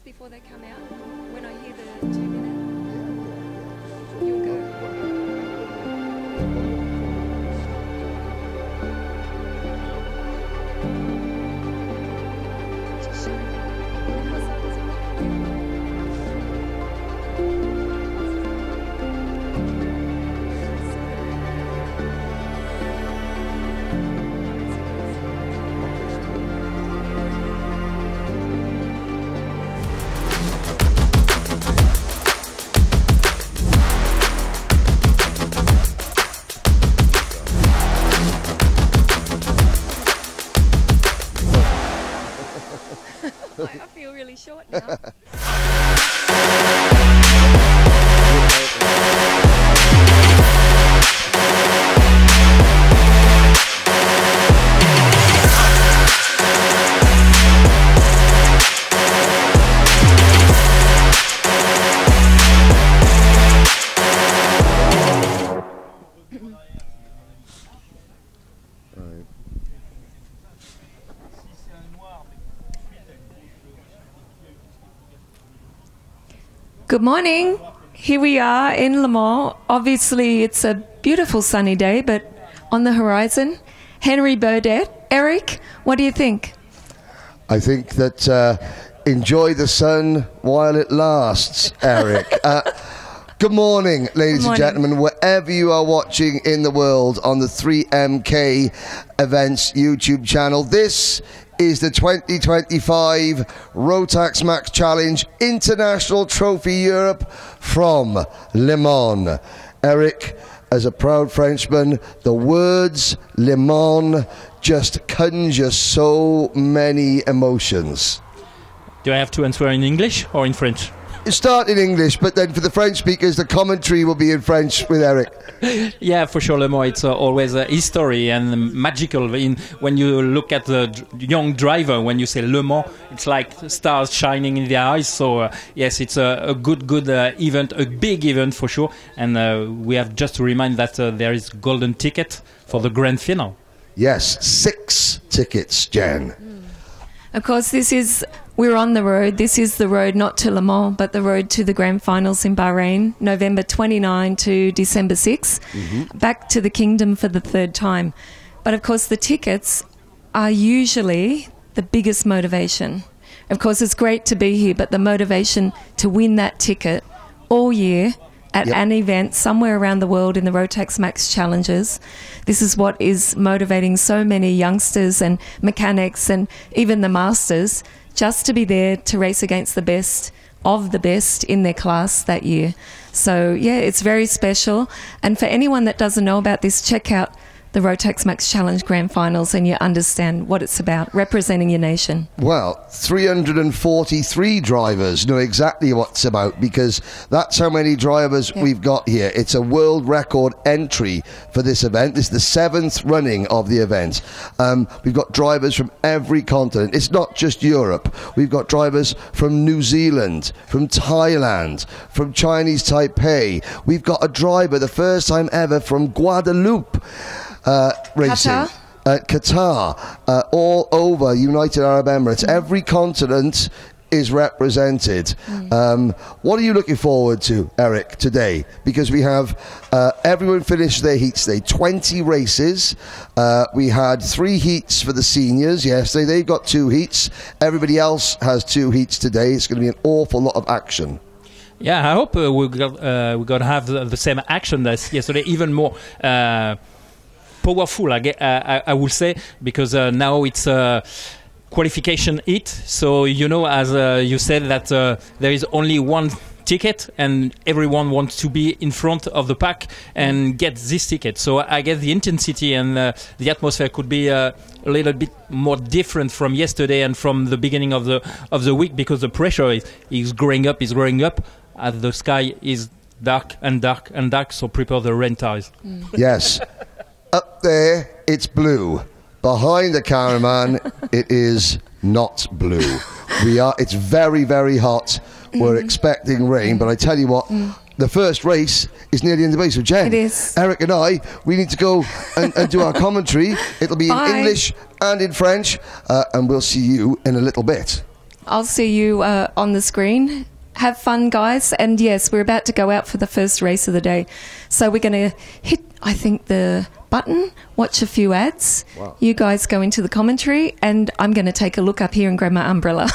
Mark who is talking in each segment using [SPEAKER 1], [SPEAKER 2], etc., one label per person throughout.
[SPEAKER 1] just before they come out, when I hear the 2 minute, you'll go. I feel really short now. Good morning. Here we are in Le Mans. Obviously, it's a beautiful sunny day, but on the horizon, Henry Burdett. Eric, what do you think?
[SPEAKER 2] I think that enjoy the sun while it lasts, Eric. Good morning, ladies and gentlemen, wherever you are watching in the world on the 3MK Events YouTube channel. This is the 2025 Rotax Max Challenge International Trophy Europe from Le Mans. Eric, as a proud Frenchman, the words Le Mans just conjure so many emotions.
[SPEAKER 3] Do I have to answer in English or in French?
[SPEAKER 2] Start in English, but then for the French speakers, the commentary will be in French with Eric.
[SPEAKER 3] Yeah, for sure, Le Mans, it's always a history and magical. When you look at the young driver, when you say Le Mans, it's like stars shining in their eyes. So, yes, it's a good event, a big event for sure. And we have just to remind that there is golden ticket for the grand final.
[SPEAKER 2] Yes, 6 tickets, Jen.
[SPEAKER 1] Of course, we're on the road. This is the road not to Le Mans, but the road to the grand finals in Bahrain, November 29 to December 6, back to the kingdom for the 3rd time. But of course, the tickets are usually the biggest motivation. Of course, it's great to be here, but the motivation to win that ticket all year at an event somewhere around the world in the Rotax Max Challenges. This is what is motivating so many youngsters and mechanics and even the masters just to be there to race against the best of the best in their class that year. So, yeah, it's very special. And for anyone that doesn't know about this, check out the Rotax Max Challenge Grand Finals and you understand what it's about, representing your nation.
[SPEAKER 2] Well, 343 drivers know exactly what it's about because that's how many drivers we've got here. It's a world record entry for this event. This is the 7th running of the event. We've got drivers from every continent. It's not just Europe. We've got drivers from New Zealand, from Thailand, from Chinese Taipei. We've got a driver, the first time ever, from Guadeloupe. Racing. Qatar, all over United Arab Emirates. Every continent is represented. What are you looking forward to, Eric, today? Because we have everyone finished their heats today. 20 races. We had 3 heats for the seniors yesterday. They've got 2 heats. Everybody else has 2 heats today. It's going to be an awful lot of action.
[SPEAKER 3] Yeah, I hope we're going to have the same action as yesterday, even more powerful, I would say, because now it's qualification heat. So, you know, as you said, that there is only one ticket and everyone wants to be in front of the pack and get this ticket. So I guess the intensity and the atmosphere could be a little bit more different from yesterday and from the beginning of the week, because the pressure is growing up, as the sky is dark and dark and dark. So prepare the rain tires.
[SPEAKER 2] Yes. Up there, it's blue. Behind the cameraman, it is not blue. It's very, very hot. We're expecting rain, but I tell you what, the first race is near the end of the race. So Jen,
[SPEAKER 1] it is.
[SPEAKER 2] Eric and I, we need to go and do our commentary. It'll be in English and in French, and we'll see you in a little bit.
[SPEAKER 1] I'll see you on the screen. Have fun, guys. And yes, we're about to go out for the first race of the day. So we're going to hit, I think, the button, watch a few ads.
[SPEAKER 2] Wow.
[SPEAKER 1] You guys go into the commentary, and I'm going to take a look up here and grab my umbrella.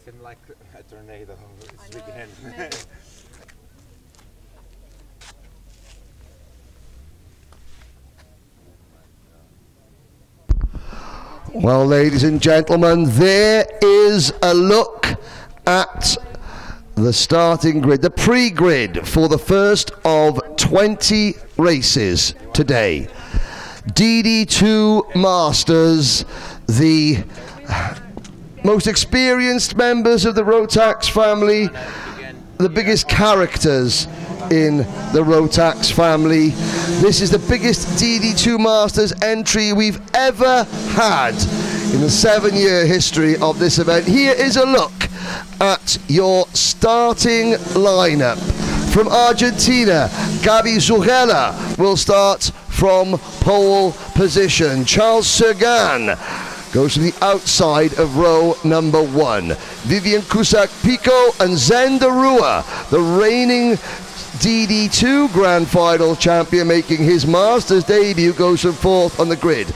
[SPEAKER 4] It's like a tornado. It's weekend.
[SPEAKER 2] Well, ladies and gentlemen, there is a look at the starting grid, the pre-grid for the first of 20 races today. DD2 Masters, the most experienced members of the Rotax family, the biggest characters in the Rotax family. This is the biggest DD2 Masters entry we've ever had in the 7-year history of this event. Here is a look at your starting lineup. From Argentina, Gabi Zugela will start from pole position. Charles Sagan goes to the outside of row number 1. Vivian Cusack-Pico and Zenda Rua, the reigning DD2 Grand Final champion, making his Masters debut, goes from 4th on the grid.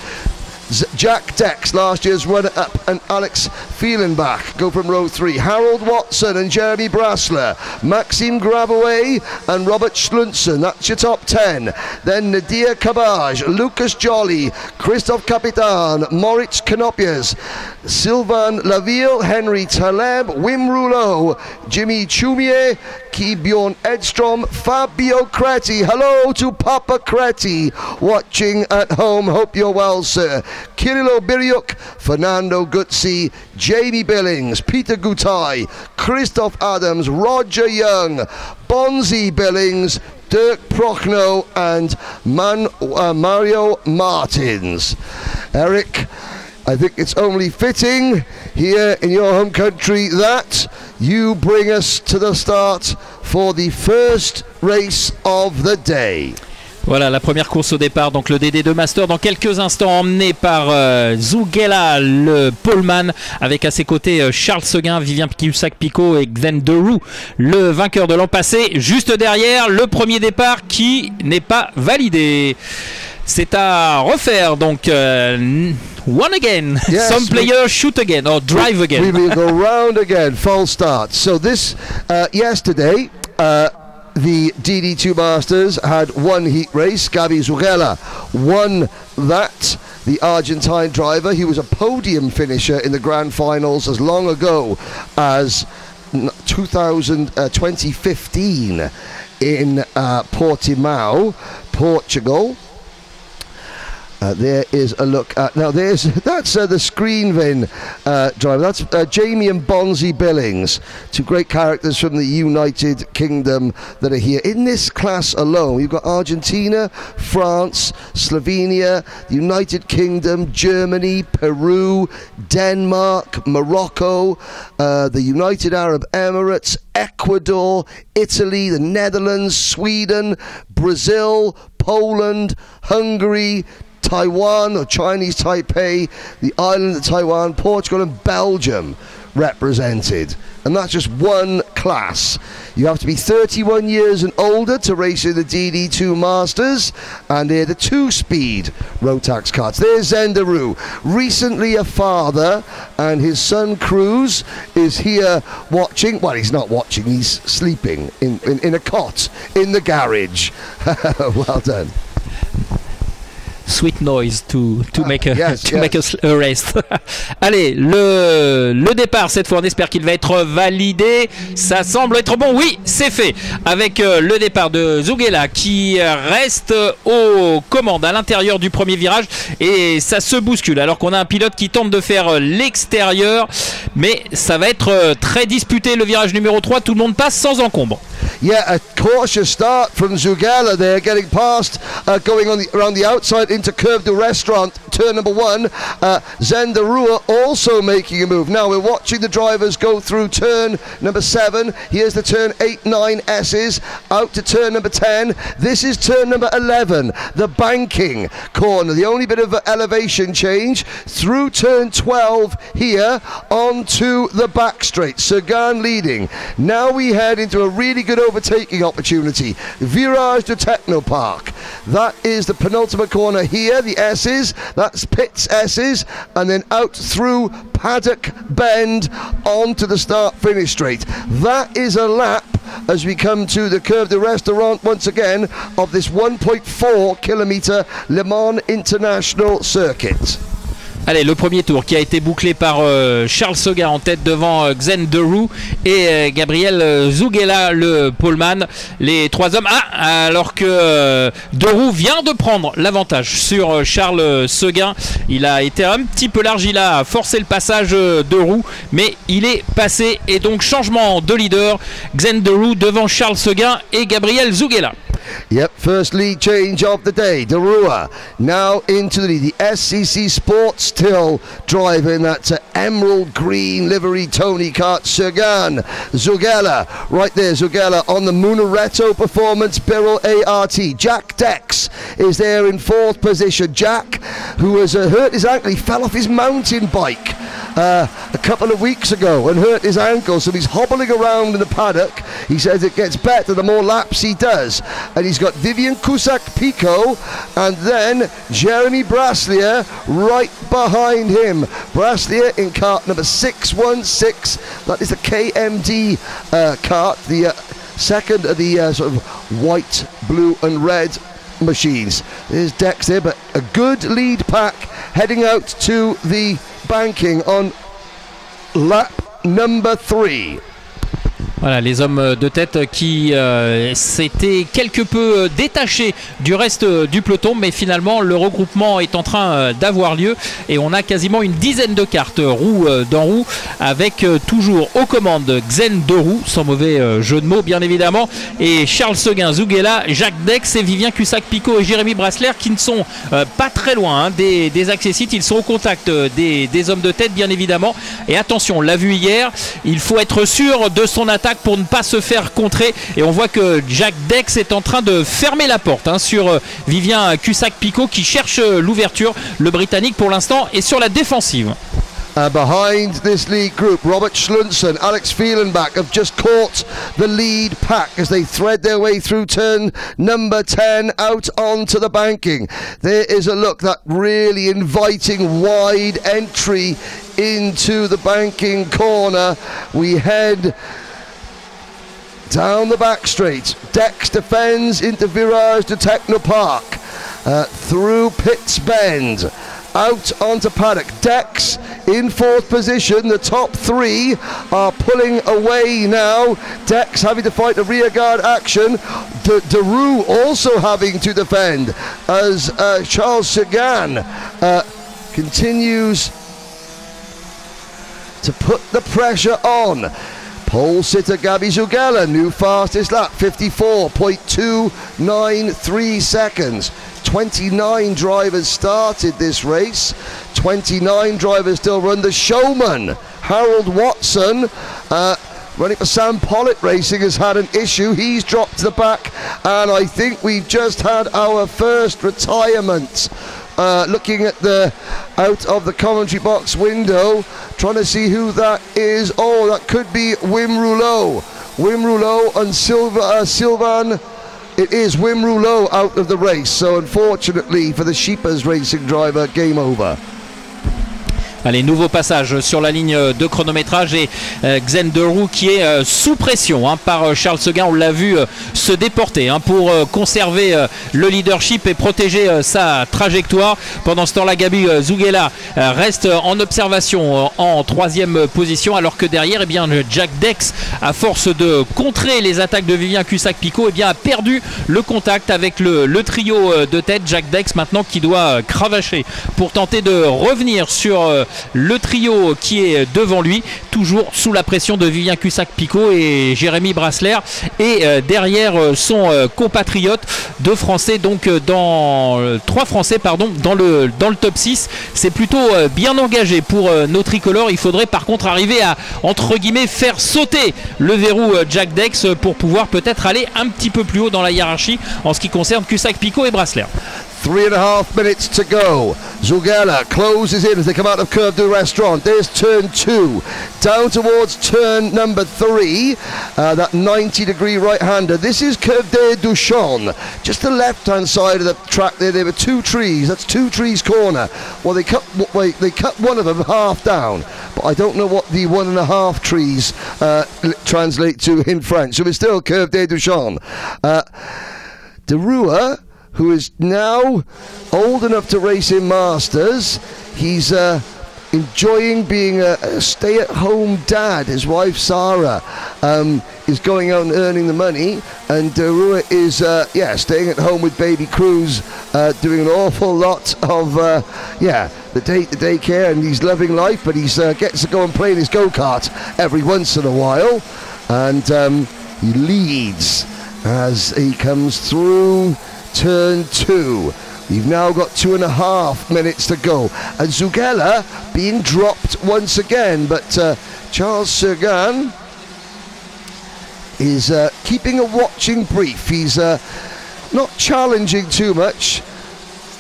[SPEAKER 2] Jack Dex, last year's runner-up, and Alex Fielenbach go from row 3. Harold Watson and Jeremy Brasler, Maxime Gravois and Robert Schlunzen, that's your top 10. Then Nadia Cabage, Lucas Jolly, Christophe Capitan, Moritz Canopias, Sylvain Laville, Henry Taleb, Wim Rouleau, Jimmy Chumier, Bjorn Edstrom, Fabio Creti. Hello to Papa Creti watching at home. Hope you're well, sir. Kirilo Biryuk, Fernando Guzzi, Jamie Billings, Peter Gutai, Christoph Adams, Roger Young, Bonzi Billings, Dirk Prochnow and Mario Martins. Eric, I think it's only fitting here in your home country that you bring us to the start for the first race of the day.
[SPEAKER 3] Voilà la première course au départ, donc le DD2 Master dans quelques instants, emmené par Zugela, le poleman, avec à ses côtés Charles Seguin, Vivien Cusack-Pico et Xen Deroux, le vainqueur de l'an passé. Juste derrière, le premier départ qui n'est pas validé. C'est à refaire, donc one again.
[SPEAKER 2] Yes,
[SPEAKER 3] some players shoot again or drive again.
[SPEAKER 2] We will go round again, false start. So this, yesterday, the DD2 Masters had one heat race. Gabi Zugela won that. The Argentine driver, he was a podium finisher in the grand finals as long ago as 2015 in Portimao, Portugal. There is a look at, now that's the Screenvin driver. That's Jamie and Bonzi Billings, two great characters from the United Kingdom that are here. In this class alone, you've got Argentina, France, Slovenia, the United Kingdom, Germany, Peru, Denmark, Morocco, the United Arab Emirates, Ecuador, Italy, the Netherlands, Sweden, Brazil, Poland, Hungary, Taiwan or Chinese Taipei, the island of Taiwan, Portugal and Belgium represented. And that's just one class. You have to be 31 years and older to race in the DD2 Masters, and they're the 2-speed Rotax karts. There's Zendaru, recently a father, and his son Cruz is here watching. Well, he's not watching, he's sleeping in a cot in the garage. Well done.
[SPEAKER 3] sweet noise to make a
[SPEAKER 2] yes,
[SPEAKER 3] make a race. Allez, le départ cette fois, on espère qu'il va être validé. Ça semble être bon. Oui, c'est fait. Avec le départ de Zugela qui reste aux commandes à l'intérieur du premier virage et ça se bouscule alors qu'on a un pilote qui tente de faire l'extérieur, mais ça va être très disputé le virage numéro 3. Tout le monde passe sans encombre.
[SPEAKER 2] Yeah, a cautious start from Zugela there, getting past, going on around the outside into Curve du Restaurant, turn number 1. Zendarua also making a move. Now we're watching the drivers go through turn number 7. Here's the turn 8, 9 S's, out to turn number 10. This is turn number 11, the banking corner. The only bit of elevation change through turn 12 here onto the back straight. Sagan leading. Now we head into a really good overtaking opportunity. Virage de Technopark. That is the penultimate corner here, the S's. That's Pitt's S's, and then out through Paddock Bend onto the start-finish straight. That is a lap as we come to the Curve du Restaurant once again of this 1.4 kilometer Le Mans International Circuit.
[SPEAKER 3] Allez, le premier tour qui a été bouclé par Charles Seguin en tête devant Xen Derou et Gabriel Zugela, le poleman. Les trois hommes, alors que Derou vient de prendre l'avantage sur Charles Seguin. Il a été un petit peu large, il a forcé le passage Derou, mais il est passé et donc changement de leader. Xen Derou devant Charles Seguin et Gabriel Zugela.
[SPEAKER 2] Yep, first lead change of the day. Derua now into the lead. The SCC Sports still driving that emerald green livery Tony Kart. Sagan, Zugela, right there. Zugela on the Munaretto Performance Birrell ART. Jack Dex is there in 4th position. Jack, who has hurt his ankle, he fell off his mountain bike a couple of weeks ago and hurt his ankle, so he's hobbling around in the paddock. He says it gets better the more laps he does. And he's got Vivian Cusack-Pico and then Jeremy Braslier right behind him. Braslier in kart number 616. That is the KMD kart, the second of the sort of white, blue and red machines. There's Dex there, but a good lead pack heading out to the banking on lap number 3.
[SPEAKER 3] Voilà, les hommes de tête qui s'étaient quelque peu détachés du reste du peloton, mais finalement le regroupement est en train d'avoir lieu et on a quasiment une dizaine de cartes roue dans roue avec toujours aux commandes Xen Derou, sans mauvais jeu de mots bien évidemment, et Charles Seguin, Zugela, Jacques Dex et Vivien Cusack-Pico et Jérémy Brasler qui ne sont pas très loin des accessites. Ils sont au contact des hommes de tête bien évidemment, et attention, on l'a vu hier, il faut être sûr de son attaque pour ne pas se faire contrer, et on voit que Jack Dex est en train de fermer la porte sur Vivien Cusack-Pico qui cherche l'ouverture. Le Britannique pour l'instant est sur la défensive.
[SPEAKER 2] Behind this lead group, Robert Schlunson, Alex Fielenbach have just caught the lead pack as they thread their way through turn number 10 out onto the banking. There is a look, that really inviting wide entry into the banking corner. We head down the back straight. Dex defends into Virage de Technopark, through Pitts Bend, out onto Paddock. Dex in 4th position. The top 3 are pulling away now. Dex having to fight a rear guard action. Derou also having to defend as Charles Sagan continues to put the pressure on. Pole sitter Gabi Zugela, new fastest lap, 54.293 seconds. 29 drivers started this race. 29 drivers still run. The showman, Harold Watson, running for Sam Pollitt Racing, has had an issue. He's dropped to the back, and I think we've just had our first retirement. Looking at out of the commentary box window, trying to see who that is. Oh, that could be Wim Rouleau. Wim Rouleau and Sylvain. It is Wim Rouleau out of the race. So unfortunately for the Sheepers Racing driver, game over.
[SPEAKER 3] Allez, nouveau passage sur la ligne de chronométrage et Xen Derou qui est sous pression par Charles Seguin. On l'a vu se déporter pour conserver le leadership et protéger sa trajectoire. Pendant ce temps-là, Gabi Zugela reste en observation en 3e position, alors que derrière, Jack Dex, à force de contrer les attaques de Vivien Cussac-Picot, a perdu le contact avec le trio de tête. Jack Dex maintenant qui doit cravacher pour tenter de revenir sur le trio qui est devant lui, toujours sous la pression de Vivien Cussac-Picot et Jérémy Brassler, et derrière son compatriote, trois Français dans le top 6. C'est plutôt bien engagé pour nos tricolores. Il faudrait par contre arriver à, entre guillemets, faire sauter le verrou Jack Dex pour pouvoir peut-être aller un petit peu plus haut dans la hiérarchie en ce qui concerne Cussac-Picot et Brassler.
[SPEAKER 2] 3.5 minutes to go. Zugela closes in as they come out of Curve du Restaurant. There's turn 2. Down towards turn number 3. That 90-degree right-hander. This is Curve du Champ. Just the left-hand side of the track there. There were 2 trees. That's 2 trees corner. Well, they cut one of them half down. But I don't know what the 1.5 trees translate to in French. So it's still Curve du Champ. Derua, who is now old enough to race in Masters. He's enjoying being a stay-at-home dad. His wife Sarah is going out and earning the money, and Derua is staying at home with baby Cruz, doing an awful lot of the day care, and he's loving life. But he's gets to go and play in his go-kart every once in a while, and he leads as he comes through turn 2. We've now got 2.5 minutes to go, and Zugela being dropped once again, but Charles Seguin is keeping a watching brief. He's not challenging too much,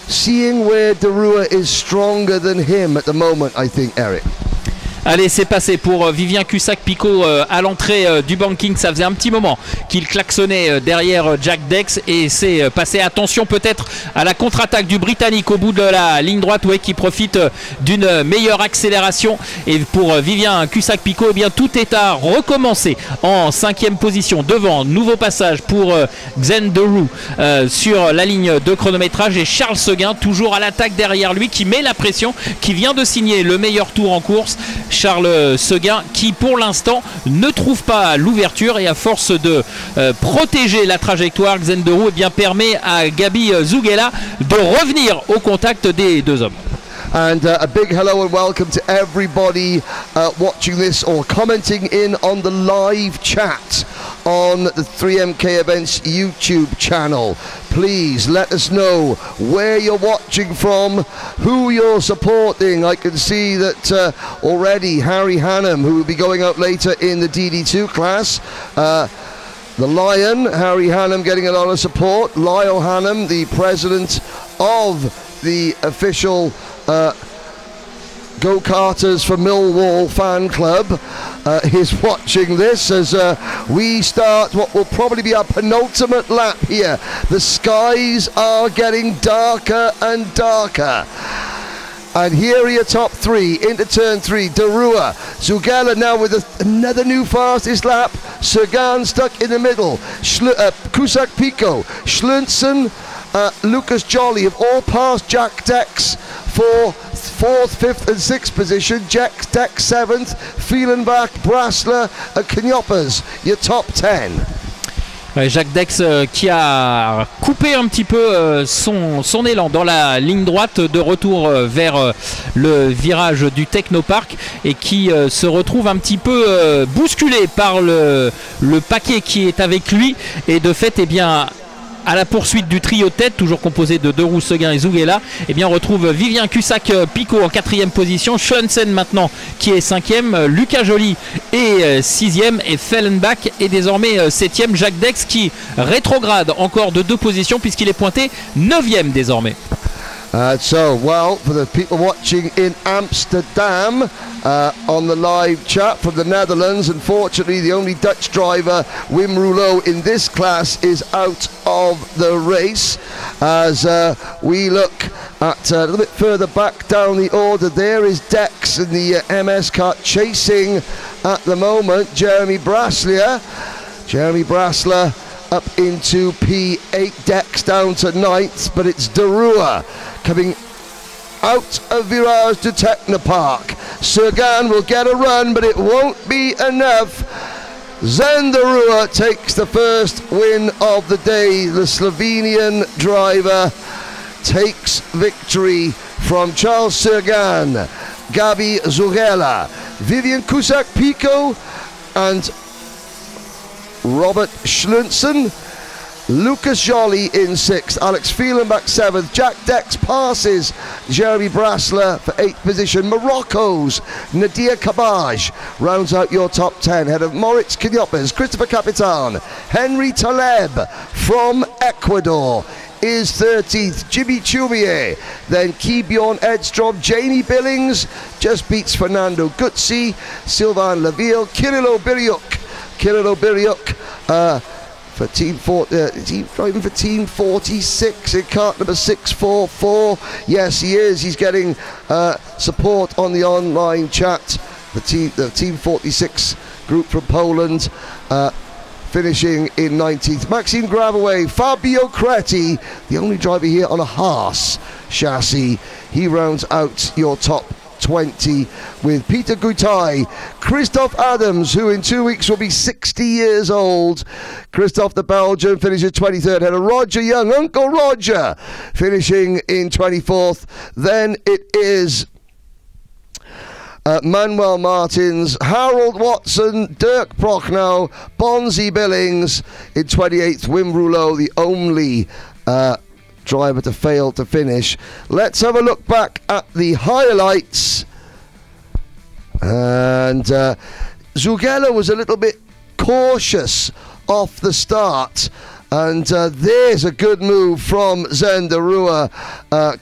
[SPEAKER 2] seeing where Derua is stronger than him at the moment, I think, Eric.
[SPEAKER 3] Allez, c'est passé pour Vivien Cussac-Picot à l'entrée du banking. Ça faisait un petit moment qu'il klaxonnait derrière Jack Dex, et c'est passé. Attention peut-être à la contre-attaque du Britannique au bout de la ligne droite, qui profite d'une meilleure accélération. Et pour Vivien Cussac-Picot, tout est à recommencer en 5e position. Devant, nouveau passage pour Xen Derou sur la ligne de chronométrage, et Charles Seguin toujours à l'attaque derrière lui, qui met la pression, qui vient de signer le meilleur tour en course. Charles Seguin qui pour l'instant ne trouve pas l'ouverture, et à force de protéger la trajectoire, Xen Derou permet à Gabi Zugela de revenir au contact des deux hommes.
[SPEAKER 2] And a big hello and welcome to everybody watching this or commenting in on the live chat on the 3MK Events YouTube channel. Please let us know where you're watching from, who you're supporting. I can see that already Harry Hannam, who will be going out later in the DD2 class. The Lion, Harry Hannam, getting a lot of support. Lyle Hannam, the president of the official go-karters for Millwall fan club, is watching this as we start what will probably be our penultimate lap here. The skies are getting darker and darker. And here are your top 3 into turn 3. Derua, Zugela now with another new fastest lap. Seguin stuck in the middle. Cussac-Picot, Schlunzen, Lucas Jolly have all passed Jack Dex for 4th, 5th and 6th position. Jack Dex 7th, Fielenbach, Brassler and Knyoppers, your top 10.
[SPEAKER 3] Jacques Dex qui a coupé un petit peu son élan dans la ligne droite de retour vers le virage du Technopark, et qui se retrouve un petit peu bousculé par le paquet qui est avec lui, et de fait à la poursuite du trio tête, toujours composé de Derou, Seguin et Zugela, on retrouve Vivien Cussac-Picot en 4e position, Schönsen maintenant qui est 5e, Lucas Joly est 6e, et Fellenbach est désormais 7e. Jacques Dex qui rétrograde encore de 2 positions puisqu'il est pointé 9e désormais.
[SPEAKER 2] Well, for the people watching in Amsterdam on the live chat from the Netherlands, unfortunately the only Dutch driver, Wim Rouleau, in this class is out of the race. As we look at a little bit further back down the order, there is Dex in the MS Kart chasing at the moment Jeremy Braslier. Jeremy Brasler up into P8, Dex down to 9th, but it's De Rua coming out of Virage de Technopark. Sergan will get a run, but it won't be enough. Zen De Rua takes the first win of the day. The Slovenian driver takes victory from Charles Sergan, Gabi Zugela, Vivian Cusack-Pico and Robert Schlunzen. Lucas Joly in 6th, Alex Fielenbach 7th, Jack Dex passes Jeremy Brasler for 8th position. Morocco's Nadia Kabaj rounds out your top 10 ahead of Moritz Knyopes, Christopher Capitan. Henry Taleb from Ecuador is 13th, Jimmy Chumier, then Keybjorn Edstrom. Jamie Billings just beats Fernando Guzzi, Sylvain Laville, Kirilo Biriuk for driving for Team 46 in kart number 644. Yes, he is. He's getting support on the online chat. The Team 46 group from Poland, finishing in 19th. Maxime Gravaway, Fabio Creti, the only driver here on a Haas chassis. He rounds out your top 20 with Peter Gutai, Christoph Adams, who in 2 weeks will be 60 years old. Christoph the Belgian finishes 23rd, ahead of Roger Young, Uncle Roger, finishing in 24th. Then it is Manuel Martins, Harold Watson, Dirk Prochnow, Bonzi Billings in 28th. Wim Rouleau, the only driver to fail to finish. Let's have a look back at the highlights. And Zugela was a little bit cautious off the start, and there's a good move from Zen De Rua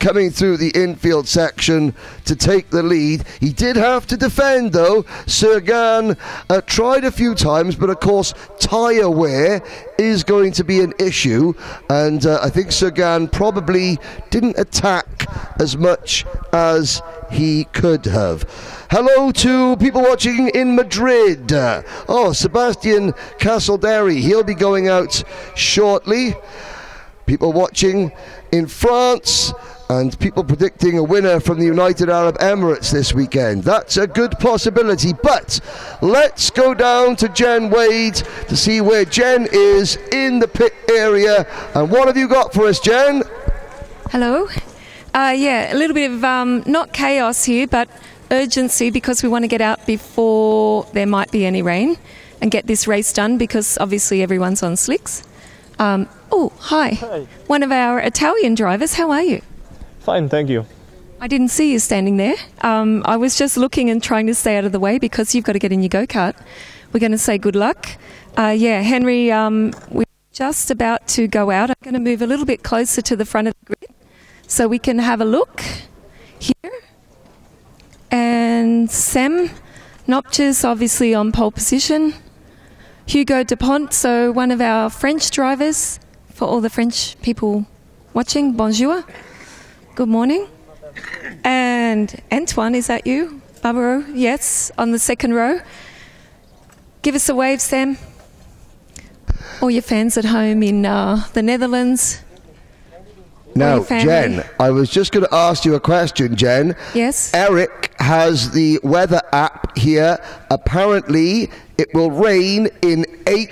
[SPEAKER 2] coming through the infield section to take the lead. He did have to defend though. Sergan tried a few times, but of course tyre wear is going to be an issue, and I think Sergan probably didn't attack as much as he could have. Hello to people watching in Madrid. Oh, Sebastian Castledary, he'll be going out shortly. People watching in France, and people predicting a winner from the United Arab Emirates this weekend. That's a good possibility, but let's go down to Jen Wade to see where Jen is in the pit area. And what have you got for us, Jen?
[SPEAKER 1] Hello. Yeah, a little bit of not chaos here, but urgency, because we want to get out before there might be any rain and get this race done, because obviously everyone's on slicks. Oh, hi.
[SPEAKER 5] Hi.
[SPEAKER 1] One of our Italian drivers. How are you?
[SPEAKER 5] Fine, thank you.
[SPEAKER 1] I didn't see you standing there. I was just looking and trying to stay out of the way because you've got to get in your go-kart. We're going to say good luck. Yeah, Henry, we're just about to go out. I'm going to move a little bit closer to the front of the grid so we can have a look here. And Sam Nopches obviously on pole position. Hugo Dupont, so one of our French drivers, for all the French people watching, bonjour, good morning. And Antoine, is that you? Barbaro, yes, on the second row. Give us a wave, Sam. All your fans at home in the Netherlands.
[SPEAKER 2] Now, Jen, I was just going to ask you a question, Jen.
[SPEAKER 1] Yes?
[SPEAKER 2] Eric has the weather app here. Apparently, it will rain in 8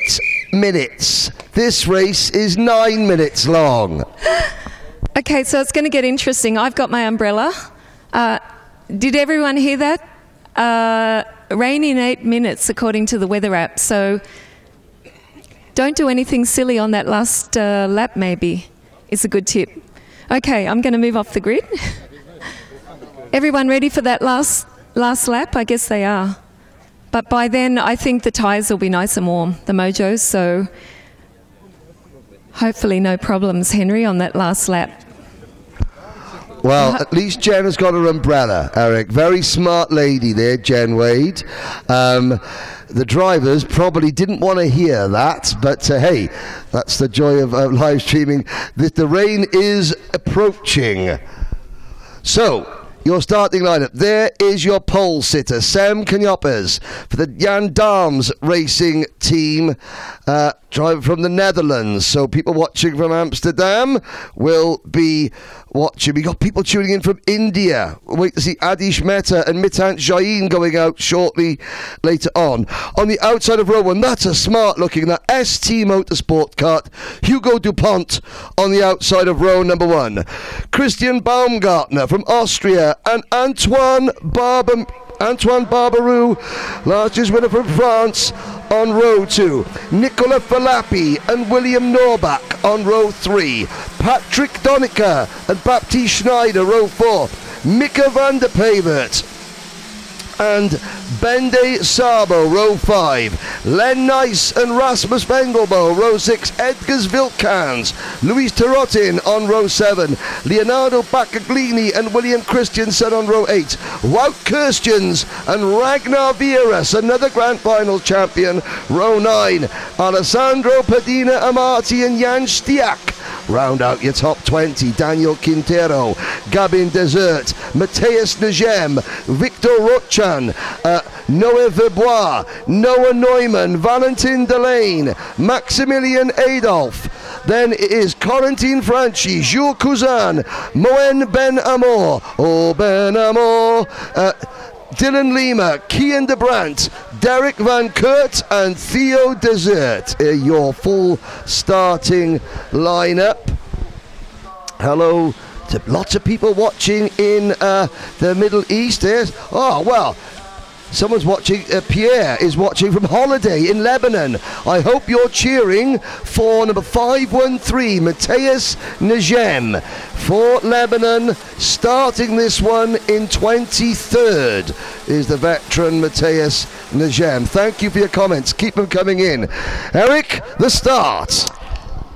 [SPEAKER 2] minutes. This race is 9 minutes long.
[SPEAKER 1] Okay, so it's going to get interesting. I've got my umbrella. Did everyone hear that? Rain in 8 minutes, according to the weather app. So don't do anything silly on that last lap, maybe, is a good tip. Okay, I'm going to move off the grid. Everyone ready for that last lap? I guess they are. But by then, I think the tyres will be nice and warm, the Mojos, so hopefully no problems, Henry, on that last lap.
[SPEAKER 2] Well, at least Jen has got her umbrella, Eric. Very smart lady there, Jen Wade. The drivers probably didn't want to hear that, but hey, that's the joy of live streaming. The rain is approaching. So, your starting lineup. There is your pole sitter, Sam Knyoppers, for the Jan Daams Racing team, driver from the Netherlands. So people watching from Amsterdam will be watching. We got people tuning in from India. Wait to see Adish Mehta and Mitant Jain going out shortly later on. On the outside of row one, that's a smart looking, that ST Motorsport kart. Hugo Dupont on the outside of row number one. Christian Baumgartner from Austria and Antoine Barbaroux, last year's winner from France, on row 2. Nicola Filappi and William Norbach on row 3. Patrick Donica and Baptiste Schneider, row 4. Mika van der Pevert and Bende Sabo, row 5. Len Nice and Rasmus Vengelbo, row 6. Edgars Vilkans, Luis Tarotin on row 7. Leonardo Baccaglini and William Christensen on row 8. Wout Kirstjens and Ragnar Vieras, another Grand Final champion, row 9. Alessandro Padina Amati and Jan Stiak round out your top 20. Daniel Quintero, Gabin Desert, Matthias Negem, Victor Rochan, Noé Verbois, Noah Neumann, Valentin Delane, Maximilian Adolf. Then it is Corentin Franchi, Jules Cousin, Moen Ben Amour, Ben Amour, Dylan Lima, Kian de Brandt, Derek Van Kurt and Theo Desert. Your full starting lineup. Hello to lots of people watching in the Middle East. Oh, well, someone's watching, Pierre is watching from holiday in Lebanon. I hope you're cheering for number 513, Matthias Negem, for Lebanon. Starting this one in 23rd is the veteran Matthias Negem. Thank you for your comments. Keep them coming in. Eric, the start.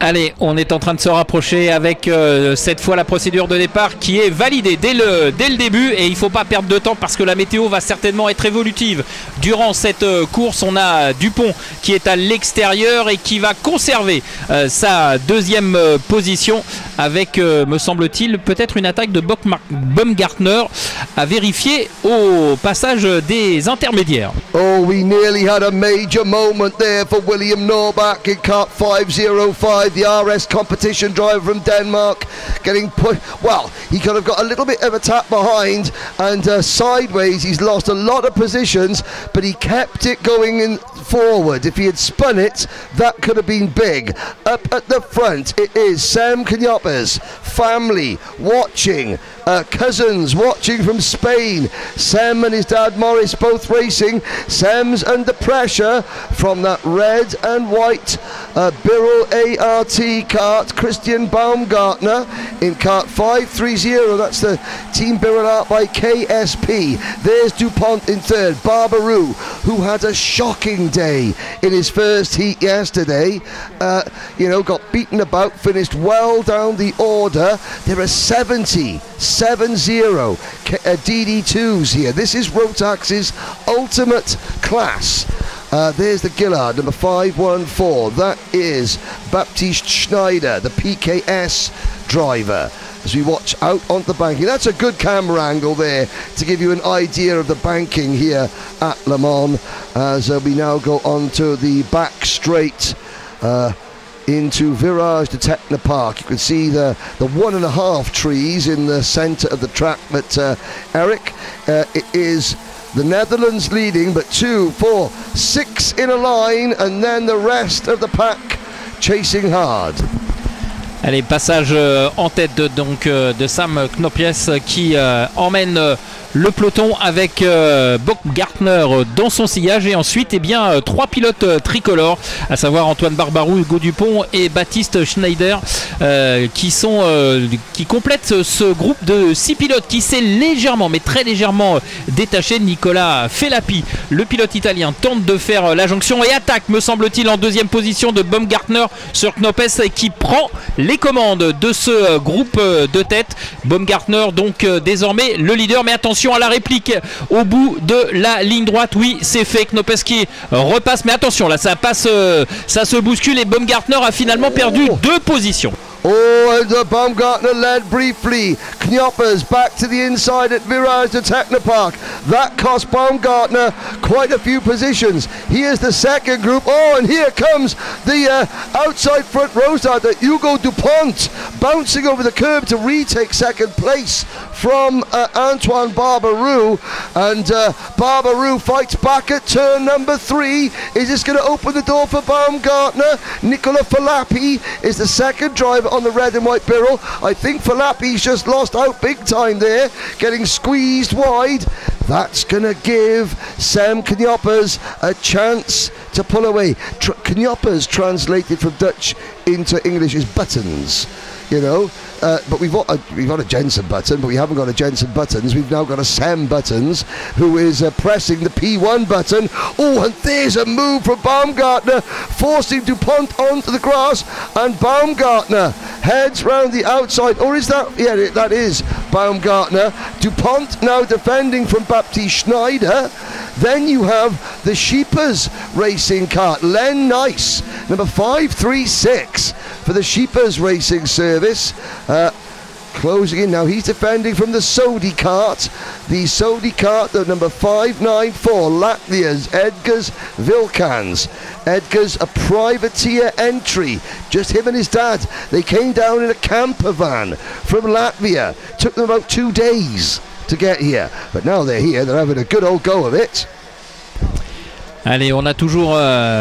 [SPEAKER 3] Allez, on est en train de se rapprocher avec cette fois la procédure de départ qui est validée dès le début, et il ne faut pas perdre de temps parce que la météo va certainement être évolutive. Durant cette course, on a Dupont qui est à l'extérieur et qui va conserver sa deuxième position avec, me semble-t-il, peut-être une attaque de Baumgartner à vérifier au passage des intermédiaires.
[SPEAKER 2] Oh, we nearly had a major moment there for William Norbach in kart 505. The RS competition driver from Denmark getting pushed. Well, he could have got a little bit of a tap behind and sideways. He's lost a lot of positions, but he kept it going in forward. If he had spun it, that could have been big. Up at the front, it is Sam Knyoppers, family watching. Cousins watching from Spain. Sam and his dad Morris both racing. Sam's under pressure from that red and white Birrell ART kart. Christian Baumgartner in kart 530. That's the team Birrell Art by KSP. There's Dupont in third. Barbaroux, who had a shocking day in his first heat yesterday. Got beaten about, finished well down the order. There are 70 DD2s here. This is Rotax's ultimate class. There's the Gillard, number 514. That is Baptiste Schneider, the PKS driver. As we watch out on the banking, that's a good camera angle there to give you an idea of the banking here at Le Mans. As we now go on to the back straight into Virage de Technopark. You can see the 1.5 trees in the centre of the track. But Eric, it is the Netherlands leading, but 2, 4, 6 in a line, and then the rest of the pack chasing hard.
[SPEAKER 3] Allez, passage en tête de Sam Knyoppers qui emmène le peloton avec Baumgartner dans son sillage. Et ensuite, eh bien, 3 pilotes tricolores, à savoir Antoine Barbarou, Hugo Dupont et Baptiste Schneider, qui complètent ce groupe de 6 pilotes qui s'est légèrement, mais très légèrement détaché. Nicolas Felappi, le pilote italien, tente de faire la jonction et attaque, me semble-t-il, en deuxième position de Baumgartner sur Knopes, qui prend les commandes de ce groupe de tête. Baumgartner donc désormais le leader, mais attention à la réplique au bout de la ligne droite. Oui, c'est fait, Knopes qui repasse, mais attention là, ça passe, ça se bouscule et Baumgartner a finalement perdu 2 positions.
[SPEAKER 2] Oh, and Baumgartner led briefly. Knoppers back to the inside at Virage to Technopark. That cost Baumgartner quite a few positions. Here's the second group. Oh, and here comes the outside front row starter, Hugo Dupont, bouncing over the curb to retake second place from Antoine Barbarou. And Barbarou fights back at turn number 3. Is this going to open the door for Baumgartner? Nicola Felappi is the second driver on the red and white Birrell. I think Felappi's just lost out big time there, getting squeezed wide. That's going to give Sam Knoppers a chance to pull away. Knoppers translated from Dutch into English is buttons, you know. But we've got a Jensen button, but we haven't got a Jensen buttons. We've now got a Sam Buttons, who is pressing the P1 button. Oh, and there's a move from Baumgartner, forcing Dupont onto the grass, and Baumgartner heads round the outside. Or is that? Yeah, that is Baumgartner. Dupont now defending from Baptiste Schneider. Then you have the Sheepers Racing Kart, Len Nice, number 536 for the Sheepers Racing Service. Closing in now, he's defending from the Sodi Kart. The Sodi Kart, the number 594, Latvia's Edgars Vilkans. Edgars, a privateer entry, just him and his dad. They came down in a camper van from Latvia. Took them about 2 days to get here, but now they're here, they're having a good old go of it.
[SPEAKER 3] Allez, on a toujours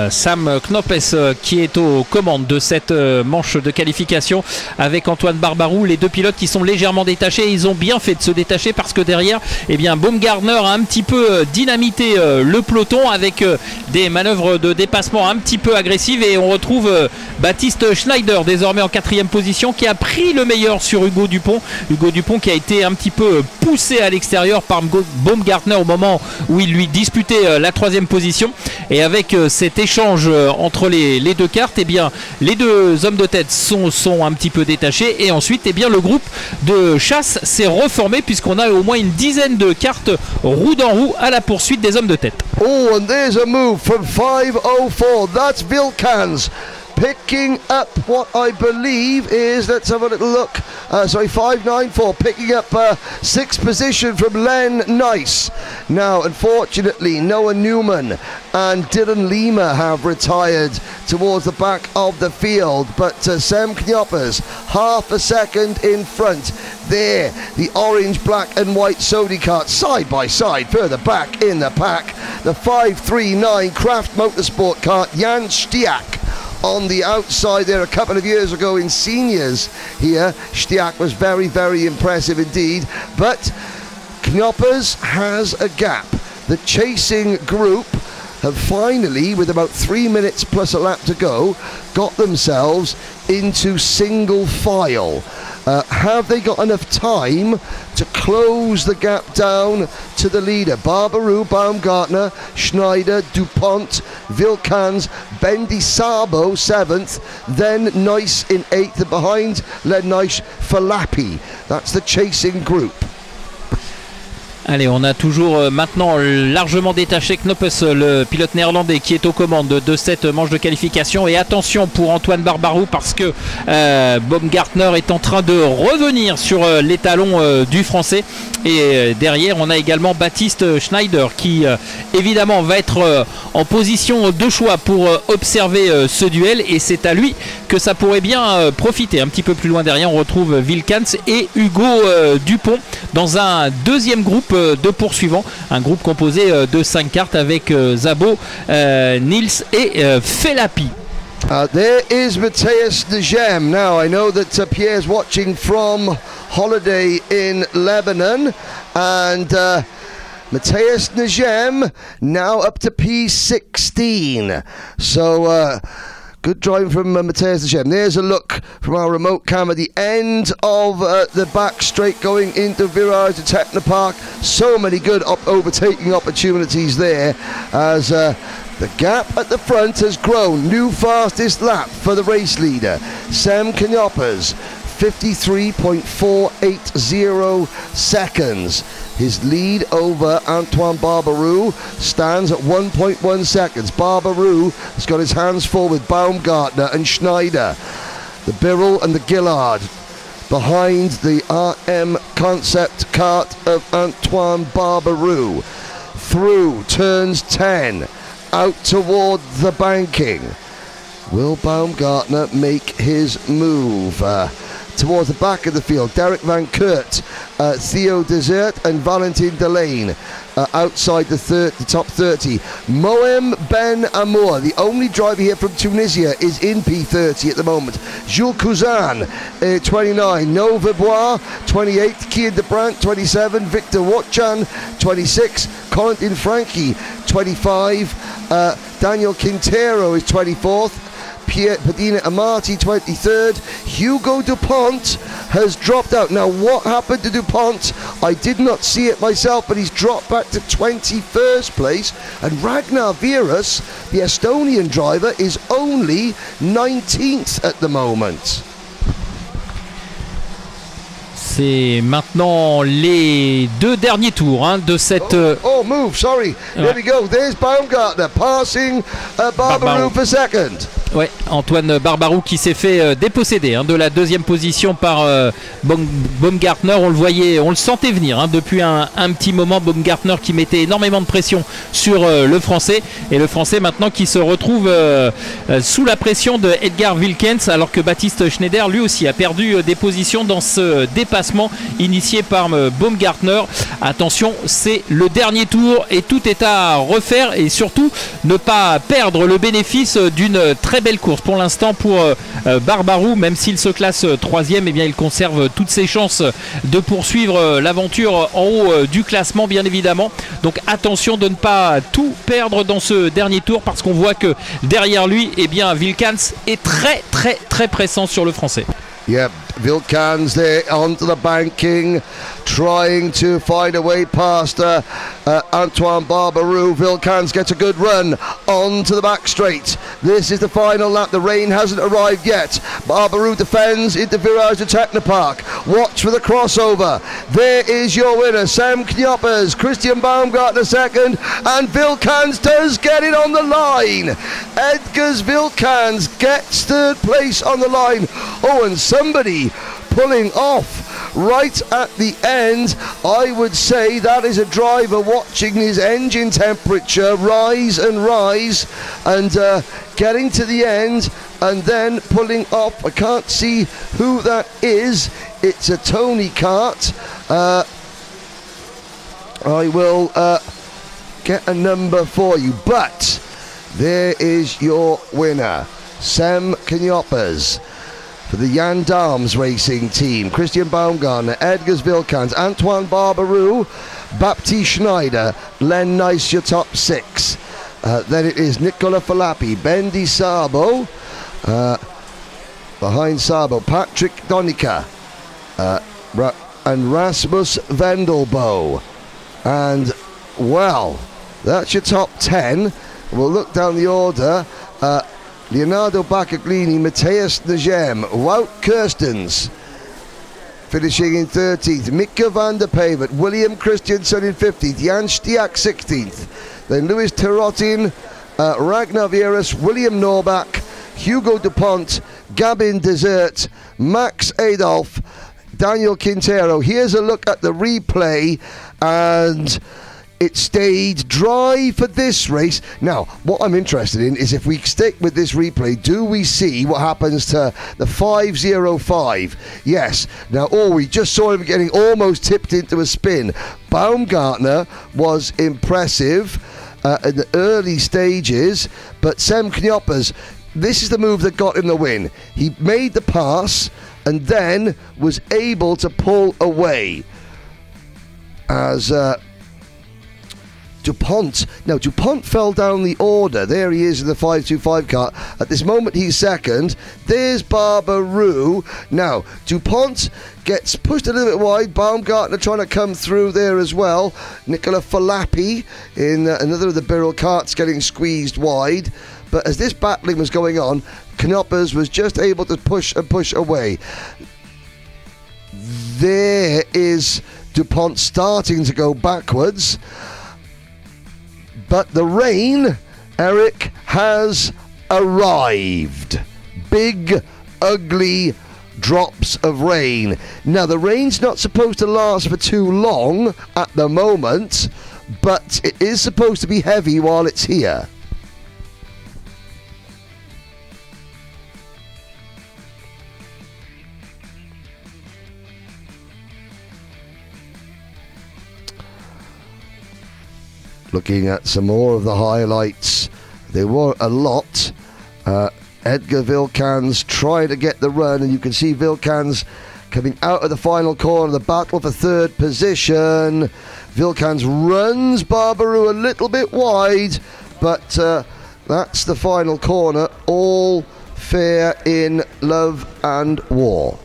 [SPEAKER 3] Sam Knoppes qui est aux commandes de cette manche de qualification avec Antoine Barbarou. Les 2 pilotes qui sont légèrement détachés. Ils ont bien fait de se détacher parce que derrière, eh bien, Baumgartner a un petit peu dynamité le peloton avec des manœuvres de dépassement un petit peu agressives. Et on retrouve Baptiste Schneider désormais en 4e position, qui a pris le meilleur sur Hugo Dupont. Hugo Dupont qui a été un petit peu poussé à l'extérieur par Baumgartner au moment où il lui disputait la 3e position. Et avec cet échange entre les 2 cartes, eh bien, les 2 hommes de tête sont un petit peu détachés. Et ensuite, eh bien, le groupe de chasse s'est reformé, puisqu'on a au moins une dizaine de cartes roue dans roue à la poursuite des hommes de tête.
[SPEAKER 2] Oh, and there's a move from 504. That's Vilkans picking up what I believe is, let's have a little look, 594, picking up 6th position from Len Nice. Now, unfortunately, Noah Newman and Dylan Lima have retired towards the back of the field, but Sam Knoppers, half a second in front. There, the orange, black and white Sodi Kart side by side, further back in the pack, the 539 Kraft Motorsport kart, Jan Stiak. On the outside there a couple of years ago in seniors here. Stiak was very, very impressive indeed. But Knoppers has a gap. The chasing group have finally, with about 3 minutes plus a lap to go, got themselves into single file. Have they got enough time to close the gap down to the leader? Barbarou, Baumgartner, Schneider, Dupont, Vilkans, Bendisabo 7th, then Nice in 8th, and behind Len Nice, Felappi. That's the chasing group.
[SPEAKER 3] Allez, on a toujours maintenant largement détaché Knoppes, le pilote néerlandais, qui est aux commandes de cette manche de qualification. Et attention pour Antoine Barbarou, parce que Baumgartner est en train de revenir sur les talons du français. Et derrière, on a également Baptiste Schneider qui évidemment va être en position de choix pour observer ce duel. Et c'est à lui que ça pourrait bien profiter. Un petit peu plus loin derrière, on retrouve Vilkans et Hugo Dupont dans un deuxième groupe de poursuivants, un groupe composé de 5 cartes avec Zabo, Nils et Felappi.
[SPEAKER 2] There is Matthias Negem. Now, I know that Pierre's watching from holiday in Lebanon, and Matthias Negem now up to P16. So, good driving from Matthias Negem. There's a look from our remote cam at the end of the back straight going into Virage to Technopark. So many good overtaking opportunities there as the gap at the front has grown. New fastest lap for the race leader, Sam Knyoppers, 53.480 seconds. His lead over Antoine Barbaroux stands at 1.1 seconds. Barbaroux has got his hands full with Baumgartner and Schneider. The Birrell and the Gillard behind the RM concept kart of Antoine Barbaroux. Through turns 10, out toward the banking. Will Baumgartner make his move? Towards the back of the field, Derek Van Kurt, Theo Desert and Valentin Delane outside the top 30. Moem Ben Amour, the only driver here from Tunisia, is in P30 at the moment. Jules Cousin, 29. No Verbois, 28. Kian de Brandt, 27. Victor Watchan, 26. Corentin Franchi, 25. Daniel Quintero is 24th. Pierre Padina Amati, 23rd. Hugo Dupont has dropped out. Now, what happened to Dupont? I did not see it myself, but he's dropped back to 21st place. And Ragnar Vieras, the Estonian driver, is only 19th at the moment.
[SPEAKER 3] C'est maintenant les deux derniers tours de cette...
[SPEAKER 2] move, sorry. There we go. There's Baumgartner passing Barbaroux for second.
[SPEAKER 3] Ouais, Antoine Barbaroux qui s'est fait déposséder de la deuxième position par Baumgartner. On le voyait, on le sentait venir depuis un petit moment. Baumgartner qui mettait énormément de pression sur le Français. Et le Français maintenant qui se retrouve sous la pression de Edgar Wilkens, alors que Baptiste Schneider lui aussi a perdu des positions dans ce dépassement initié par Baumgartner. Attention, c'est le dernier tour et tout est à refaire, et surtout ne pas perdre le bénéfice d'une très belle course pour l'instant pour Barbaroux. Même s'il se classe troisième, il conserve toutes ses chances de poursuivre l'aventure en haut du classement, bien évidemment. Donc attention de ne pas tout perdre dans ce dernier tour, parce qu'on voit que derrière lui, Wilkens est très pressant sur le Français.
[SPEAKER 2] Yep, Wilkens there onto the banking, trying to find a way past Antoine Barbaroux. Wilkens gets a good run onto the back straight. This is the final lap. The rain hasn't arrived yet. Barbaroux defends into Virage to Technopark. Watch for the crossover. There is your winner, Sam Knyoppers. Christian Baumgartner second, and Wilkens does get it on the line. Edgars Wilkens gets third place on the line. Oh, and somebody pulling off right at the end. I would say that is a driver watching his engine temperature rise and getting to the end and then pulling off. I can't see who that is. It's a Tony Kart. I will get a number for you, but there is your winner, Sam Knyoppers, for the Jan Darms Racing team. Christian Baumgartner, Edgars Wilkens, Antoine Barbaroux, Baptiste Schneider, Len Nice, your top six. Then it is Nicola Filappi, Ben Di Sabo, behind Sabo, Patrick Donica, and Rasmus Vendelbo. And, well, that's your top 10. We'll look down the order. Leonardo Baccaglini, Matthias Negem, Wout Kirstens finishing in 13th, Mika van der Pavert, William Christiansen in 15th, Jan Stiak 16th, then Louis Terotin, Ragnar Vieras, William Norbach, Hugo Dupont, Gabin Desert, Max Adolf, Daniel Quintero. Here's a look at the replay, and it stayed dry for this race. Now, what I'm interested in is if we stick with this replay, do we see what happens to the 505? Yes. Now, we just saw him getting almost tipped into a spin. Baumgartner was impressive. in the early stages, but Sem Knioppers, this is the move that got him the win. He made the pass and then was able to pull away as DuPont. Now, DuPont fell down the order. There he is in the 525 car. At this moment, he's second. There's Barbaroo. Now, DuPont gets pushed a little bit wide. Baumgartner trying to come through there as well. Nicola Falapi in another of the Birrell carts getting squeezed wide. But as this battling was going on, Knoppers was just able to push and push away. There is DuPont starting to go backwards. But the rain, Eric, has arrived. Big, ugly drops of rain. Now, the rain's not supposed to last for too long at the moment, but it is supposed to be heavy while it's here. Looking at some more of the highlights, there were a lot. Edgar Vilkans tried to get the run, and you can see Vilkans coming out of the final corner, the battle for third position. Vilkans runs Barbaroo a little bit wide, but that's the final corner. All fair in love and war.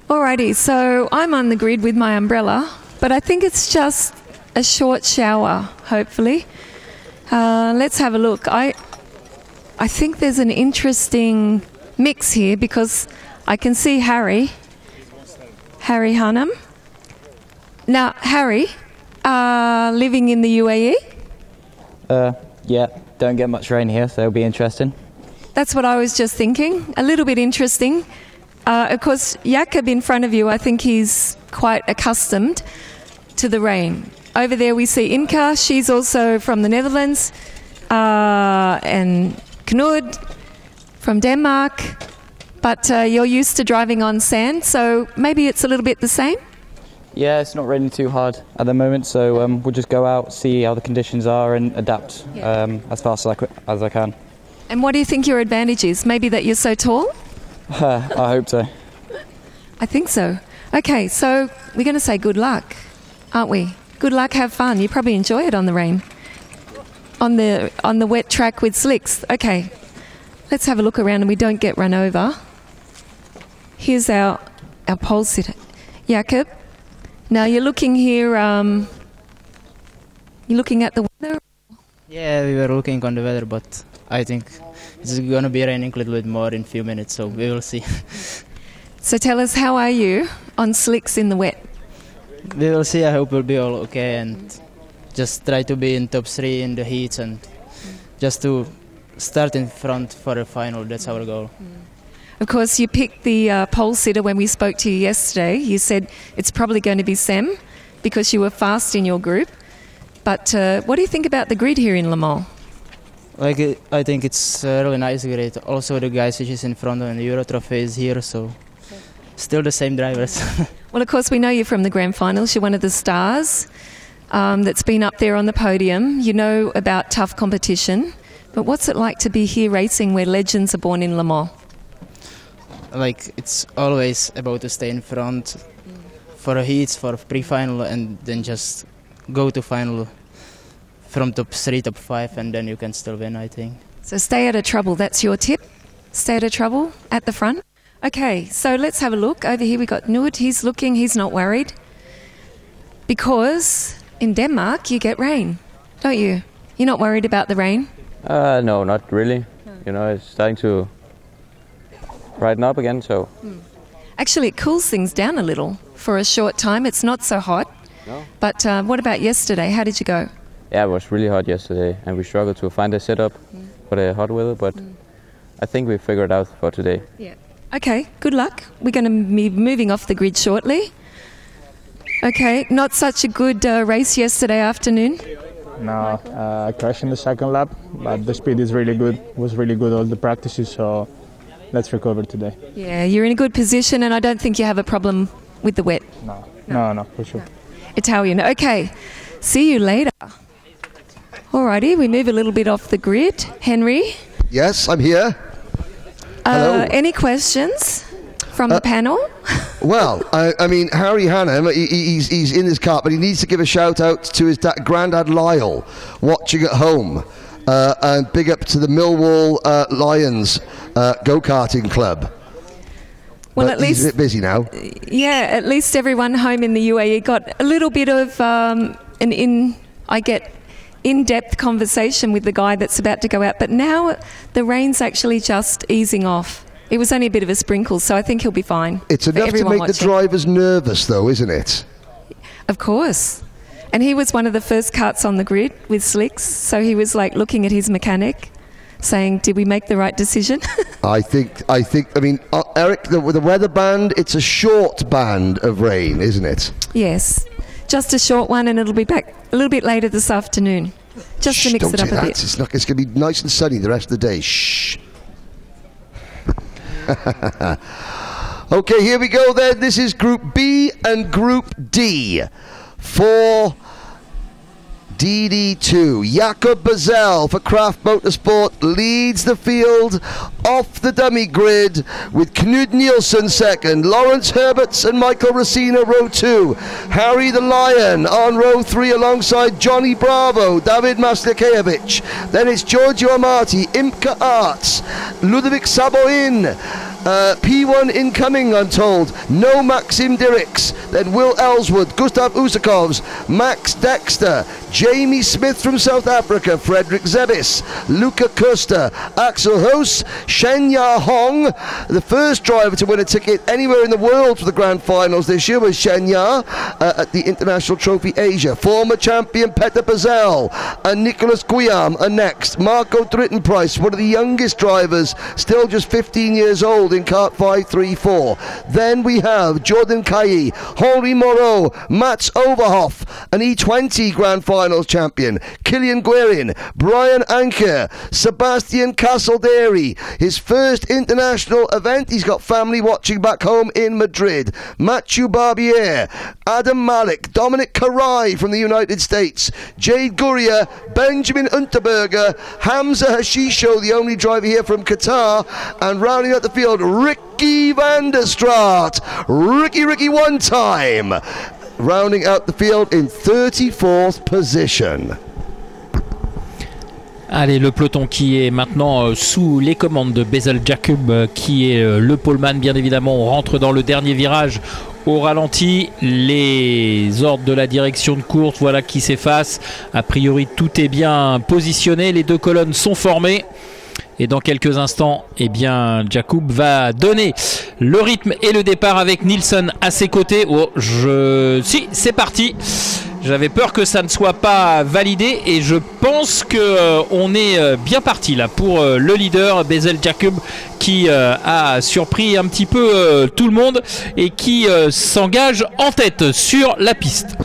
[SPEAKER 1] Alrighty, so I'm on the grid with my umbrella, but I think it's just a short shower, hopefully. Let's have a look. I think there's an interesting mix here because I can see Harry Hunnam. Now, Harry, living in the UAE?
[SPEAKER 5] Yeah, don't get much rain here, so it'll be interesting.
[SPEAKER 1] That's what I was just thinking, a little bit interesting. Of course, Jakob in front of you, I think he's quite accustomed to the rain. Over there we see Imka, she's also from the Netherlands, and Knud from Denmark, but you're used to driving on sand, so maybe it's a little bit the same?
[SPEAKER 5] Yeah, it's not raining too hard at the moment, so we'll just go out, see how the conditions are and adapt as fast as I can.
[SPEAKER 1] And what do you think your advantage is? Maybe that you're so tall?
[SPEAKER 5] I hope so.
[SPEAKER 1] I think so. Okay, so we're going to say good luck, aren't we? Good luck, have fun. You probably enjoy it on the rain. On the wet track with slicks. Okay, let's have a look around and we don't get run over. Here's our pole sitter. Jakob, now you're looking here, you're looking at the weather?
[SPEAKER 6] Yeah, we were looking on the weather, but I think it's going to be raining a little bit more in a few minutes, so we will see.
[SPEAKER 1] So tell us, how are you on slicks in the wet?
[SPEAKER 6] We will see. I hope we'll be all okay and just try to be in top 3 in the heats and just to start in front for the final. That's our goal.
[SPEAKER 1] Of course, you picked the pole sitter when we spoke to you yesterday. You said it's probably going to be Sem because you were fast in your group. But what do you think about the grid here in Le Mans?
[SPEAKER 6] I think it's a really nice grid. Also, the guys which is in front and the Euro Trophy is here, so still the same drivers.
[SPEAKER 1] Well, of course, we know you from the Grand Finals. You're one of the stars that's been up there on the podium. You know about tough competition. But what's it like to be here racing where legends are born in Le Mans?
[SPEAKER 6] It's always about to stay in front for a heats, for a pre-final, and then just go to final from top 3, top 5, and then you can still win, I think.
[SPEAKER 1] So stay out of trouble, that's your tip? Stay out of trouble at the front? Okay, so let's have a look. Over here we got Knud, he's looking, he's not worried. Because in Denmark you get rain, don't you? You're not worried about the rain?
[SPEAKER 7] No, not really. You know, it's starting to brighten up again, so...
[SPEAKER 1] Actually, it cools things down a little for a short time. It's not so hot.
[SPEAKER 7] No.
[SPEAKER 1] But what about yesterday? How did you go?
[SPEAKER 7] Yeah, it was really hot yesterday, and we struggled to find a setup for the hot weather, but I think we figured it out for today.
[SPEAKER 1] Yeah. Okay, good luck. We're going to be moving off the grid shortly. Okay, not such a good race yesterday afternoon.
[SPEAKER 8] No, I crashed in the second lap, but the speed is really good. Was really good all the practices, so let's recover today.
[SPEAKER 1] Yeah, you're in a good position, and I don't think you have a problem with the wet.
[SPEAKER 8] No, for sure.
[SPEAKER 1] Italian. Okay, see you later. Alrighty, we move a little bit off the grid. Henry?
[SPEAKER 2] Yes, I'm here. Hello.
[SPEAKER 1] Any questions from the panel?
[SPEAKER 2] Well, I mean, Harry Hannam, he's in his car, but he needs to give a shout out to his granddad Lyle, watching at home. And big up to the Millwall Lions go-karting club.
[SPEAKER 1] Well,
[SPEAKER 2] but
[SPEAKER 1] at least
[SPEAKER 2] he's a bit busy now.
[SPEAKER 1] Yeah, at least everyone home in the UAE got a little bit of in-depth conversation with the guy that's about to go out. But now the rain's actually just easing off. It was only a bit of a sprinkle, so I think he'll be fine.
[SPEAKER 2] It's enough to make the drivers nervous, though, isn't it?
[SPEAKER 1] Of course. And he was one of the first karts on the grid with slicks, so he was like looking at his mechanic, saying, did we make the right decision?
[SPEAKER 2] I mean, Eric, the weather band, it's a short band of rain, isn't it?
[SPEAKER 1] Yes. Just a short one, and it'll be back a little bit later this afternoon. Just to mix it up a bit.
[SPEAKER 2] It's going to be nice and sunny the rest of the day. Shh. Okay, here we go then. This is Group B and Group D. For DD2, Jakob Bazel for Kraft Motorsport leads the field off the dummy grid with Knud Nielsen second, Lawrence Herberts and Michael Racina row 2, Harry the Lion on row 3 alongside Johnny Bravo, David Maslakevich. Then it's Giorgio Amati, Imca Arts, Ludovic Saboin, P1 incoming, I'm told. No Maxim Dirks. Then Will Ellswood, Gustav Usakovs, Max Dexter, Jamie Smith from South Africa, Frederick Zebis, Luca Costa, Axel Hoos, Shenya Hong. The first driver to win a ticket anywhere in the world for the Grand Finals this year was Shenya at the International Trophy Asia. Former champion Peter Bazel and Nicholas Guillaume are next. Marco Drittenprice, one of the youngest drivers, still just 15 years old in kart 534. Then we have Jordan Cailly, Henri Moreau, Mats Overhoff, an E20 Grand Finals champion, Killian Guerin, Brian Anker, Sebastian Casalderi, his first international event. He's got family watching back home in Madrid. Mathieu Barbier, Adam Malik, Dominic Karai from the United States, Jade Gurria, Benjamin Unterberger, Hamza Hashisho, the only driver here from Qatar, and rounding out the field, Ricky van der Straat, Ricky one time, rounding out the field in 34th position.
[SPEAKER 3] Allez, le peloton qui est maintenant sous les commandes de Bezel Jacob, qui est le poleman, bien évidemment. On rentre dans le dernier virage au ralenti. Les ordres de la direction de course, voilà, qui s'effacent. A priori, tout est bien positionné. Les deux colonnes sont formées. Et dans quelques instants, eh bien, Jacob va donner le rythme et le départ avec Nielsen à ses côtés. Oh, si, c'est parti. J'avais peur que ça ne soit pas validé et je pense que on est bien parti là pour le leader Bezel Jacob qui a surpris un petit peu tout le monde et qui s'engage en tête sur la piste.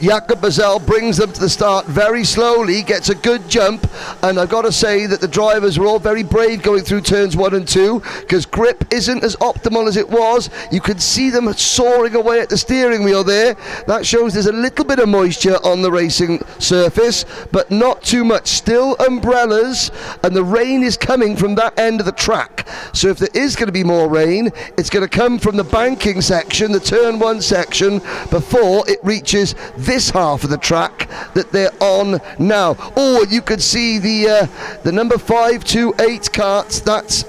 [SPEAKER 2] Jakob Bazel brings them to the start very slowly, gets a good jump, and I've got to say that the drivers were all very brave going through turns 1 and 2 because grip isn't as optimal as it was. You can see them soaring away at the steering wheel there. That shows there's a little bit of moisture on the racing surface, but not too much. Still umbrellas, and the rain is coming from that end of the track. So if there is going to be more rain, it's going to come from the banking section, the turn 1 section, before it reaches this half of the track that they're on now. Oh, you could see the number 528 karts. That's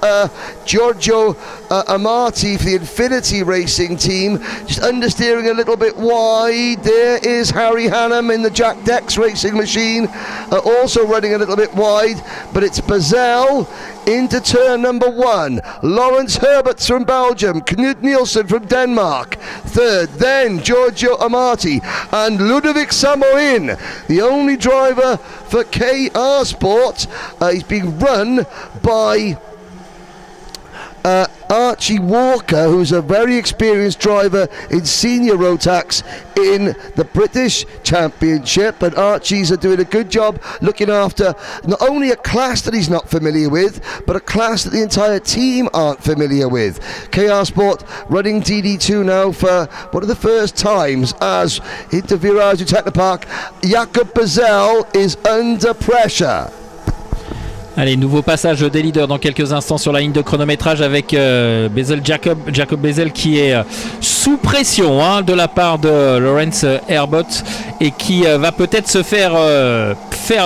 [SPEAKER 2] Giorgio Amati for the Infinity Racing team, just understeering a little bit wide. There is Harry Hannam in the Jack Dex Racing machine, also running a little bit wide, but it's Bazel into turn number 1. Lawrence Herberts from Belgium, Knud Nielsen from Denmark, third. Then Giorgio Amati and Ludovic Samoin, the only driver for KR Sport. He's being run by Archie Walker, who's a very experienced driver in senior Rotax in the British Championship. And Archie's doing a good job looking after not only a class that he's not familiar with, but a class that the entire team aren't familiar with. KR Sport running DD2 now for one of the first times as into Virage du Technopark. Jakob Bezel is under pressure.
[SPEAKER 3] Allez, nouveau passage des leaders dans quelques instants sur la ligne de chronométrage avec Jacob Bezel qui est sous pression de la part de Lawrence Herbot et qui va peut-être se faire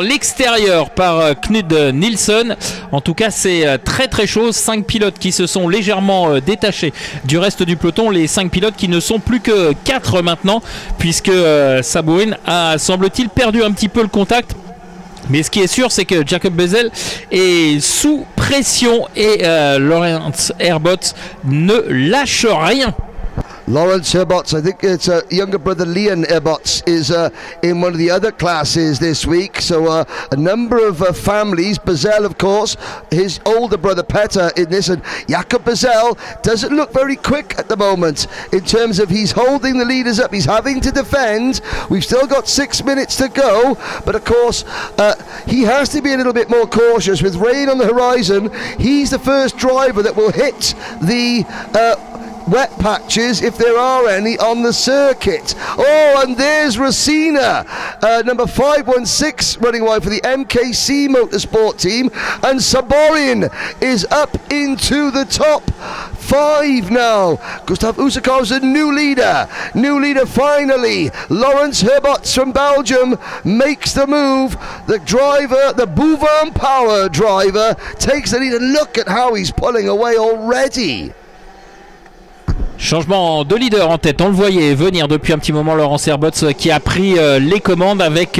[SPEAKER 3] l'extérieur par Knud Nielsen. En tout cas, c'est très très chaud. 5 pilotes qui se sont légèrement détachés du reste du peloton. Les 5 pilotes qui ne sont plus que 4 maintenant puisque Sabourin a, semble-t-il, perdu un petit peu le contact. Mais ce qui est sûr, c'est que Jacob Bezel est sous pression et Lawrence Herbot ne lâche rien.
[SPEAKER 2] Lawrence Herbots, I think it's younger brother Leon Herbots is in one of the other classes this week. So a number of families, Bezel of course, his older brother Petter in this, and Jakob Bezel doesn't look very quick at the moment in terms of he's holding the leaders up, he's having to defend. We've still got 6 minutes to go, but of course he has to be a little bit more cautious. With rain on the horizon, he's the first driver that will hit the wet patches, if there are any, on the circuit. Oh, and there's Racina, number 516, running wide for the MKC Motorsport team, and Saborin is up into the top 5 now. Gustav Usakov's a new leader finally. Lawrence Herbots from Belgium makes the move. The driver, the Bouvin Power driver, takes the lead, and look at how he's pulling away already.
[SPEAKER 3] Changement de leader en tête, on le voyait venir depuis un petit moment. Lawrence Herbots qui a pris les commandes avec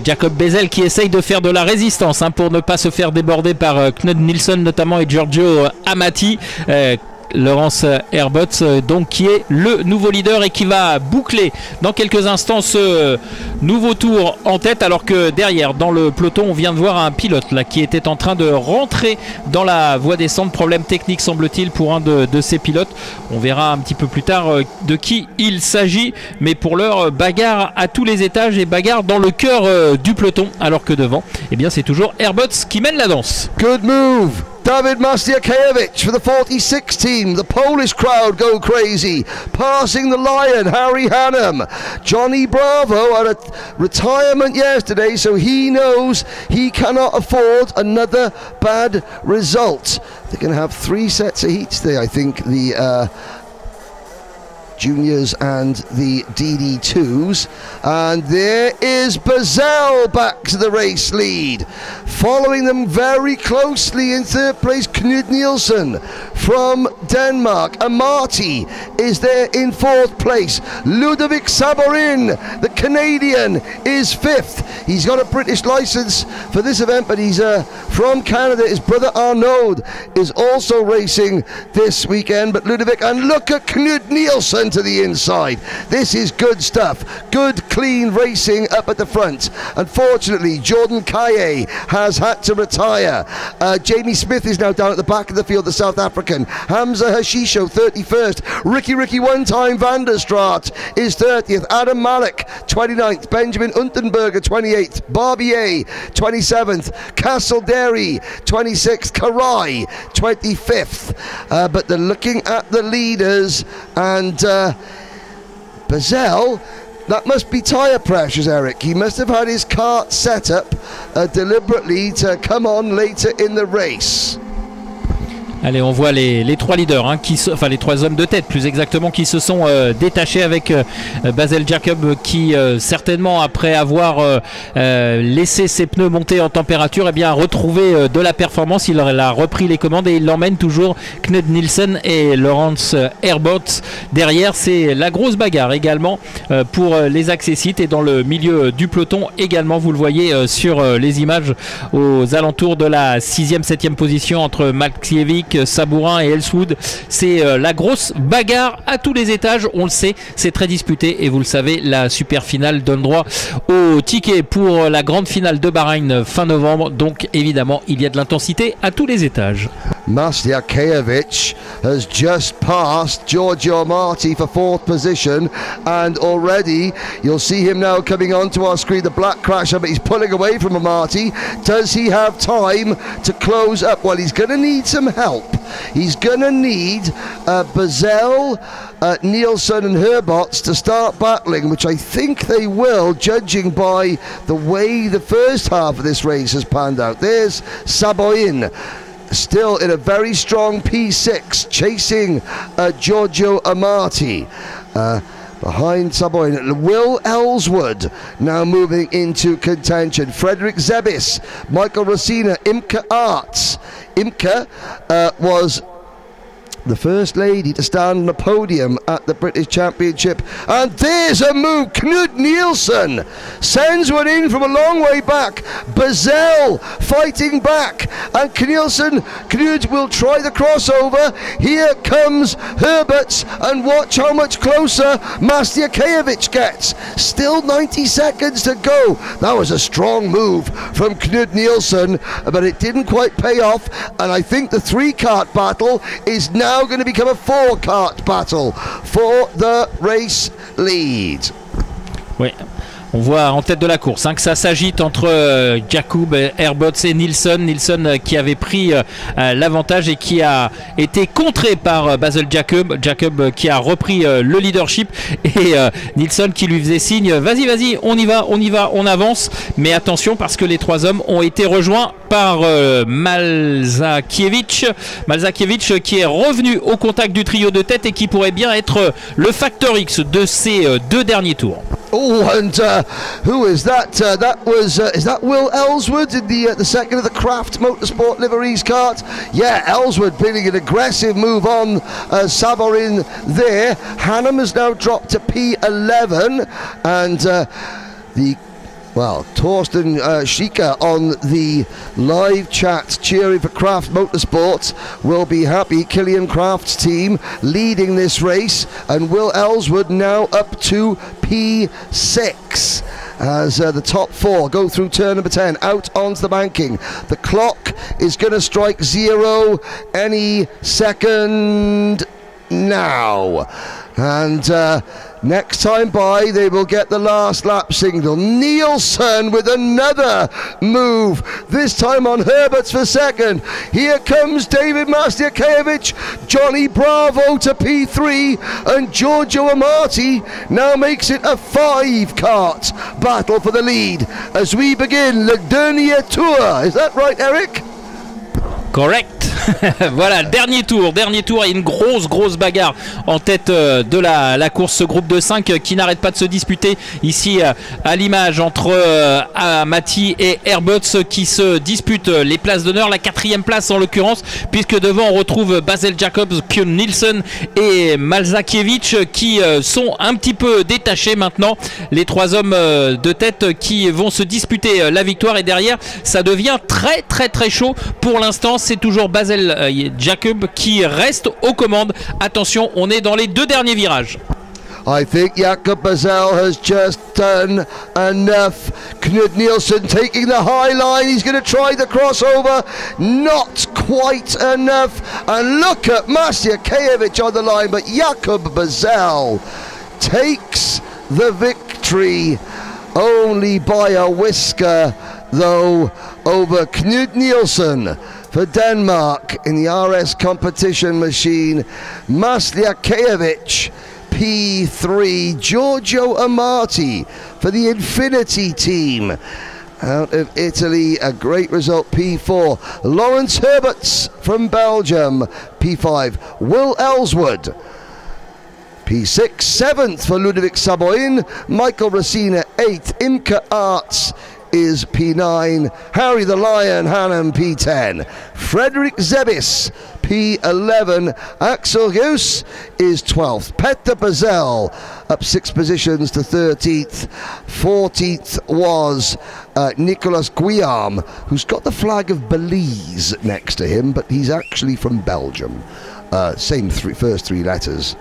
[SPEAKER 3] Jacob Bezel qui essaye de faire de la résistance pour ne pas se faire déborder par Knud Nielsen notamment et Giorgio Amati. Lawrence Herbots donc qui est le nouveau leader et qui va boucler dans quelques instants ce nouveau tour en tête, alors que derrière dans le peloton on vient de voir un pilote là qui était en train de rentrer dans la voie descente. Problème technique semble-t-il pour un de ces pilotes. On verra un petit peu plus tard de qui il s'agit, mais pour l'heure bagarre à tous les étages et bagarre dans le cœur du peloton, alors que devant eh bien c'est toujours Herbots qui mène la danse.
[SPEAKER 2] Good move. David Mastiakevich for the 46 team. The Polish crowd go crazy. Passing the Lion, Harry Hannum. Johnny Bravo had a retirement yesterday, so he knows he cannot afford another bad result. They're going to have 3 sets of heats there, I think, the juniors and the DD2s, and there is Bezel back to the race lead. Following them very closely in 3rd place, Knud Nielsen from Denmark. Amati is there in 4th place. Ludovic Saborin, the Canadian, is 5th. He's got a British license for this event, but he's from Canada. His brother Arnaud is also racing this weekend, but Ludovic, and look at Knud Nielsen to the inside. This is good stuff. Good clean racing up at the front. Unfortunately, Jordan Kaye has had to retire. Jamie Smith is now down at the back of the field, the South African. Hamza Hashisho 31st. Ricky one-time van der Straat is 30th. Adam Malik 29th. Benjamin Unterberger 28th. Barbier 27th. Castledary 26th. Karai 25th. But they're looking at the leaders, and Bezel, that must be tyre pressures, Eric. He must have had his kart set up deliberately to come on later in the race.
[SPEAKER 3] Allez, on voit les 3 leaders, enfin les 3 hommes de tête plus exactement, qui se sont détachés avec Bezel Jacob qui certainement après avoir laissé ses pneus monter en température a retrouvé de la performance. Il a repris les commandes et il l'emmène toujours. Knud Nielsen et Lawrence Herbots derrière. C'est la grosse bagarre également pour les accessites et dans le milieu du peloton également. Vous le voyez sur les images aux alentours de la 6e, 7e position entre Malkiewicz, Sabourin et Elswood. C'est la grosse bagarre à tous les étages, on le sait, c'est très disputé et vous le savez, la super finale donne droit au ticket pour la grande finale de Bahreïn fin novembre, donc évidemment il y a de l'intensité à tous les étages.
[SPEAKER 2] Mastiakiewicz has just passed Giorgio Amati for 4th position, and already you'll see him now coming onto our screen, the black crasher, but he's pulling away from Amati. Does he have time to close up? Well, he's going to need some help. He's going to need Bazell, Nielsen and Herbots to start battling, which I think they will, judging by the way the first half of this race has panned out. There's Saboin, still in a very strong P6, chasing Giorgio Amati. Behind Saboin, Will Ellswood now moving into contention. Frederick Zebis, Michael Racina, Imke Arts. Imke was the first lady to stand on the podium at the British Championship. And there's a move. Knud Nielsen sends one in from a long way back. Bazell fighting back. And Knud will try the crossover. Here comes Herberts. And watch how much closer Mastiakiewicz gets. Still 90 seconds to go. That was a strong move from Knud Nielsen, but it didn't quite pay off. And I think the 3-kart battle is now going to become a 4-kart battle for the race lead.
[SPEAKER 3] Oui. On voit en tête de la course que ça s'agite entre Jakub, Herbots et Nielsen. Nielsen qui avait pris l'avantage et qui a été contré par Basil Jakub. Jakub qui a repris le leadership et Nielsen qui lui faisait signe vas-y, on y va, on avance. Mais attention parce que les 3 hommes ont été rejoints par Malzakiewicz. Malzakiewicz qui est revenu au contact du trio de tête et qui pourrait bien être le facteur X de ces 2 derniers tours.
[SPEAKER 2] Oh, and who is that? Is that Will Ellswood in the second of the Kraft Motorsport Liveries kart? Yeah, Ellswood building an aggressive move on Savorin there. Hannum has now dropped to P11, and Torsten Schieker on the live chat cheering for Kraft Motorsports will be happy. Killian Kraft's team leading this race, and Will Ellswood now up to P6 as the top 4 go through turn number 10 out onto the banking. The clock is going to strike 0 any second now, and next time by, they will get the last lap signal. Nielsen with another move, this time on Herberts for second. Here comes David Mastiakiewicz, Johnny Bravo to P3, and Giorgio Amati now makes it a 5-kart battle for the lead as we begin le dernier tour. Is that right, Eric?
[SPEAKER 3] Correct. Voilà, dernier tour et une grosse bagarre en tête de la course, ce groupe de 5 qui n'arrête pas de se disputer ici à l'image entre Amati et Herbots qui se disputent les places d'honneur, la 4e place en l'occurrence, puisque devant on retrouve Basil Jacobs, Knud Nielsen et Malzakiewicz qui sont un petit peu détachés maintenant, les 3 hommes de tête qui vont se disputer la victoire, et derrière ça devient très chaud. Pour l'instant c'est toujours Basil Jakub qui reste aux commandes. Attention, on est dans les 2 derniers virages.
[SPEAKER 2] I think Jakob Bazell has just done enough. Knud Nielsen taking the high line. He's going to try the crossover. Not quite enough. And look at Mastiakiewicz on the line. But Jakob Bazell takes the victory only by a whisker, though, over Knud Nielsen for Denmark in the RS competition machine. Mastiakiewicz P3, Giorgio Amati for the Infinity team out of Italy, a great result, P4. Lawrence Herberts from Belgium, P5. Will Ellswood, P6, 7th for Ludovic Saboin. Michael Racina, 8th. Imke Arts is P9. Harry the Lion Hannum, P10. Frederick Zebis, P11. Axel Goose is 12th. Petter Bazell up 6 positions to 13th. 14th was Nicolas Guillaume, who's got the flag of Belize next to him, but he's actually from Belgium. Same first 3 letters.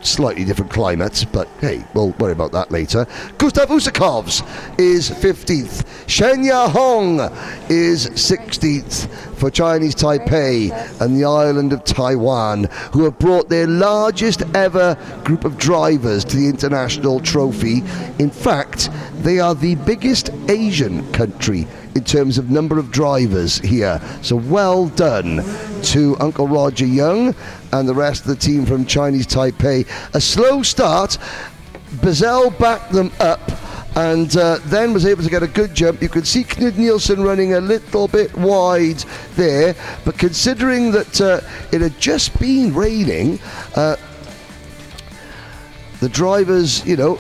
[SPEAKER 2] slightly different climates, but hey, we'll worry about that later. Gustav Usakovs is 15th. Shen Ya-hong is 16th for Chinese Taipei and the island of Taiwan, who have brought their largest ever group of drivers to the international trophy. In fact, they are the biggest Asian country in terms of number of drivers here. So well done to Uncle Roger Young and the rest of the team from Chinese Taipei. A slow start, Bazell backed them up and then was able to get a good jump. You could see Knud Nielsen running a little bit wide there, but considering that it had just been raining, the drivers, you know,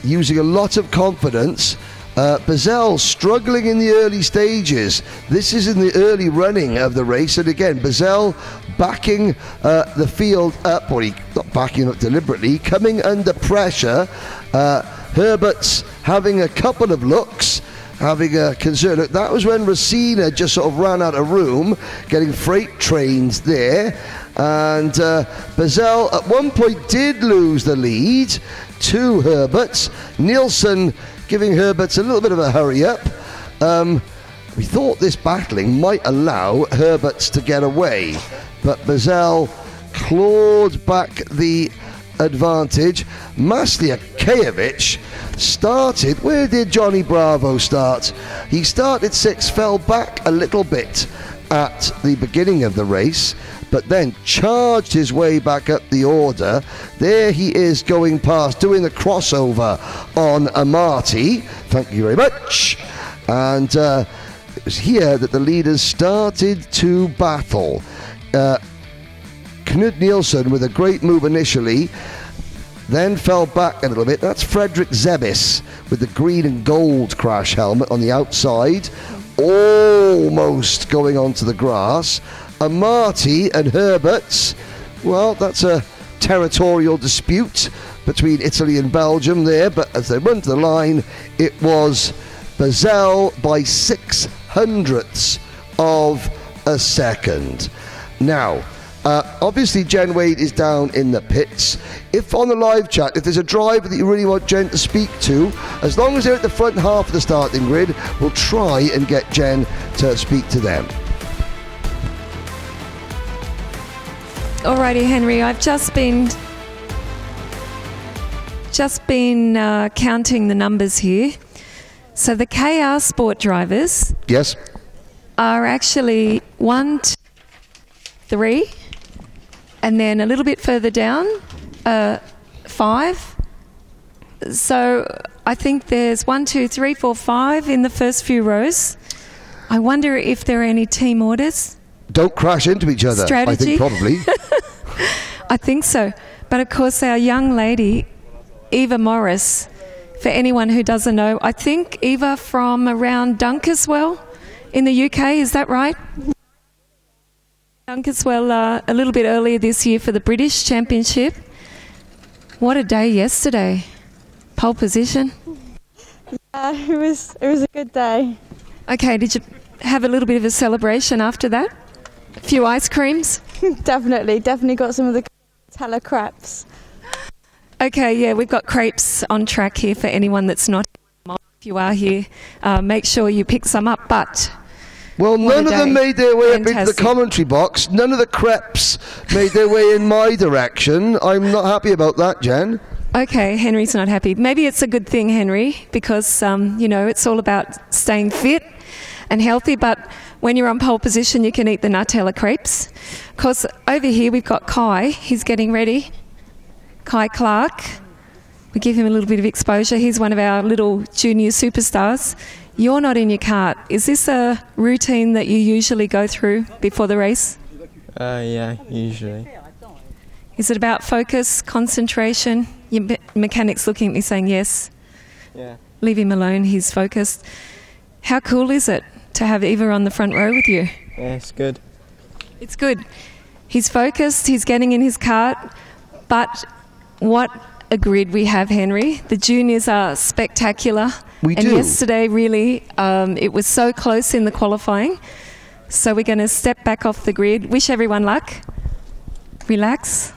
[SPEAKER 2] using a lot of confidence. Bazell struggling in the early stages. This is in the early running of the race, and again Bazell backing the field up, or he not backing up deliberately, coming under pressure. Herbert's having a couple of looks, having a concern. That was when Racina just sort of ran out of room, getting freight trains there, and Bazell at one point did lose the lead to Herbert's. Nielsen giving Herberts a little bit of a hurry up. We thought this battling might allow Herberts to get away, but Bazell clawed back the advantage. Masliakevich started, where did Johnny Bravo start? He started 6th, fell back a little bit at the beginning of the race, but then charged his way back up the order. There he is going past, doing the crossover on Amati. Thank you very much. And it was here that the leaders started to battle. Knud Nielsen with a great move initially, then fell back a little bit. That's Frederick Zebis with the green and gold crash helmet on the outside, almost going onto the grass. Amati and Herberts, well, that's a territorial dispute between Italy and Belgium there, but as they run to the line, it was Bazell by 600ths of a second. Now, obviously Jen Wade is down in the pits. If on the live chat, if there's a driver that you really want Jen to speak to, as long as they're at the front half of the starting grid, we'll try and get Jen to speak to them.
[SPEAKER 1] Alrighty, Henry, I've just been counting the numbers here. So the KR Sport drivers,
[SPEAKER 2] yes,
[SPEAKER 1] are actually 1, 2, 3, and then a little bit further down, 5. So I think there's 1, 2, 3, 4, 5 in the first few rows. I wonder if there are any team orders.
[SPEAKER 2] Don't crash into each other.
[SPEAKER 1] Strategy.
[SPEAKER 2] I think probably.
[SPEAKER 1] I think so. But of course, our young lady, Eva Morris, for anyone who doesn't know, I think Eva from around Dunkeswell in the UK, is that right? Dunkeswell a little bit earlier this year for the British Championship. What a day yesterday. Pole position.
[SPEAKER 9] It was a good day.
[SPEAKER 1] Okay, did you have a little bit of a celebration after that? A few ice creams?
[SPEAKER 9] Definitely got some of the Nutella crepes.
[SPEAKER 1] Okay, yeah, we've got crepes on track here for anyone that's not here. If you are here, make sure you pick some up, but...
[SPEAKER 2] Well, none of them made their way up into the commentary box. None of the crepes made their way in my direction. I'm not happy about that, Jen.
[SPEAKER 1] Okay, Henry's not happy. Maybe it's a good thing, Henry, because, you know, it's all about staying fit and healthy, but when you're on pole position, you can eat the Nutella crepes. Of course, over here we've got Kai. He's getting ready. Kai Clark. We give him a little bit of exposure. He's one of our little junior superstars. You're not in your kart. Is this a routine that you usually go through before the race?
[SPEAKER 10] Yeah, usually.
[SPEAKER 1] Is it about focus, concentration? Your mechanic's looking at me saying yes.
[SPEAKER 10] Yeah.
[SPEAKER 1] Leave him alone, he's focused. How cool is it to have Eva on the front row with you?
[SPEAKER 10] Yeah, it's good.
[SPEAKER 1] It's good. He's focused, he's getting in his kart, but what a grid we have, Henry. The juniors are spectacular.
[SPEAKER 2] We do.
[SPEAKER 1] And yesterday, really, it was so close in the qualifying. So we're going to step back off the grid. Wish everyone luck. Relax.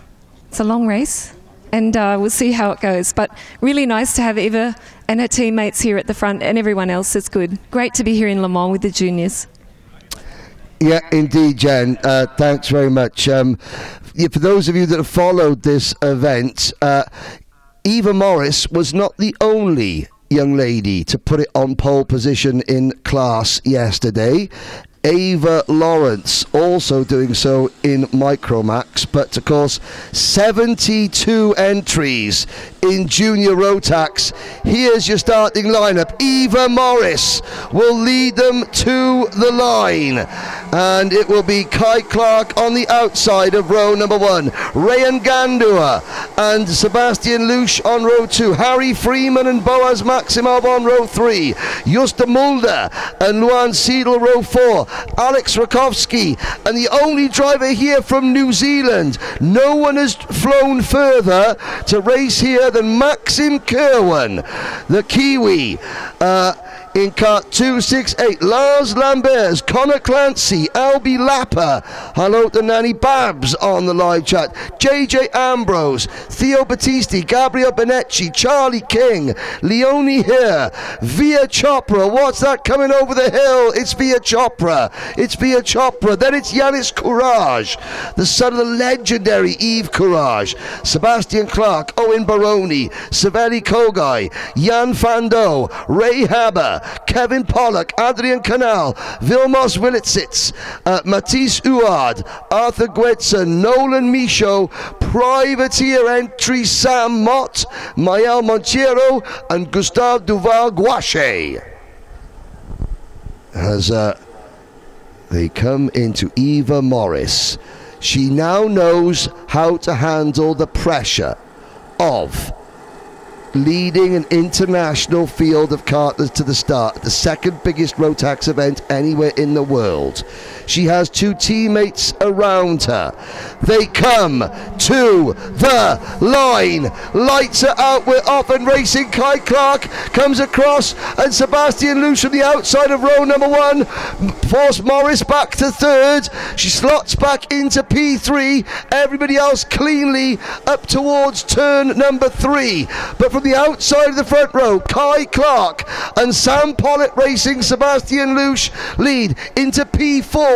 [SPEAKER 1] It's a long race. and we'll see how it goes. But really nice to have Eva and her teammates here at the front, and everyone else. It's good. Great to be here in Le Mans with the juniors.
[SPEAKER 2] Yeah, indeed, Jen. Thanks very much. For those of you that have followed this event, Eva Morris was not the only young lady to put it on pole position in class yesterday. Ava Lawrence also doing so in Micromax, but of course 72 entries in Junior Rotax. Here's your starting lineup. Eva Morris will lead them to the line, and it will be Kai Clark on the outside of row number 1, Rayan Gandua and Sebastian Lusch on row 2, Harry Freeman and Boaz Maximov on row 3, Justa Mulder and Luan Seidel row 4, Alex Rakowski, and the only driver here from New Zealand. No one has flown further to race here than Maxim Kerwin, the Kiwi. In kart 268, Lars Lambers, Connor Clancy, Albie Lapper, hello to Nanny Babs on the live chat, JJ Ambrose, Theo Battisti, Gabriel Benetti, Charlie King, Leonie here, Via Chopra. What's that coming over the hill? It's Via Chopra. It's Via Chopra. Then it's Yanis Courage, the son of the legendary Yves Courage, Sebastian Clark, Owen Baroni, Savelli Kogai, Jan Fando, Ray Haber, Kevin Pollock, Adrian Canal, Vilmos Willitsits, Matisse Uard, Arthur Gwetson, Nolan Michaud, Privateer entry Sam Mott, Mael Montiero, and Gustave Duval Guache. As they come into Eva Morris, she now knows how to handle the pressure of leading an international field of karters to the start, the second biggest Rotax event anywhere in the world. She has two teammates around her. They come to the line. Lights are out. We're off and racing. Kai Clark comes across, and Sebastian Lusch from the outside of row number 1 force Morris back to 3rd. She slots back into P3. Everybody else cleanly up towards turn number 3. But from the outside of the front row, Kai Clark and Sam Pollitt racing Sebastian Lusch lead into P4.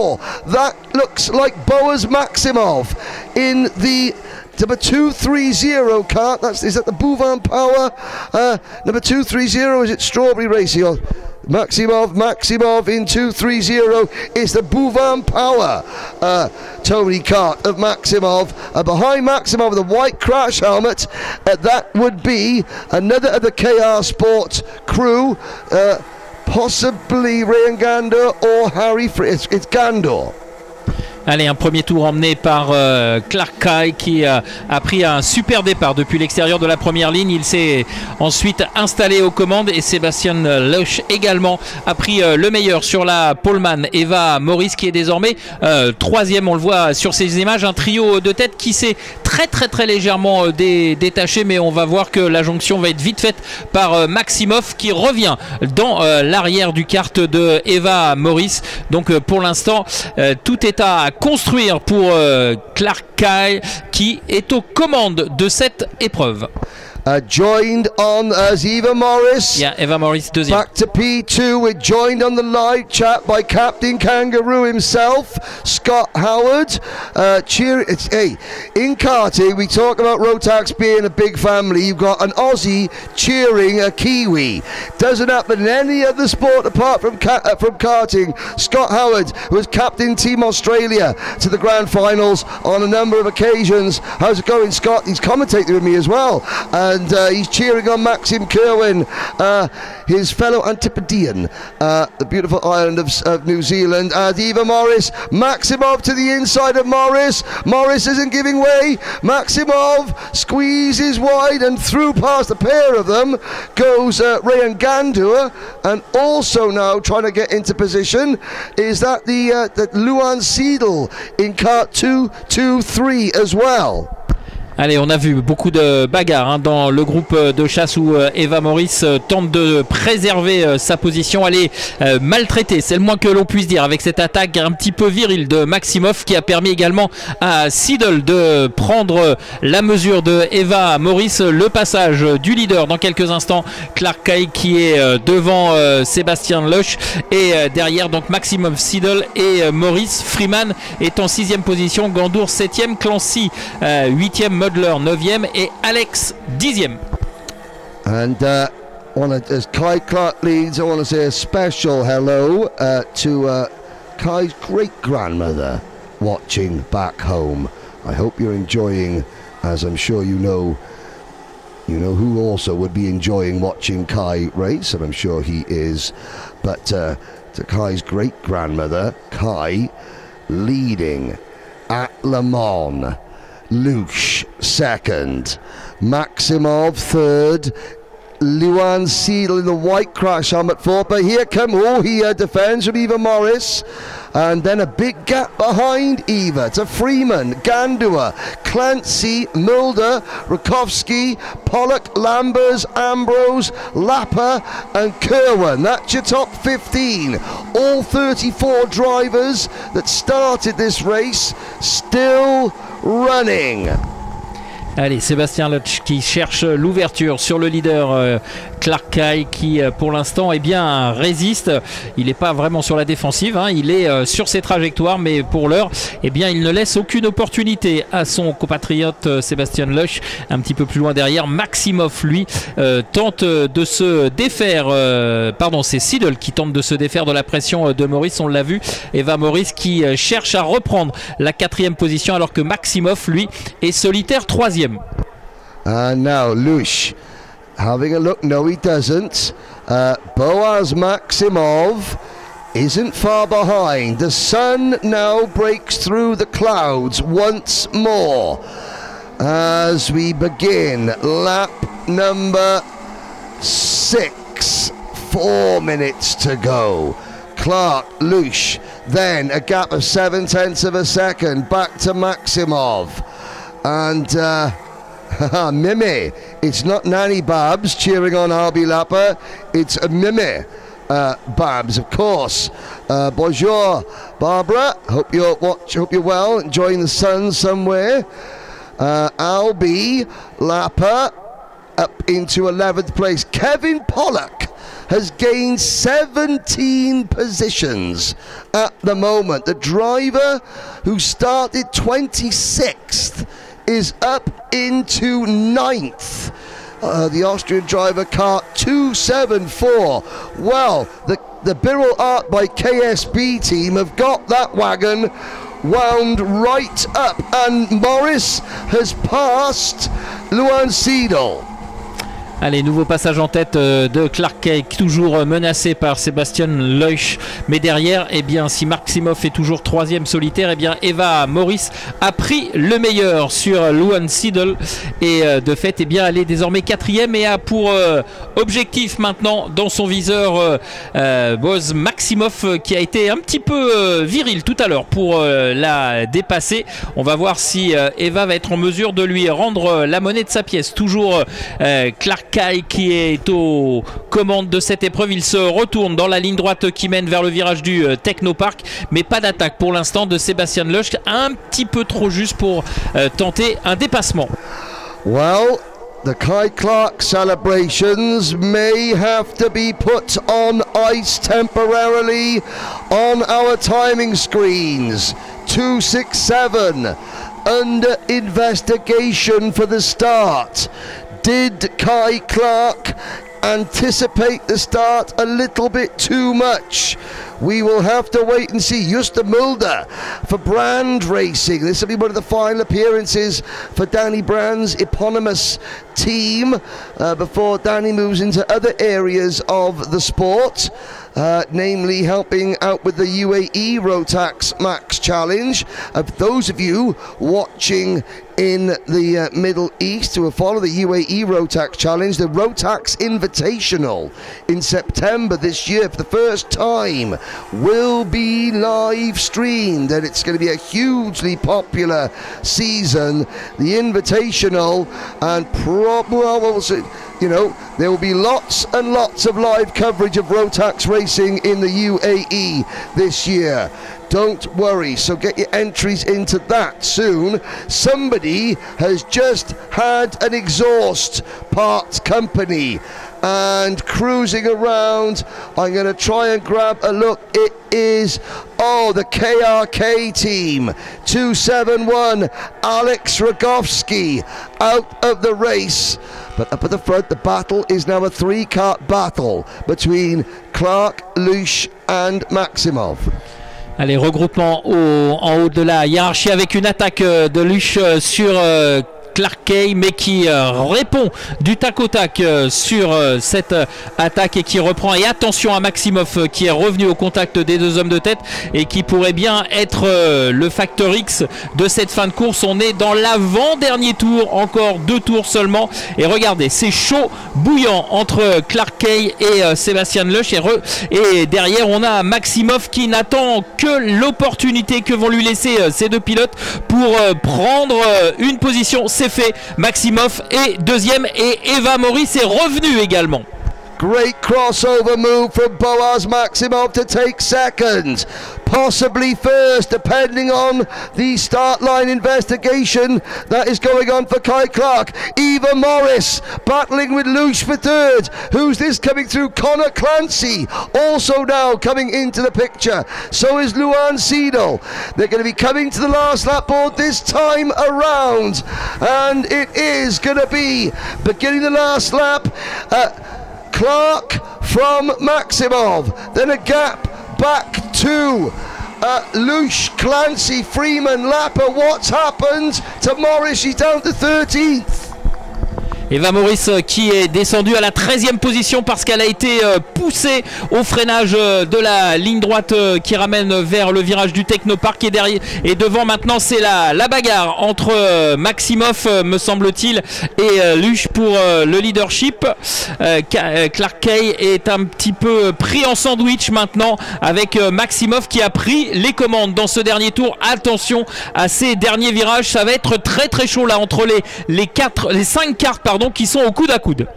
[SPEAKER 2] That looks like Boaz Maximov in the number 230 kart. Is that the Bouvan Power? Number 230, is it Strawberry Racing? Or Maximov in 230 is the Bouvan Power Tony kart of Maximov. Behind Maximov with a white crash helmet, that would be another of the KR Sport crew, possibly Rayan Gandor or Harry it's Gandor.
[SPEAKER 3] Allez, un premier tour emmené par Clark Kai qui a pris un super départ depuis l'extérieur de la première ligne. Il s'est ensuite installé aux commandes et Sébastien Lusch également a pris le meilleur sur la poleman. Eva Morris qui est désormais troisième, on le voit sur ces images, un trio de tête qui s'est très légèrement détaché, mais on va voir que la jonction va être vite faite par Maximov qui revient dans l'arrière du kart de Eva Morris. Donc pour l'instant tout est à construire pour Clark Kai qui est aux commandes de cette épreuve.
[SPEAKER 2] Joined on as Eva Morris.
[SPEAKER 3] Yeah, Eva Morris deuxième.
[SPEAKER 2] Back to P2. We're joined on the live chat by Captain Kangaroo himself, Scott Howard. Hey, in karting, we talk about Rotax being a big family. You've got an Aussie cheering a Kiwi. Doesn't happen in any other sport apart from karting. Scott Howard, who has captained Team Australia to the grand finals on a number of occasions. How's it going, Scott? He's commentating with me as well. And he's cheering on Maxim Kerwin, his fellow Antipodean, the beautiful island of New Zealand. And Eva Morris, Maximov to the inside of Morris. Morris isn't giving way. Maximov squeezes wide, and through past the pair of them goes Rayan Gandua. And also now trying to get into position is that the Luan Seidel in kart 2-2-3 as well.
[SPEAKER 3] Allez, on a vu beaucoup de bagarres dans le groupe de chasse où Eva Maurice tente de préserver sa position. Elle est maltraitée, c'est le moins que l'on puisse dire, avec cette attaque un petit peu virile de Maximoff qui a permis également à Seidel de prendre la mesure de Eva Maurice. Le passage du leader dans quelques instants, Clark Kay qui est devant Sébastien Loesch et derrière donc Maximoff, Seidel et Maurice. Freeman est en 6e position, Gandour 7e, Clancy 8e, Mudler 9e et Alex 10e.
[SPEAKER 2] And as Kai Clark leads, I want to say a special hello to Kai's great-grandmother watching back home. I hope you're enjoying, as I'm sure you know who also would be enjoying watching Kai race, and I'm sure he is. But to Kai's great-grandmother, Kai leading at Le Mans. Luch second, Maximov third, Luan Seidel in the white crash helmet fourth, but here he defends from Eva Maurice, and then a big gap behind Eva to Freeman, Gandua, Clancy, Mulder, Rakowski, Pollock, Lambers, Ambrose, Lapper and Kerwin. That's your top 15. All 34 drivers that started this race still running.
[SPEAKER 3] Allez, Sébastien Loesch qui cherche l'ouverture sur le leader Clark Kay qui pour l'instant résiste. Il n'est pas vraiment sur la défensive, il est sur ses trajectoires, mais pour l'heure il ne laisse aucune opportunité à son compatriote Sébastien Loesch. Un petit peu plus loin derrière, Maximoff lui tente de se défaire, c'est Seidel qui tente de se défaire de la pression de Maurice, on l'a vu. Eva Maurice qui cherche à reprendre la 4e position alors que Maximoff lui est solitaire 3e.
[SPEAKER 2] And now Lush having a look. No, he doesn't. Boaz Maximov isn't far behind. The sun now breaks through the clouds once more as we begin lap number 6. 4 minutes to go. Clark, Lush, then a gap of 0.7 of a second back to Maximov. And Mimi, it's not Nanny Babs cheering on Harvey Lapper, it's Mimi Babs, of course. Bonjour, Barbara. Hope you're well, enjoying the sun somewhere. Albie Lapper up into 11th place. Kevin Pollock has gained 17 positions at the moment. The driver who started 26th is up into 9th. The Austrian driver, Kart 274. Well, the Birrell Art by KSB team have got that wagon wound right up, and Morris has passed Luan Seidel.
[SPEAKER 3] Allez, nouveau passage en tête de Clark Kay, toujours menacé par Sébastien Loesch. Mais derrière, si Maximoff est toujours 3e solitaire, Eva Maurice a pris le meilleur sur Luan Seidel. Et de fait, elle est désormais 4e et a pour objectif maintenant dans son viseur Boaz Maximoff qui a été un petit peu viril tout à l'heure pour la dépasser. On va voir si Eva va être en mesure de lui rendre la monnaie de sa pièce. Toujours Clark Kay qui est aux commandes de cette épreuve. Il se retourne dans la ligne droite qui mène vers le virage du Technopark, mais pas d'attaque pour l'instant de Sébastien Loesch, un petit peu trop juste pour tenter un dépassement.
[SPEAKER 2] Well, the Kai Clark celebrations may have to be put on ice temporarily on our timing screens. 267 under investigation for the start. Did Kai Clark anticipate the start a little bit too much? We will have to wait and see. Justa Mulder for Brand Racing. This will be one of the final appearances for Danny Brand's eponymous team before Danny moves into other areas of the sport. Namely helping out with the UAE Rotax Max Challenge. Those of you watching in the Middle East who will follow the UAE Rotax Challenge, the Rotax Invitational in September this year for the first time will be live streamed, and it's going to be a hugely popular season, the Invitational, and there will be lots and lots of live coverage of Rotax racing in the UAE this year. Don't worry, so get your entries into that soon. Somebody has just had an exhaust parts company and cruising around. I'm going to try and grab a look. It is, the KRK team. 271, Alex Rogovsky out of the race. But up at the front, the battle is now a 3-kart battle between Clark, Lush and Maximov.
[SPEAKER 3] Allez, regroupement en haut de la hiérarchie avec une attaque de Lush sur Clark Kay, mais qui répond du tac au tac sur cette attaque et qui reprend. Et attention à Maximov qui est revenu au contact des deux hommes de tête et qui pourrait bien être le facteur X de cette fin de course. On est dans l'avant-dernier tour, encore 2 tours seulement. Et regardez, c'est chaud, bouillant entre Clark Kay et Sébastien Lush. Et derrière, on a Maximov qui n'attend que l'opportunité que vont lui laisser ces deux pilotes pour prendre une position. C'est fait. Maximov est deuxième et Eva Maurice est revenu également.
[SPEAKER 2] Great crossover move from Boaz Maximov to take second, possibly first, depending on the start line investigation that is going on for Kai Clark. Eva Morris battling with Lush for third. Who's this coming through? Connor Clancy also now coming into the picture. So is Luan Seidel. They're going to be coming to the last lap board this time around, and it is going to be beginning the last lap. Clark from Maximov, then a gap back to Lush, Clancy, Freeman, Lapper. What's happened to Morris? She's down to 13th.
[SPEAKER 3] Eva Maurice qui est descendue à la 13e position parce qu'elle a été poussée au freinage de la ligne droite qui ramène vers le virage du Technopark, et derrière et devant maintenant c'est la bagarre entre Maximov me semble-t-il et Lush pour le leadership. Clark Kay est un petit peu pris en sandwich maintenant avec Maximov qui a pris les commandes dans ce dernier tour. Attention à ces derniers virages, ça va être très très chaud là entre les 5 cartes qui sont au coude à coude.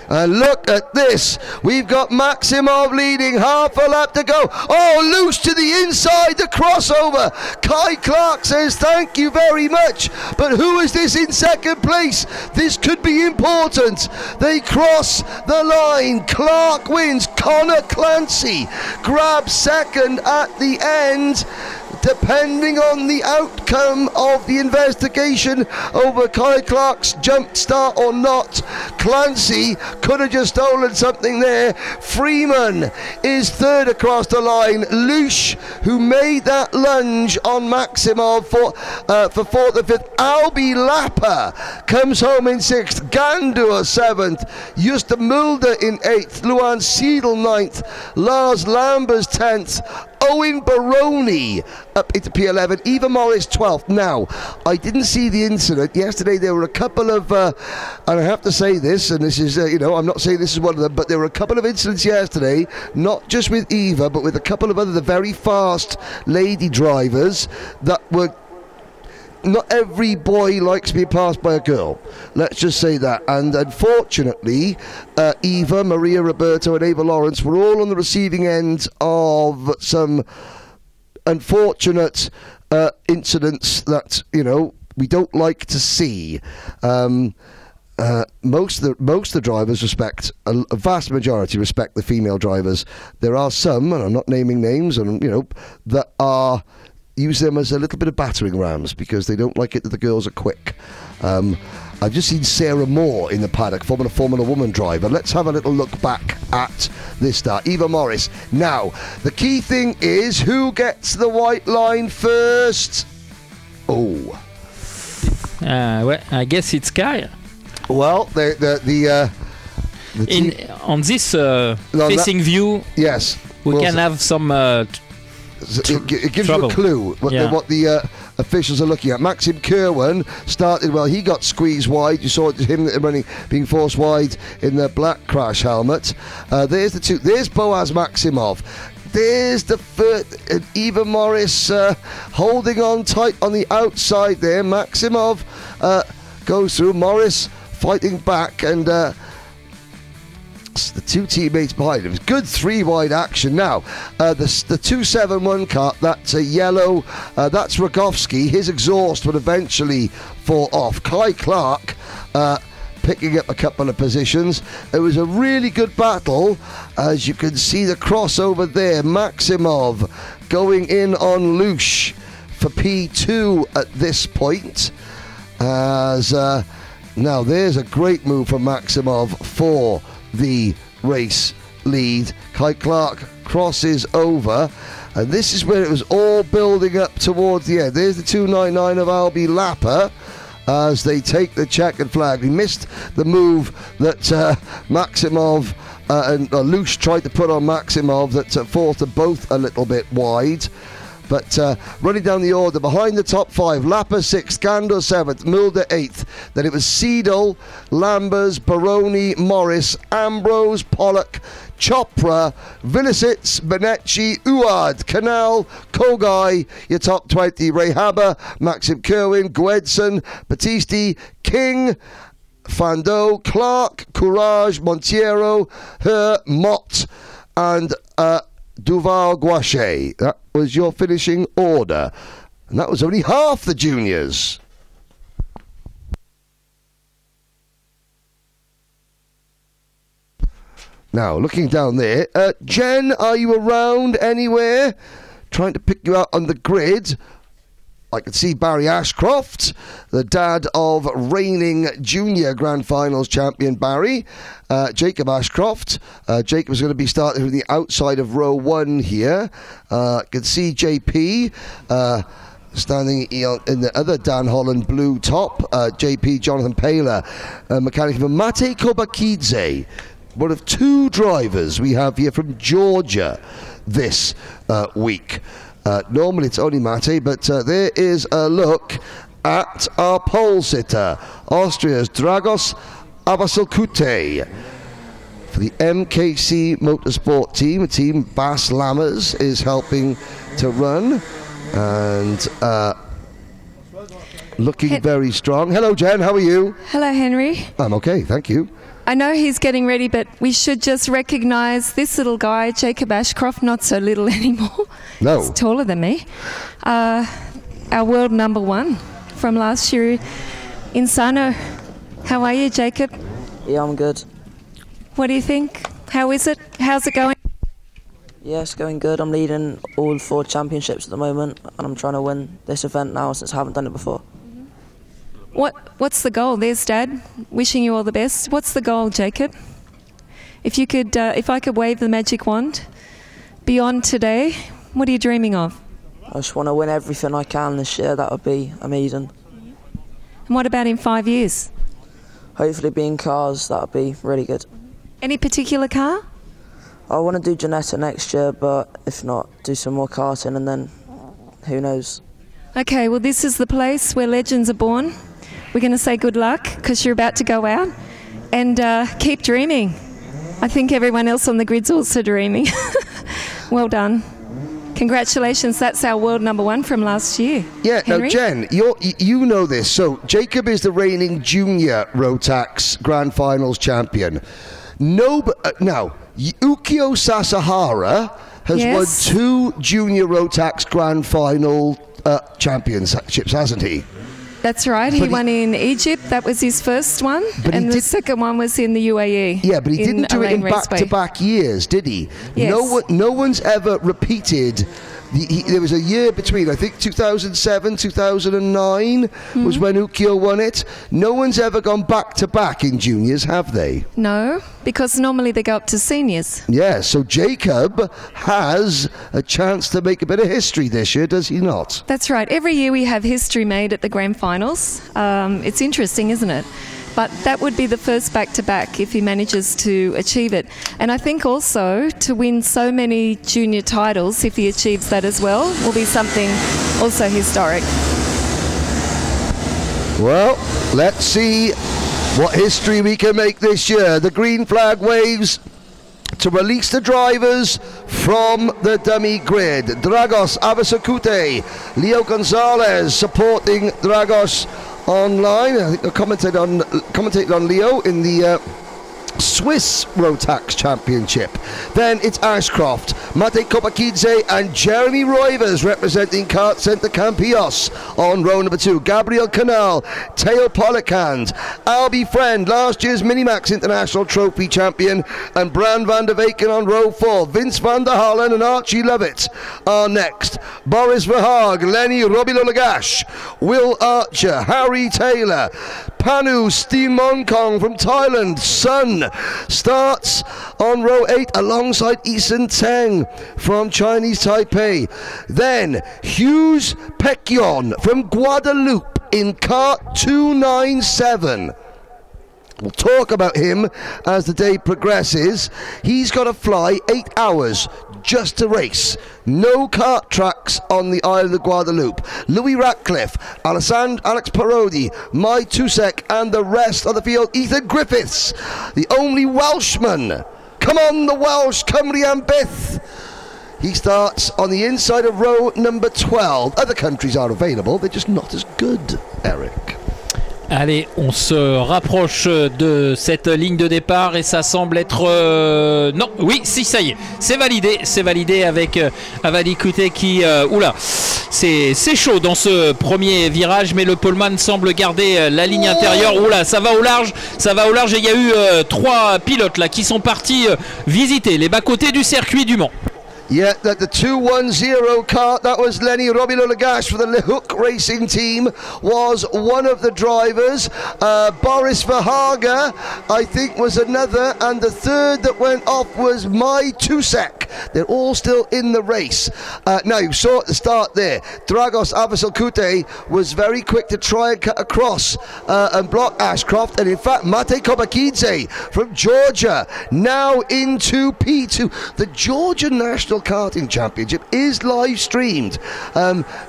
[SPEAKER 2] And look at this. We've got Maximov leading, half a lap to go. Oh, Lush to the inside, the crossover. Kai Clark says thank you very much. But who is this in second place? This could be important. They cross the line. Clark wins. Connor Clancy grabs second at the end. Depending on the outcome of the investigation over Kai Clark's jump start or not, Clancy could have just stolen something there. Freeman is third across the line. Lush, who made that lunge on Maximov for 4th and 5th. Albie Lapper comes home in 6th. Gandur 7th. Justa Mulder in 8th. Luan Seidel 9th. Lars Lambers 10th. Owen Baroni up into P11, Eva Morris 12th. Now, I didn't see the incident. Yesterday there were a couple of, and I have to say this, and this is, I'm not saying this is one of them, but there were a couple of incidents yesterday, not just with Eva, but with a couple of other very fast lady drivers that were. Not every boy likes being passed by a girl. Let's just say that. And unfortunately, Eva, Maria Roberto and Ava Lawrence were all on the receiving end of some unfortunate incidents that, we don't like to see. Most of the drivers respect, a vast majority respect the female drivers. There are some, and I'm not naming names, and that are use them as a little bit of battering rams because they don't like it that the girls are quick. I've just seen Sarah Moore in the paddock, Formula Woman driver. Let's have a little look back at this start. Eva Morris. Now, the key thing is who gets the white line first. Oh.
[SPEAKER 3] Well, I guess it's Kai.
[SPEAKER 2] Well,
[SPEAKER 3] on this facing view,
[SPEAKER 2] yes,
[SPEAKER 3] we can have some
[SPEAKER 2] it gives
[SPEAKER 3] trouble.
[SPEAKER 2] you a clue what officials are looking at. Maxim Kerwin started well. He got squeezed wide. You saw him being forced wide in the black crash helmet. There's the two. There's Boaz Maximov. There's the Eva Morris holding on tight on the outside there. Maximov goes through. Morris fighting back, and the two teammates behind him. It was good three-wide action. Now, the 271 car, that's a yellow. That's Rogovsky. His exhaust would eventually fall off. Kai Clark picking up a couple of positions. It was a really good battle. As you can see the crossover there. Maximov going in on Lush for P2 at this point. As now there's a great move from Maximov for the race lead. Kai Clark crosses over, and this is where it was all building up towards the end. There's the 299 of Albi Lapper as they take the checkered flag. We missed the move that Maximov and Lush tried to put on Maximov, that forced them both a little bit wide. But running down the order, behind the top five, Lapper 6th, Gandor 7th, Mulder 8th. Then it was Seidel, Lambers, Baroni, Morris, Ambrose, Pollock, Chopra, Vilisits, Benetti, Uad, Canal, Kogai, your top 20, Rehaba, Maxim Kerwin, Gwedson, Battisti, King, Fando, Clark, Courage, Montiero, Her, Mott, and Duval Guache. That was your finishing order. And that was only half the juniors. Now, looking down there, Jen, are you around anywhere? Trying to pick you out on the grid. I can see Barry Ashcroft, the dad of reigning junior Grand Finals champion Barry. Jacob Ashcroft. Jacob's going to be starting from the outside of row 1 here. I can see JP standing in the other Dan Holland blue top. JP Jonathan Paler, mechanic for Mate Kobakidze. One of 2 drivers we have here from Georgia this week. Normally it's only Mate, but there is a look at our pole sitter, Austria's Dragos Abasalkute. For the MKC Motorsport team, a team Bas Lammers is helping to run, and looking very strong. Hello Jen, how are you?
[SPEAKER 1] Hello Henry.
[SPEAKER 2] I'm okay, thank you.
[SPEAKER 1] I know he's getting ready, but we should just recognise this little guy, Jacob Ashcroft, not so little anymore.
[SPEAKER 2] No.
[SPEAKER 1] He's taller than me. Our world number 1 from last year in Sano. How are you, Jacob?
[SPEAKER 11] Yeah, I'm good.
[SPEAKER 1] What do you think? How is it? How's it going?
[SPEAKER 11] Yeah, it's going good. I'm leading all 4 championships at the moment, and I'm trying to win this event now since I haven't done it before.
[SPEAKER 1] What's the goal? There's Dad, wishing you all the best. What's the goal, Jacob? If you could, if I could wave the magic wand beyond today, what are you dreaming of?
[SPEAKER 11] I just want to win everything I can this year. That would be amazing.
[SPEAKER 1] And what about in 5 years?
[SPEAKER 11] Hopefully being cars, that would be really good.
[SPEAKER 1] Any particular car?
[SPEAKER 11] I want to do Janetta next year, but if not, do some more karting, and then who knows.
[SPEAKER 1] Okay, well this is the place where legends are born. We're going to say good luck because you're about to go out, and keep dreaming. I think everyone else on the grid's also dreaming. Well done. Congratulations, that's our world number 1 from last year.
[SPEAKER 2] Yeah,
[SPEAKER 1] Henry?
[SPEAKER 2] now Jen, you know this. So Jacob is the reigning junior Rotax Grand Finals champion. Now, Yukio Sasahara has won 2 junior Rotax Grand Final championships, hasn't he?
[SPEAKER 1] That's right. He won in Egypt. That was his first one. And the second one was in the UAE.
[SPEAKER 2] Yeah, but he didn't do it in back-to-back years, did he?
[SPEAKER 1] Yes.
[SPEAKER 2] No one's ever repeated. There was a year between, I think 2007, 2009 was when Ukio won it. No one's ever gone back-to-back in juniors, have they?
[SPEAKER 1] No, because normally they go up to seniors.
[SPEAKER 2] Yeah, so Jacob has a chance to make a bit of history this year, does he not?
[SPEAKER 1] That's right. Every year we have history made at the Grand Finals. It's interesting, isn't it? But that would be the first back-to-back if he manages to achieve it. And I think also to win so many junior titles, if he achieves that as well, will be something also historic.
[SPEAKER 2] Well, let's see what history we can make this year. The green flag waves to release the drivers from the dummy grid. Dragos Avasakute, Leo Gonzalez supporting Dragos online. I think they commentated on Leo in the Swiss Rotax Championship. Then it's Ashcroft, Mate Kopakidze and Jeremy Roivers representing Kart Centre Campillos on row number 2. Gabriel Canal, Teo Pollikand, Albie Friend, last year's Minimax International Trophy champion, and Bran van der Weken on row 4. Vince van der Hallen and Archie Lovett are next. Boris Verhaag, Lenny Robilolagash, Will Archer, Harry Taylor, Panu Steen Monkong from Thailand. Sun starts on row 8 alongside Eason Teng from Chinese Taipei. Then Hughes Pekyon from Guadeloupe in kart 297. We'll talk about him as the day progresses. He's got to fly 8 hours just to race. No kart tracks on the island of Guadeloupe. Louis Ratcliffe, Alex Parodi, Mai Tusek and the rest of the field. Ethan Griffiths, the only Welshman. Come on the Welsh, Cymru and Byth. He starts on the inside of row number 12. Other countries are available, they're just not as good, Eric.
[SPEAKER 3] Allez, on se rapproche de cette ligne de départ et ça semble être... non, oui, si, ça y est, c'est validé avec Avadi Kute qui... oula, c'est chaud dans ce premier virage, mais le poleman semble garder la ligne intérieure. Oula, ça va au large et il y a eu 3 pilotes là qui sont partis visiter les bas-côtés du circuit du Mans.
[SPEAKER 2] Yeah, the 210 kart, that was Lenny Robilolagash for the Le Hook Racing team, was one of the drivers. Boris Verhaga, I think, was another, and the third that went off was Mai Tusek. They're all still in the race. Now, you saw at the start there, Dragos Avasalkute was very quick to try and cut across and block Ashcroft, and in fact, Mate Kopakidze from Georgia, now into P2. The Georgia National Karting Championship is live streamed.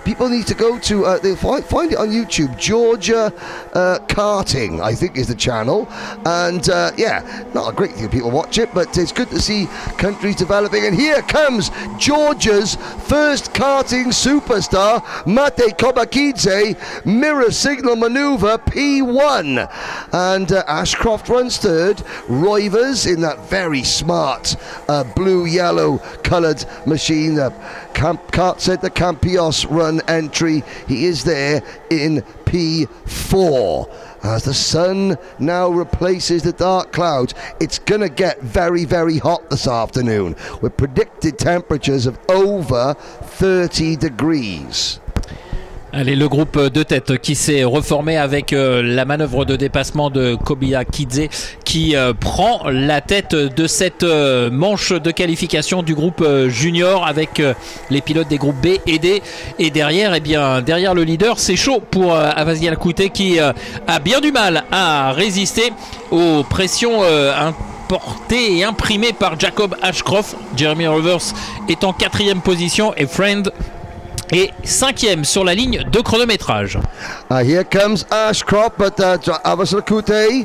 [SPEAKER 2] People need to go to they'll find it on YouTube. Georgia Karting, I think, is the channel, and yeah, not a great thing people watch it, but it's good to see countries developing. And here comes Georgia's first karting superstar, Mate Kopakidze, mirror signal maneuver P1, and Ashcroft runs third. Roivers in that very smart blue-yellow coloured machine, Kart Centre Campillos run entry. He is there in P4. As the sun now replaces the dark clouds, it's going to get very, very hot this afternoon with predicted temperatures of over 30 degrees.
[SPEAKER 3] Allez, le groupe de tête qui s'est reformé avec la manœuvre de dépassement de Kopakidze qui prend la tête de cette manche de qualification du groupe junior avec les pilotes des groupes B et D. Et derrière, eh bien, derrière le leader, c'est chaud pour Avazia Kute qui a bien du mal à résister aux pressions importées et imprimées par Jacob Ashcroft. Jeremy Roivers est en 4e position et Friend et 5e sur la ligne de chronométrage.
[SPEAKER 2] Here comes Ashcroft, but Avasalkute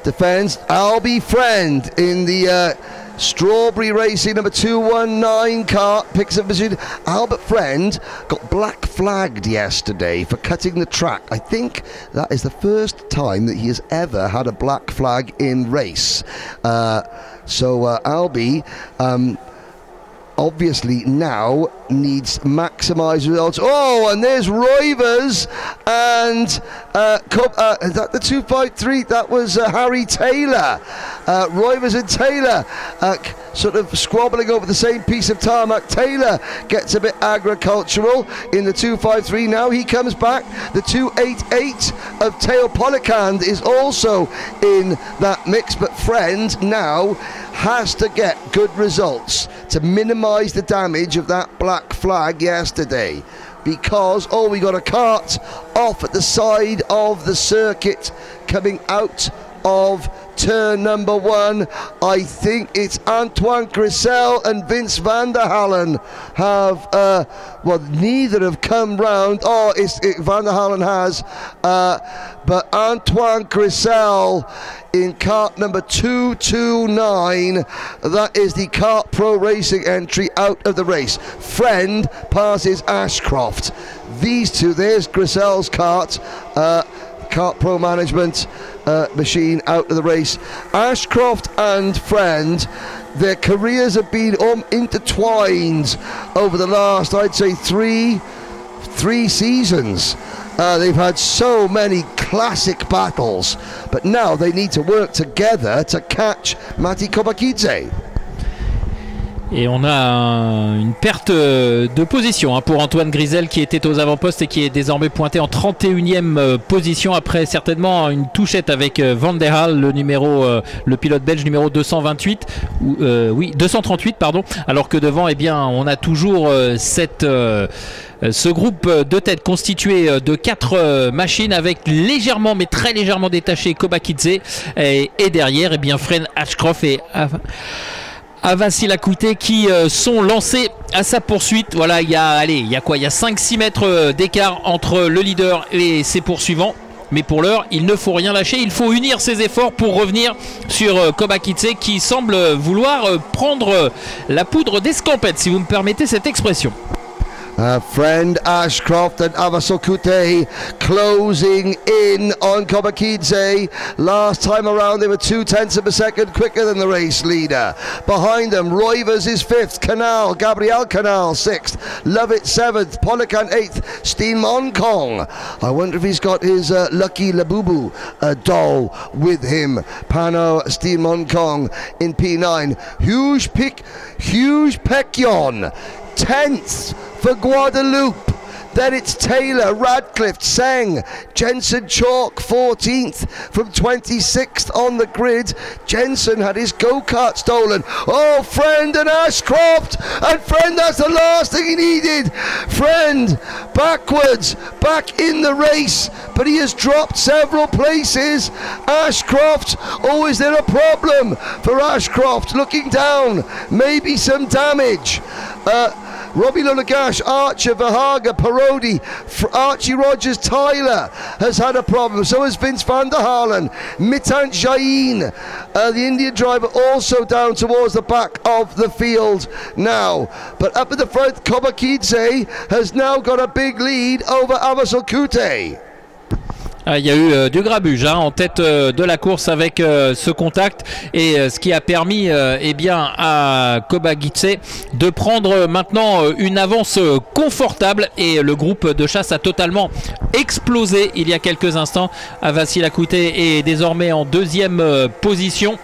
[SPEAKER 2] defends Albie Friend in the Strawberry Racing number 219 kart, picks up position. Albert Friend got black flagged yesterday for cutting the track. I think that is the first time that he has ever had a black flag in race. So Albie obviously now needs maximised results. Oh, and there's Roivers and is that the 253? That was Harry Taylor. Roivers and Taylor sort of squabbling over the same piece of tarmac. Taylor gets a bit agricultural in the 253. Now he comes back. The 288 of Teo Pollikand is also in that mix, but Friend now has to get good results to minimise the damage of that black flag yesterday, because we got a kart off at the side of the circuit coming out of turn number 1. I think it's Antoine Grissel and Vince van der Hallen have, well, neither have come round. Oh, Van der Hallen has, but Antoine Grissel in kart number 229, that is the Kart Pro Racing entry, out of the race. Friend passes Ashcroft. These two, there's Grissel's kart, Kart Pro Management machine, out of the race. Ashcroft and Friend, their careers have been intertwined over the last, I'd say, three seasons. They've had so many classic battles, but now they need to work together to catch Mati Kobakidze.
[SPEAKER 3] Et on a une perte de position pour Antoine Grisel, qui était aux avant-postes et qui est désormais pointé en 31e position après certainement une touchette avec Van der Haal, le pilote belge numéro 238, 238 pardon, alors que devant, eh bien, on a toujours ce groupe de tête constitué de 4 machines avec légèrement, mais très légèrement détaché Kobakidze, et derrière, eh bien, Fren Ashcroft et Avassil Akouté qui sont lancés à sa poursuite. Voilà, il y a 5-6 mètres d'écart entre le leader et ses poursuivants. Mais pour l'heure, il ne faut rien lâcher. Il faut unir ses efforts pour revenir sur Kobakidze, qui semble vouloir prendre la poudre d'escampette, si vous me permettez cette expression.
[SPEAKER 2] Friend Ashcroft and Avasokute closing in on Kobakidze. Last time around they were 0.2 of a second quicker than the race leader. Behind them, Roivers is 5th, Gabriel Canal 6th, Lovett 7th, Polican 8th, Steen Monkong. I wonder if he's got his Lucky Labubu doll with him. Pano Steen Monkong in P9. Huge Pekyon 10th for Guadeloupe. Then it's Taylor, Radcliffe, Seng, Jensen Chalk 14th from 26th on the grid. Jensen had his go-kart stolen. Oh, Friend and Ashcroft, and Friend, that's the last thing he needed. Friend backwards, back in the race, but he has dropped several places. Ashcroft, oh, is there a problem for Ashcroft? Looking down, maybe some damage. Robbie Lulagash, Archer, Vahaga, Parodi, Archie Rogers, Tyler has had a problem. So has Vince van der Halen. Mitant Jain, the Indian driver, also down towards the back of the field now. But up at the front, Kobakidze has now got a big lead over Avasokute.
[SPEAKER 3] Il y a eu du grabuge en tête de la course avec ce contact, et ce qui a permis eh bien, à Kobakidze de prendre maintenant une avance confortable, et le groupe de chasse a totalement explosé il y a quelques instants. Avassil Akouté est désormais en 2e position.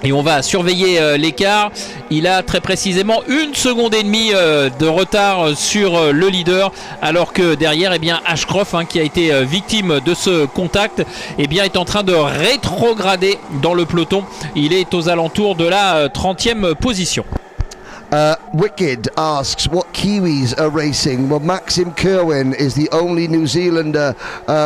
[SPEAKER 3] Et on va surveiller l'écart. Il a très précisément 1,5 secondes de retard sur le leader, alors que derrière, eh bien, Ashcroft, qui a été victime de ce contact, eh bien, est en train de rétrograder dans le peloton. Il est aux alentours de la 30e position.
[SPEAKER 2] Wicked asks what Kiwis are racing. Well, Maxim Kerwin is the only New Zealander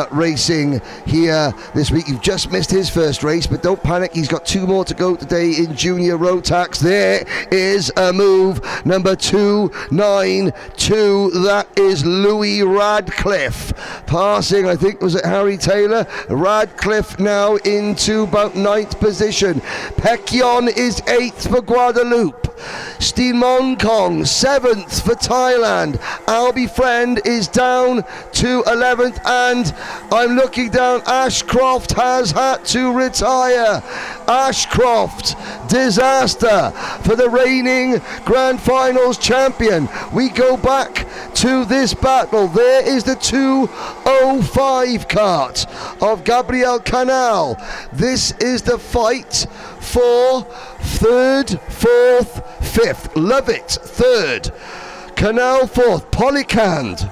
[SPEAKER 2] racing here this week. You've just missed his first race, but don't panic, he's got 2 more to go today in Junior Rotax. There is a move, number 292. That is Louis Radcliffe passing, I think, was it Harry Taylor? Radcliffe now into about 9th position. Pekyon is 8th for Guadeloupe. Steen Monkong 7th for Thailand. Albie Friend is down to 11th, and I'm looking down, Ashcroft has had to retire. Ashcroft, disaster for the reigning Grand Finals champion. We go back to this battle. There is the 205 kart of Gabriel Canal. This is the fight for 3rd, 4th, 5th. Lovett 3rd, Canal 4th, Polycand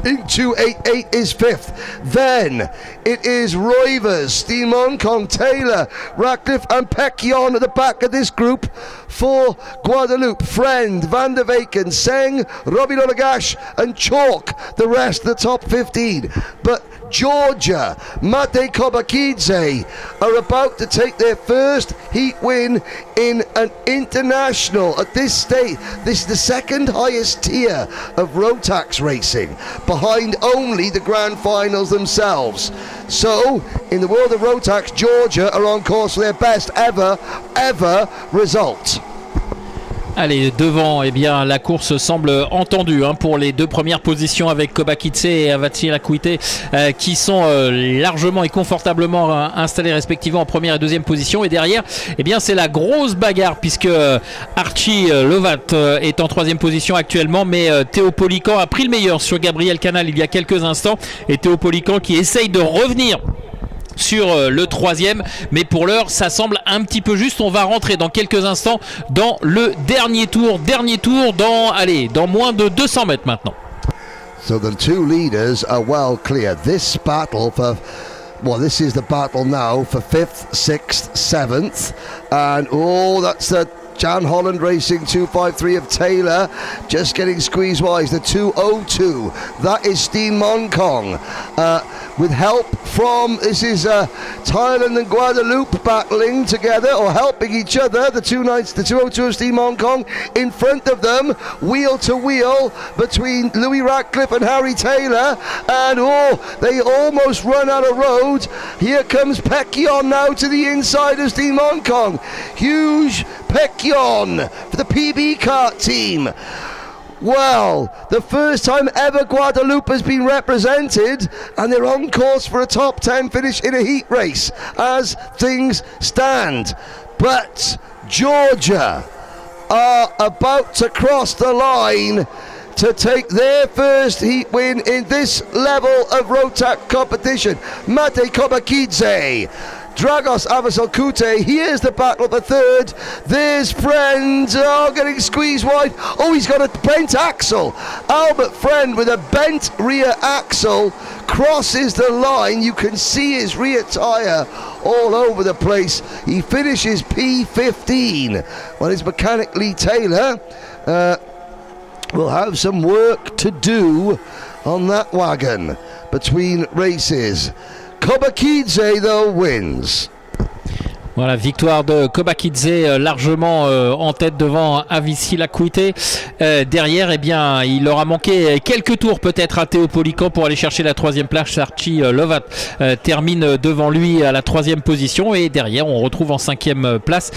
[SPEAKER 2] in 288 is 5th. Then it is Roivers, Steen Monkong, Taylor, Radcliffe and Pekyon at the back of this group for Guadeloupe. Friend, Van der Weken, Seng, Robbie Lolagash and Chalk, the rest of the top 15. But Georgia, Mate Kobakidze are about to take their first heat win in an international. At this stage, this is the second highest tier of Rotax racing, behind only the grand finals themselves. So, in the world of Rotax, Georgia are on course for their best ever result.
[SPEAKER 3] Allez, devant, eh bien, la course semble entendue pour les deux premières positions avec Kobakidze et Events and Rotax qui sont largement et confortablement installés respectivement en première et deuxième position. Et derrière, eh bien, c'est la grosse bagarre puisque Archie Lovat est en troisième position actuellement, mais Théo Polican a pris le meilleur sur Gabriel Canal il y a quelques instants. Et Théo Polican qui essaye de revenir sur le troisième, mais pour l'heure ça semble un petit peu juste. On va rentrer dans quelques instants dans le dernier tour dans moins de 200 mètres maintenant.
[SPEAKER 2] So the two leaders are well clear. This battle for, well, this is the battle now for 5th, 6th, 7th, and that's the Jan Holland Racing 253 of Taylor just getting squeezed wise. The 202, that is Steen Monkong with help from, this is Thailand and Guadeloupe battling together or helping each other. The 202 of Steen Monkong in front of them, wheel to wheel between Louis Ratcliffe and Harry Taylor, and they almost run out of road. Here comes Pecchion now to the inside of Steen Monkong. Huge Pecchion for the PB kart team. Well, the first time ever Guadeloupe has been represented, and they're on course for a top 10 finish in a heat race as things stand. But Georgia are about to cross the line to take their first heat win in this level of Rotax competition. Mate Kobakidze, Dragos Avasalkute, here's the battle for third. There's Friend, getting squeezed wide. He's got a bent axle. Albert Friend with a bent rear axle crosses the line. You can see his rear tyre all over the place. He finishes P15. Well, it's mechanically Taylor. We'll have some work to do on that wagon between races. Kobakidze, though, wins.
[SPEAKER 3] Voilà, victoire de Kobakidze largement en tête devant Avici Lakuite. Derrière, eh bien, il aura manqué quelques tours peut-être à Théo Polican pour aller chercher la troisième place. Archie Lovat termine devant lui à la troisième position. Et derrière, on retrouve en cinquième place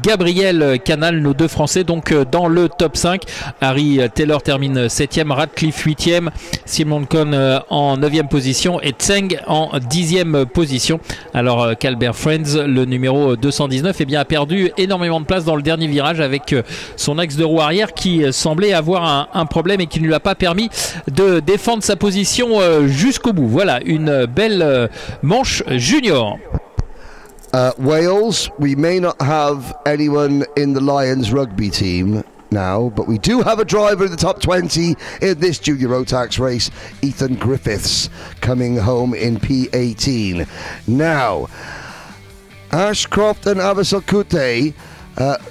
[SPEAKER 3] Gabriel Canal, nos deux Français, donc dans le top 5. Harry Taylor termine 7e, Radcliffe 8e, Simon Cohn en 9e position et Tseng en 10e position. Alors qu'Albert Friends, le numéro 219, a perdu énormément de place dans le dernier virage avec son axe de roue arrière qui semblait avoir un problème et qui ne lui a pas permis de défendre sa position jusqu'au bout. Voilà, une belle manche junior.
[SPEAKER 2] Wales, we may not have anyone in the Lions rugby team now, but we do have a driver in the top 20 in this junior Rotax race, Ethan Griffiths, coming home in P18. Now, Ashcroft and Avasalkute,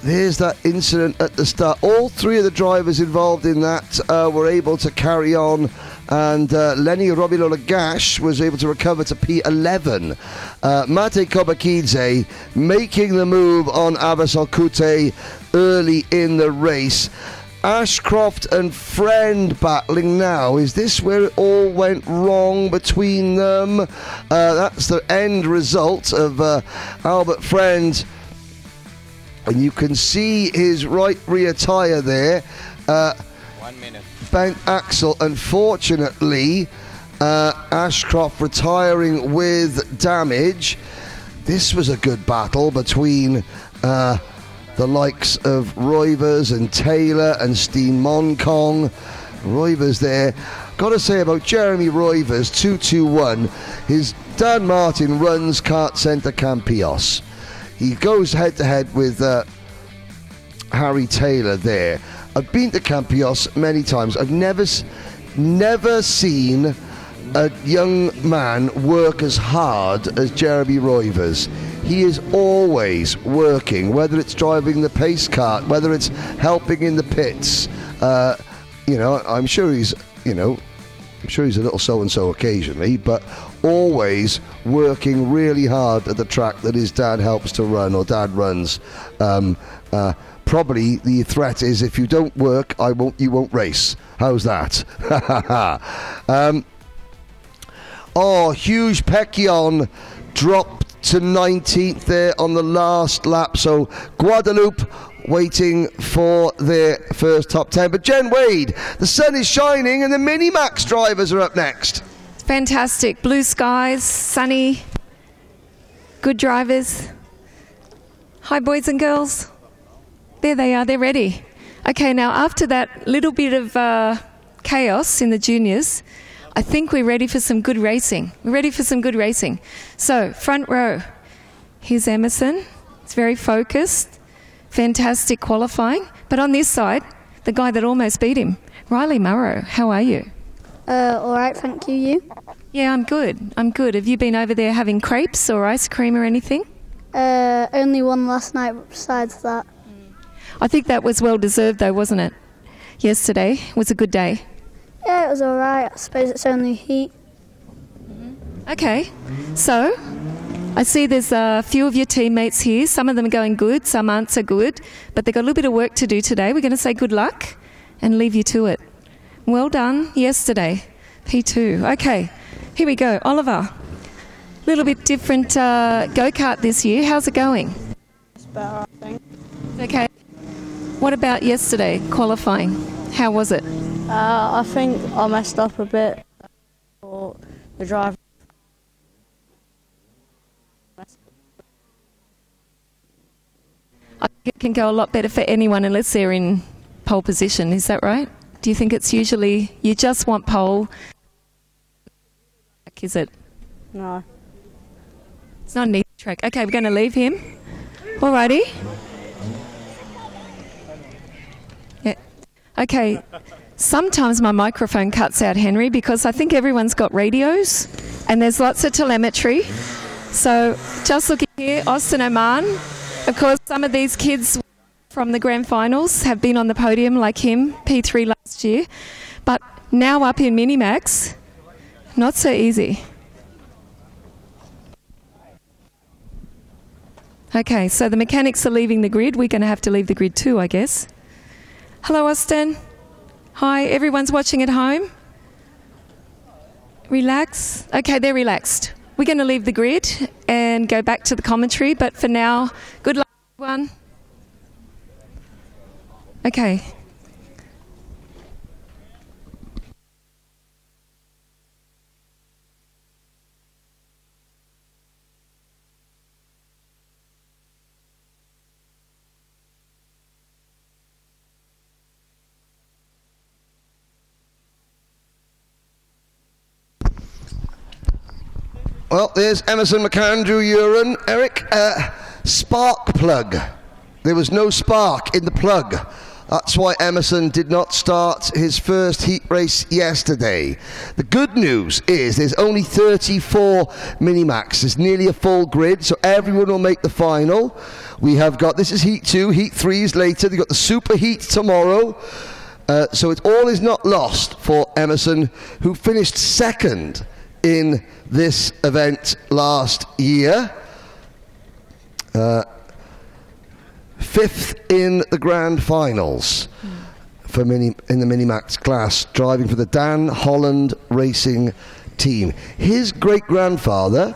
[SPEAKER 2] there's that incident at the start. All three of the drivers involved in that were able to carry on, and Lenny Robilola-Gash was able to recover to P11. Mate Kobakidze making the move on Avasalkute early in the race. Ashcroft and Friend battling now. Is this where it all went wrong between them? That's the end result of Albert Friend. And you can see his right rear tyre there.
[SPEAKER 10] 1 minute.
[SPEAKER 2] Bent axle, unfortunately. Ashcroft retiring with damage. This was a good battle between the likes of Roivers and Taylor and Steen Monkong. Roivers there. Got to say about Jeremy Roivers, 221, his Dan Martin runs Kart Centre Campios. He goes head to head with Harry Taylor there. I've been to Campios many times. I've never seen a young man work as hard as Jeremy Roivers. He is always working, whether it's driving the pace kart, whether it's helping in the pits. I'm sure he's, I'm sure he's a little so-and-so occasionally, but always working really hard at the track that his dad helps to run, or dad runs. Probably the threat is, if you don't work, you won't race. How's that? Huge Pecchion dropped to 19th there on the last lap. So Guadeloupe waiting for their first top 10. But Jen Wade, the sun is shining and the Mini-Max drivers are up next.
[SPEAKER 1] Fantastic. Blue skies, sunny, good drivers. Hi, boys and girls. There they are, they're ready. Okay, now after that little bit of chaos in the juniors, I think we're ready for some good racing. We're ready for some good racing. So, front row. Here's Emerson. It's very focused. Fantastic qualifying. But on this side, the guy that almost beat him, Riley Murrow. How are you?
[SPEAKER 12] All right, thank you. You?
[SPEAKER 1] Yeah, I'm good. I'm good. Have you been over there having crepes or ice cream or anything?
[SPEAKER 12] Only one last night besides that.
[SPEAKER 1] I think that was well deserved though, wasn't it? Yesterday was a good day.
[SPEAKER 12] Yeah, it was all right. I suppose it's only heat.
[SPEAKER 1] Okay, so I see there's a few of your teammates here. Some of them are going good, some aren't so good, but they've got a little bit of work to do today. We're going to say good luck and leave you to it. Well done yesterday, P2. Okay, here we go. Oliver, a little bit different go-kart this year. How's it going?
[SPEAKER 13] It's better, I think.
[SPEAKER 1] Okay. What about yesterday, qualifying? How was it?
[SPEAKER 13] I think I messed up a bit for the driver.
[SPEAKER 1] I think it can go a lot better for anyone unless they're in pole position, is that right? Do you think it's usually, you just want pole, is it?
[SPEAKER 13] No.
[SPEAKER 1] It's not an easy track. Okay, we're going to leave him. Alrighty. Yeah. Okay. Sometimes my microphone cuts out, Henry, because I think everyone's got radios and there's lots of telemetry. So just looking here, Austin Oman. Of course, some of these kids from the grand finals have been on the podium like him, P3 last year. But now up in Mini-Max, not so easy. Okay, so the mechanics are leaving the grid. We're going to have to leave the grid too, I guess. Hello, Austin. Hi, everyone's watching at home. Relax. Okay, they're relaxed. We're going to leave the grid and go back to the commentary, but for now, good luck, everyone. Okay.
[SPEAKER 2] Well, there's Emerson McAndrew Uren. Eric, spark plug. There was no spark in the plug. That's why Emerson did not start his first heat race yesterday. The good news is there's only 34 Mini-Max. There's nearly a full grid, so everyone will make the final. We have got, this is heat 2, heat 3 is later. They've got the super heat tomorrow. So it all is not lost for Emerson, who finished second in this event last year. Fifth in the grand finals for in the Mini-Max class, driving for the Dan Holland Racing team. His great-grandfather,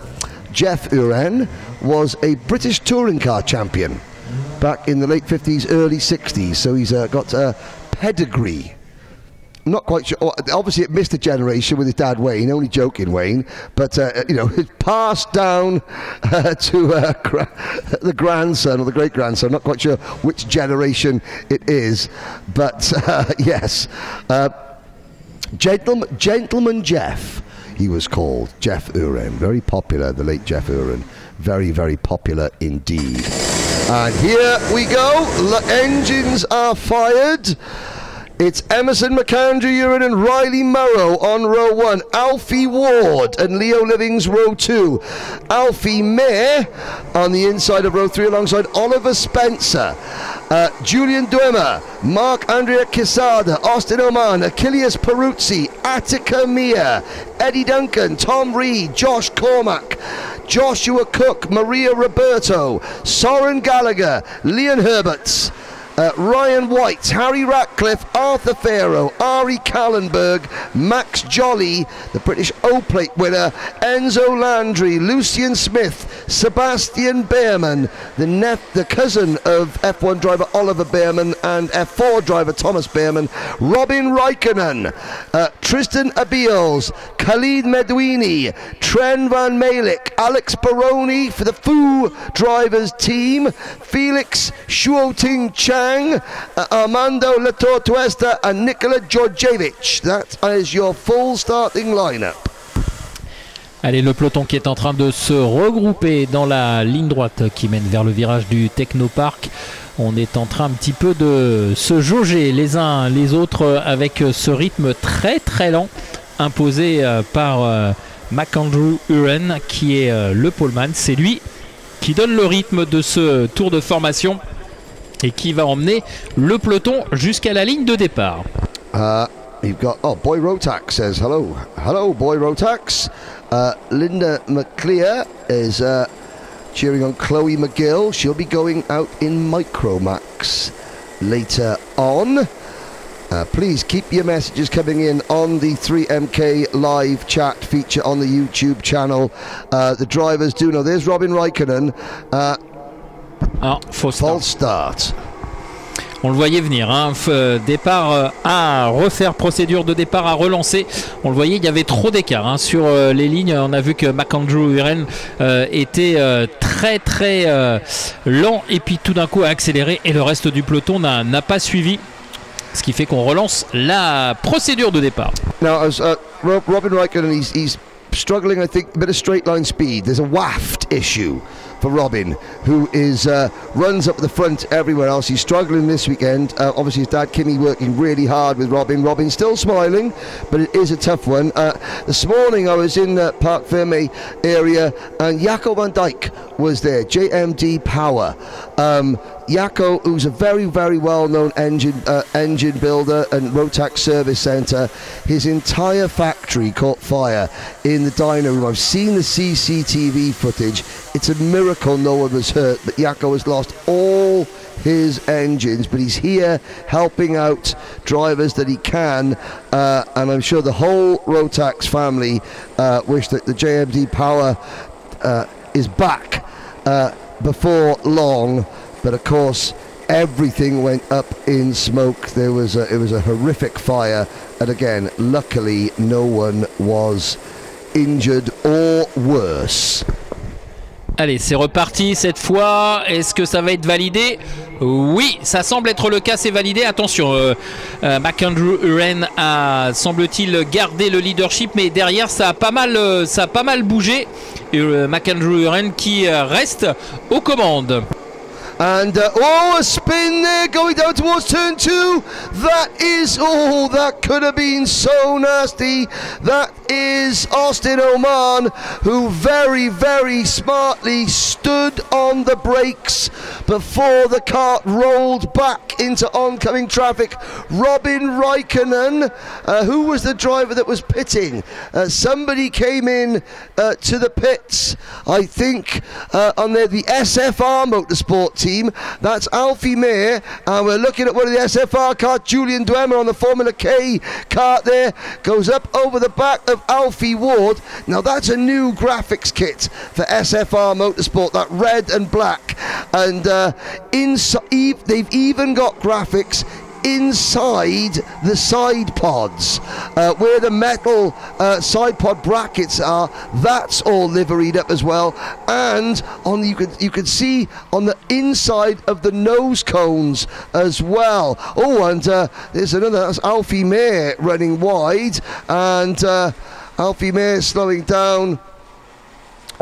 [SPEAKER 2] Jeff Uren, was a British touring car champion back in the late 50s, early 60s, so he's got a pedigree. I'm not quite sure. Obviously, it missed a generation with his dad Wayne. Only joking, Wayne. But you know, it passed down to the grandson or the great grandson. Not quite sure which generation it is, but yes, Gentleman Jeff. He was called Jeff Uren. Very popular. The late Jeff Uren. Very, very popular indeed. And here we go. Engines are fired. It's Emerson McAndrew Uren and Riley Murrow on row 1. Alfie Ward and Leo Livings row 2. Alfie Mayer on the inside of row 3 alongside Oliver Spencer. Julian Duemer, Marc-Andrea Quesada, Austin Oman, Achilles Peruzzi, Attica Mia, Eddie Duncan, Tom Reed, Josh Cormack, Joshua Cook, Maria Roberto, Soren Gallagher, Leon Herberts, Ryan White, Harry Ratcliffe, Arthur Farrow, Ari Kallenberg, Max Jolly, the British O-Plate winner, Enzo Landry, Lucian Smith, Sebastian Behrman, the cousin of F1 driver Oliver Behrman and F4 driver Thomas Behrman, Robin Raikkonen, Tristan Abiels, Khalid Medwini, Tren Van Malik, Alex Baroni for the Foo drivers team, Felix Shuoting Chang, Armando Latortuesta and Nikola Djordjevic. That is your full starting lineup.
[SPEAKER 14] Allez, le peloton qui est en train de se regrouper dans la ligne droite qui mène vers le virage du Technopark. On est en train un petit peu de se jauger les uns les autres avec ce rythme très très lent imposé par McAndrew Uren qui est le poleman. C'est lui qui donne le rythme de ce tour de formation et qui va emmener le peloton jusqu'à la ligne de départ.
[SPEAKER 2] You've got, Boy Rotax says hello. Hello, Boy Rotax. Linda McClear is cheering on Chloe McGill. She'll be going out in Micromax later on. Please keep your messages coming in on the 3MK live chat feature on the YouTube channel. The drivers do know. There's Robin Raikkonen. False start.
[SPEAKER 14] On le voyait venir, hein. Départ à refaire, procédure de départ à relancer. On le voyait, il y avait trop d'écart hein, sur les lignes. On a vu que McAndrew Uren était très très lent et puis tout d'un coup a accéléré et le reste du peloton n'a pas suivi. Ce qui fait qu'on relance la procédure de départ.
[SPEAKER 2] Now, as Robin Raikkonen, he's struggling, I think, a bit of straight line speed. There's a waft issue for Robin, who is runs up the front everywhere else. He's struggling this weekend. Obviously his dad Kimmy working really hard with Robin. Robin's still smiling, but it is a tough one. This morning I was in the Parc Fermé area and Jaco van Dijk was there, JMD Power. Jaco, who's a very, very well-known engine builder and Rotax service centre, his entire factory caught fire in the dyno room. I've seen the CCTV footage. It's a miracle no one was hurt, but Jaco has lost all his engines, but he's here helping out drivers that he can, and I'm sure the whole Rotax family wish that the JMD Power is back before long. But of course, everything went up in smoke. It was a horrific fire, and again, luckily, no one was injured or worse.
[SPEAKER 14] Allez, c'est reparti cette fois. Est-ce que ça va être validé? Oui, ça semble être le cas, c'est validé. Attention, McAndrew Uren a, semble-t-il, gardé le leadership, mais derrière, ça a pas mal bougé. Et McAndrew Uren qui reste aux commandes.
[SPEAKER 2] And a spin there going down towards turn 2. That could have been so nasty. That is Austin Oman, who very, very smartly stood on the brakes before the kart rolled back into oncoming traffic. Robin Raikkonen, who was the driver that was pitting? Somebody came in to the pits, I think, on the SFR Motorsport team. That's Alfie Mayer, and we're looking at one of the SFR cars. Julian Duemer on the Formula K kart there, goes up over the back of Alfie Ward. Now that's a new graphics kit for SFR Motorsport, that red and black, and they've even got graphics inside the side pods, where the metal side pod brackets are. That's all liveried up as well, and on you could see on the inside of the nose cones as well. And there's another, that's Alfie Mayer running wide, and Alfie Mayer slowing down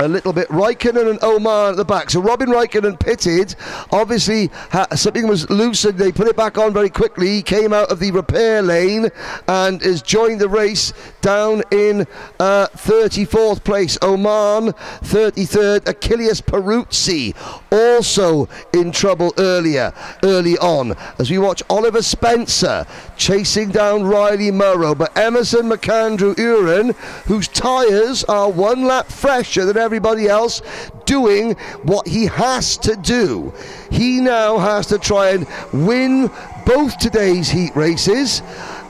[SPEAKER 2] a little bit. Raikkonen and Oman at the back. So Robin Raikkonen pitted. Obviously, something was loose and they put it back on very quickly. He came out of the repair lane and has joined the race down in 34th place. Oman 33rd. Achilles Peruzzi also in trouble early on, as we watch Oliver Spencer chasing down Riley Murrow, but Emerson McAndrew-Uren, whose tyres are 1 lap fresher than everybody else, doing what he has to do. He now has to try and win both today's heat races,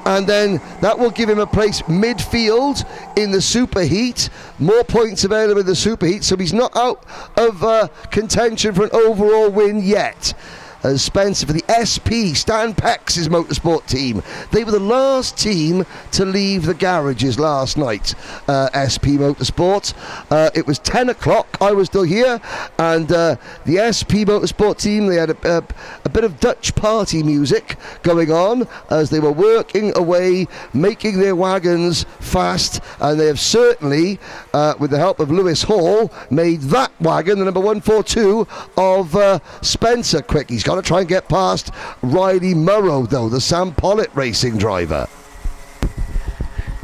[SPEAKER 2] and then that will give him a place midfield in the superheat. More points available in the superheat, so he's not out of contention for an overall win yet. As Spencer for the SP, Stan Peck's motorsport team. They were the last team to leave the garages last night, SP Motorsport. It was 10 o'clock, I was still here, and the SP Motorsport team, they had a bit of Dutch party music going on as they were working away, making their wagons fast, and they have certainly, with the help of Lewis Hall, made that wagon, the number 142 of Spencer, quick. He's got to try and get past Riley Murrow, though, the Sam Pollitt Racing driver.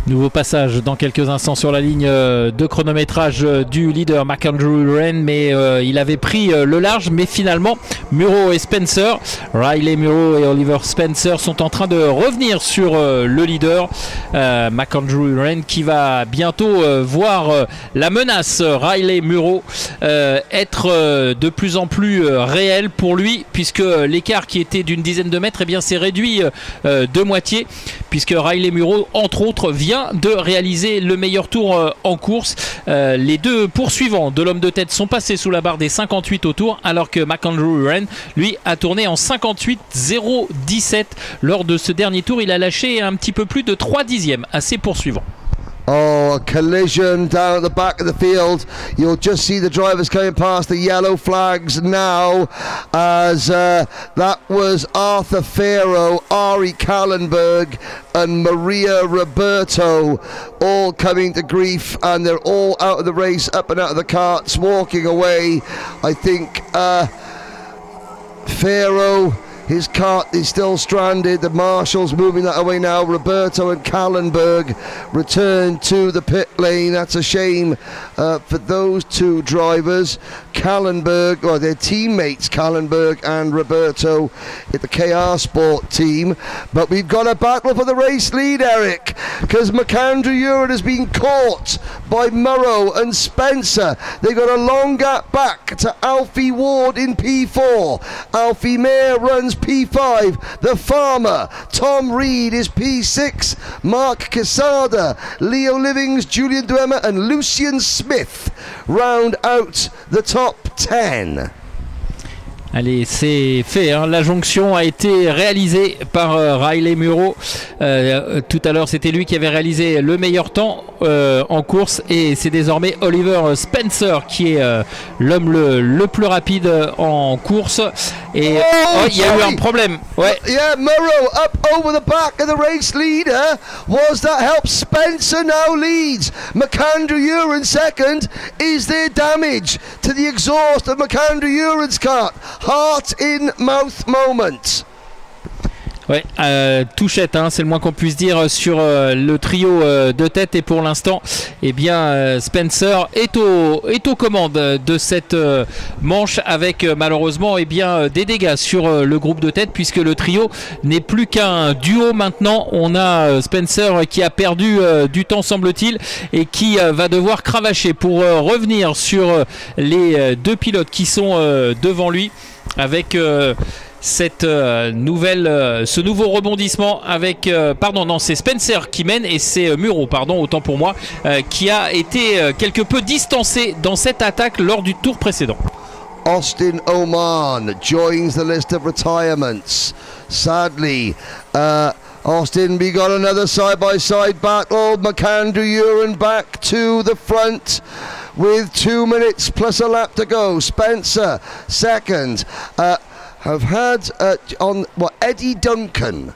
[SPEAKER 14] Nouveau passage dans quelques instants sur la ligne de chronométrage du leader McAndrew-Uren, mais il avait pris le large, mais finalement Murrow et Spencer, Riley Murrow et Oliver Spencer sont en train de revenir sur le leader McAndrew-Uren, qui va bientôt voir la menace Riley Murrow être de plus en plus réelle pour lui, puisque l'écart qui était d'une dizaine de mètres, eh bien s'est réduit de moitié, puisque Riley Murrow entre autres vient de réaliser le meilleur tour en course. Les deux poursuivants de l'homme de tête sont passés sous la barre des 58 au tour, alors que McAndrew-Uren, lui, a tourné en 58,017 lors de ce dernier tour. Il a lâché un petit peu plus de 3 dixièmes à ses poursuivants.
[SPEAKER 2] Oh, a collision down at the back of the field. You'll just see the drivers coming past the yellow flags now, as that was Arthur Farrow, Ari Kallenberg and Maria Roberto all coming to grief, and they're all out of the race, up and out of the carts, walking away. I think Farrow, his cart is still stranded. The marshals moving that away now. Roberto and Kallenberg return to the pit lane. That's a shame for those two drivers. Kallenberg, or their teammates, Kallenberg and Roberto, at the KR Sport team. But we've got a battle for the race lead, Eric, because McAndrew-Uren has been caught by Murrow and Spencer. They've got a long gap back to Alfie Ward in P4. Alfie Mayer runs P5. The Farmer, Tom Reed is P6. Mark Quesada, Leo Livings, Julian Duemer and Lucian Smith round out the top 10.
[SPEAKER 14] Allez, c'est fait, hein. La jonction a été réalisée par Riley Murrow. Tout à l'heure, c'était lui qui avait réalisé le meilleur temps en course, et c'est désormais Oliver Spencer qui est l'homme le plus rapide en course. Et il y a eu un problème. Ouais.
[SPEAKER 2] Yeah, Murrow up over the back of the race leader. Was that help? Spencer now leads. McAndrew-Uren second. Is there damage to the exhaust of McAndrew-Uren's cart? Heart in mouth moment.
[SPEAKER 14] Ouais, touchette, hein, c'est le moins qu'on puisse dire sur le trio de tête, et pour l'instant, eh bien, Spencer est aux commandes de cette manche, avec malheureusement, eh bien, des dégâts sur le groupe de tête, puisque le trio n'est plus qu'un duo maintenant. On a Spencer qui a perdu du temps, semble-t-il, et qui va devoir cravacher pour revenir sur les deux pilotes qui sont devant lui, avec cette ce nouveau rebondissement avec c'est Spencer qui mène, et c'est Murrow, autant pour moi, qui a été quelque peu distancé dans cette attaque lors du tour précédent.
[SPEAKER 2] Austin Oman joins the list of retirements. Sadly, Austin, we got another side-by-side battle. McAndrew-Uren back to the front with 2 minutes plus a lap to go. Spencer second. Have had Eddie Duncan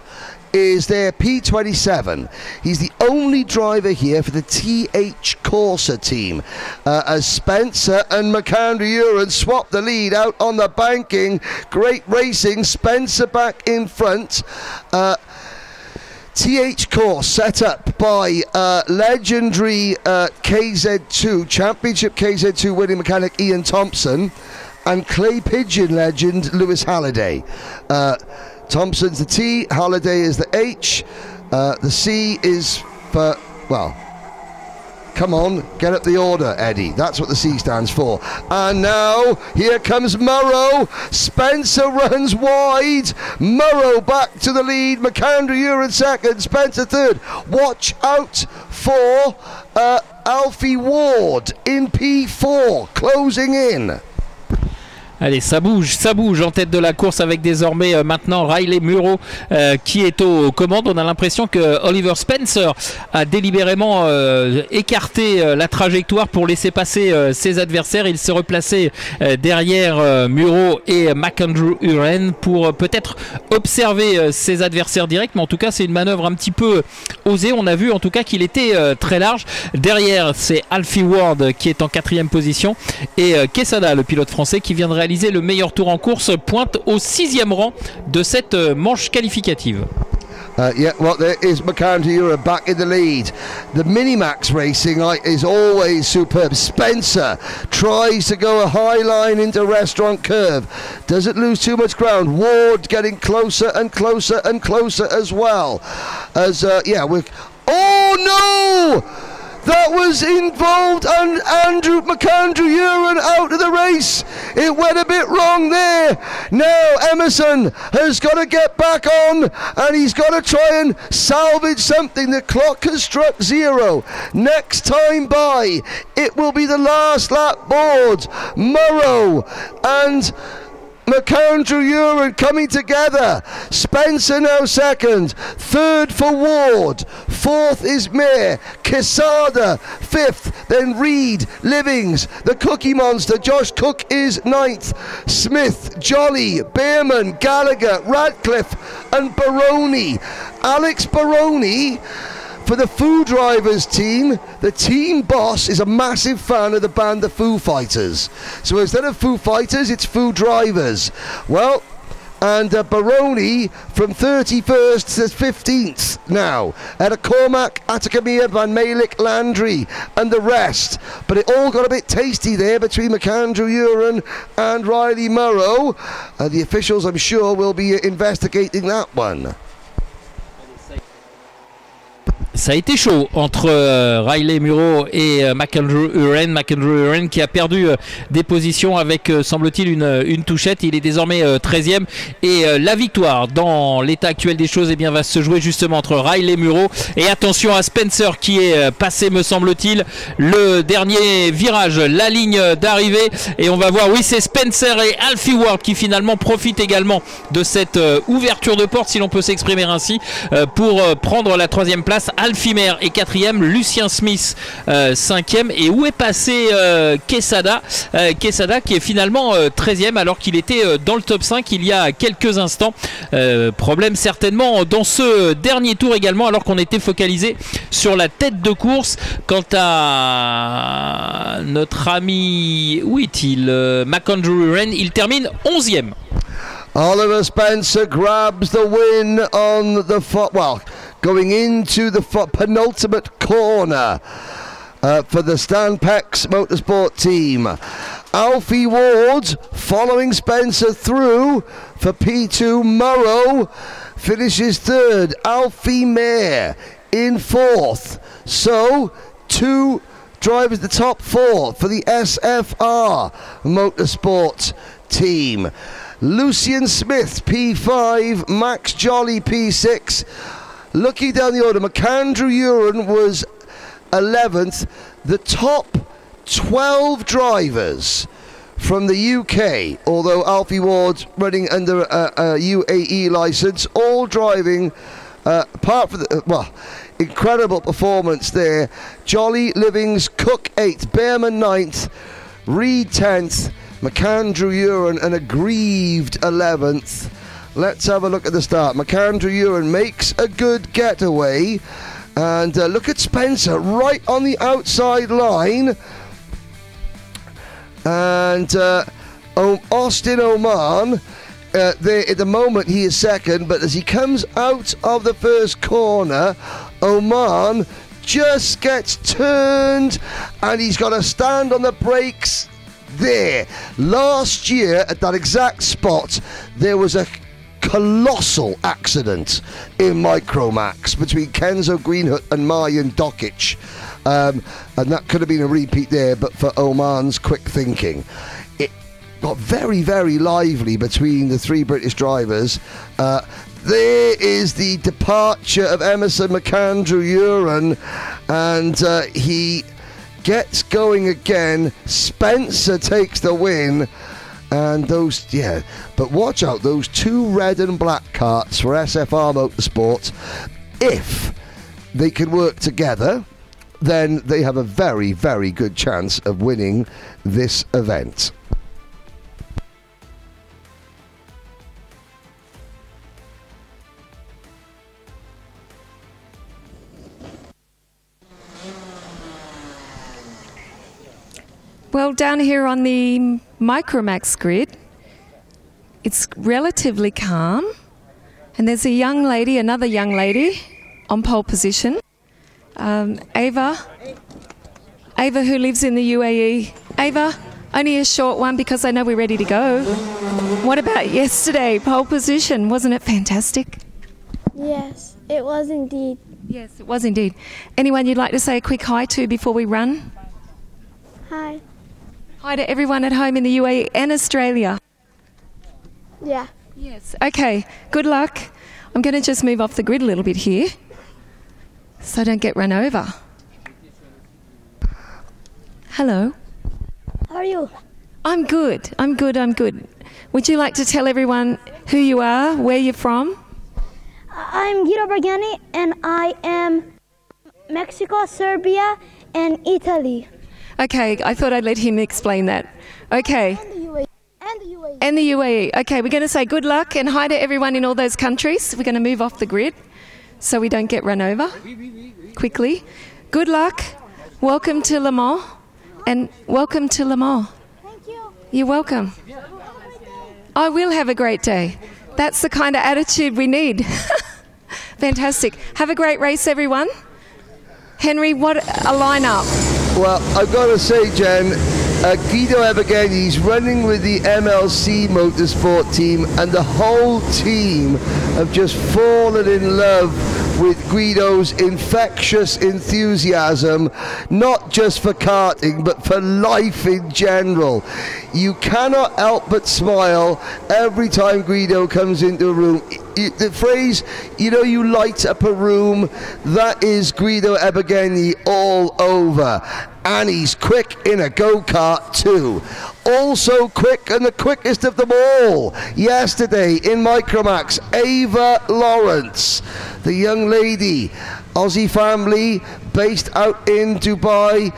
[SPEAKER 2] is their P27. He's the only driver here for the TH Corsa team, as Spencer and McAndrew-Uren swap the lead out on the banking. Great racing. Spencer back in front. TH course set up by legendary KZ2, Championship KZ2 winning mechanic Ian Thompson and clay pigeon legend Lewis Halliday. Thompson's the T, Halliday is the H, the C is for, well, come on, get up the order, Eddie. That's what the C stands for. And now, here comes Murrow. Spencer runs wide. Murrow back to the lead. McAndrew, you're in second. Spencer third. Watch out for Alfie Ward in P4, closing in.
[SPEAKER 14] Allez, ça bouge en tête de la course avec désormais maintenant Riley Muro qui est aux commandes. On a l'impression que Oliver Spencer a délibérément écarté la trajectoire pour laisser passer ses adversaires. Il s'est replacé derrière Muro et McAndrew Uren pour peut-être observer ses adversaires directs, mais en tout cas c'est une manœuvre un petit peu osée. On a vu en tout cas qu'il était très large. Derrière c'est Alfie Ward qui est en 4e position et Quesada, le pilote français qui vient de réaliser le meilleur tour en course, pointe au 6e rang de cette manche qualificative.
[SPEAKER 2] Yeah, well, there is McAndrew back in the lead. The Minimax Racing is always superb. Spencer tries to go a high line into restaurant curve. Doesn't lose too much ground. Ward getting closer and closer and closer as well. As, yeah, we're... Oh, no! That was involved, and McAndrew Uren out of the race. It went a bit wrong there. Now Emerson has got to get back on, and he's got to try and salvage something. The clock has struck 0. Next time by, it will be the last lap board. Murrow and McAndrew Uren coming together. Spencer now second. Third for Ward. Fourth is Mayer. Quesada fifth. Then Reed, Livings, the Cookie Monster. Josh Cook is ninth. Smith, Jolly, Behrman, Gallagher, Radcliffe and Baroni. Alex Baroni for the Foo Drivers team. The team boss is a massive fan of the band The Foo Fighters. So instead of Foo Fighters, it's Foo Drivers. Well, and Baroni from 31st to 15th now. Cormac, Atacamia, Van Malik, Landry and the rest. But it all got a bit tasty there between McAndrew Uren and Riley Murrow. The officials, I'm sure, will be investigating that one.
[SPEAKER 14] Ça a été chaud entre Riley Muro et McAndrew Uren. McAndrew Uren qui a perdu des positions avec, semble-t-il, une touchette. Il est désormais 13e. Et la victoire, dans l'état actuel des choses, eh bien, va se jouer justement entre Riley Muro. Et attention à Spencer qui est passé, me semble-t-il, le dernier virage, la ligne d'arrivée. Et on va voir, oui, c'est Spencer et Alfie Ward qui finalement profitent également de cette ouverture de porte, si l'on peut s'exprimer ainsi, pour prendre la 3e place. Alfie Mayer est 4e, Lucien Smith 5e, et où est passé Quesada Quesada qui est finalement 13e alors qu'il était dans le top 5 il y a quelques instants. Problème certainement dans ce dernier tour également, alors qu'on était focalisé sur la tête de course. Quant à notre ami, où est-il, McAndrew Uren, il termine 11e.
[SPEAKER 2] Oliver Spencer grabs the win on the going into the penultimate corner for the Stanpex Motorsport team. Alfie Ward following Spencer through for P2. Murrow finishes third. Alfie Mayer in 4th. So 2 drivers the top 4 for the SFR Motorsport team. Lucian Smith P5, Max Jolly P6. Looking down the order, McAndrew Uren was 11th. The top 12 drivers from the UK, although Alfie Ward's running under a UAE license, all driving, apart from the, incredible performance there. Jolly, Livings, Cook 8th, Behrman 9th, Reed 10th, McAndrew Uren an aggrieved 11th. Let's have a look at the start. McAndrew Uren makes a good getaway, and look at Spencer right on the outside line, and Austin Oman there at the moment he is second, but as he comes out of the first corner, Oman just gets turned and he's got to stand on the brakes there. Last year at that exact spot there was a colossal accident in Micromax between Kenzo Greenhut and Marjan Dokic, and that could have been a repeat there but for Oman's quick thinking. It got very, very lively between the three British drivers. There is the departure of Emerson McAndrew-Uren, and he gets going again. Spencer takes the win. And those, yeah, but watch out, those two red and black karts for SFR Motorsport, if they can work together, then they have a very, very good chance of winning this event.
[SPEAKER 1] Well, down here on the Micromax grid, it's relatively calm, and there's a young lady, another young lady, on pole position. Ava, who lives in the UAE. Ava, only a short one because I know we're ready to go. What about yesterday? Pole position, wasn't it fantastic?
[SPEAKER 12] Yes, it was indeed.
[SPEAKER 1] Yes, it was indeed. Anyone you'd like to say a quick hi to before we run?
[SPEAKER 12] Hi.
[SPEAKER 1] Hi to everyone at home in the UAE and Australia.
[SPEAKER 12] Yeah.
[SPEAKER 1] Yes. Okay. Good luck. I'm going to just move off the grid a little bit here so I don't get run over. Hello.
[SPEAKER 12] How are you?
[SPEAKER 1] I'm good. I'm good. Would you like to tell everyone who you are, where you're from?
[SPEAKER 12] I'm Guido Bargani, and I am Mexico, Serbia, and Italy.
[SPEAKER 1] Okay, I thought I'd let him explain that. Okay.
[SPEAKER 12] And the UAE.
[SPEAKER 1] And the UAE. Okay, we're going to say good luck and hi to everyone in all those countries. We're going to move off the grid so we don't get run over quickly. Good luck. Welcome to Le Mans. And welcome to Le Mans.
[SPEAKER 12] Thank you.
[SPEAKER 1] You're welcome. I will have a great day. That's the kind of attitude we need. Fantastic. Have a great race, everyone. Henry, what a lineup.
[SPEAKER 2] Well, I've got to say, Jen, Guido Ebagheny's running with the MLC Motorsport team, and the whole team have just fallen in love with Guido's infectious enthusiasm, not just for karting, but for life in general. You cannot help but smile every time Guido comes into a room. The phrase, you know, you light up a room, that is Guido Ebaghenyi all over. And he's quick in a go-kart too. Also quick, and the quickest of them all yesterday in Micromax, Ava Lawrence, the young lady, Aussie family based out in Dubai.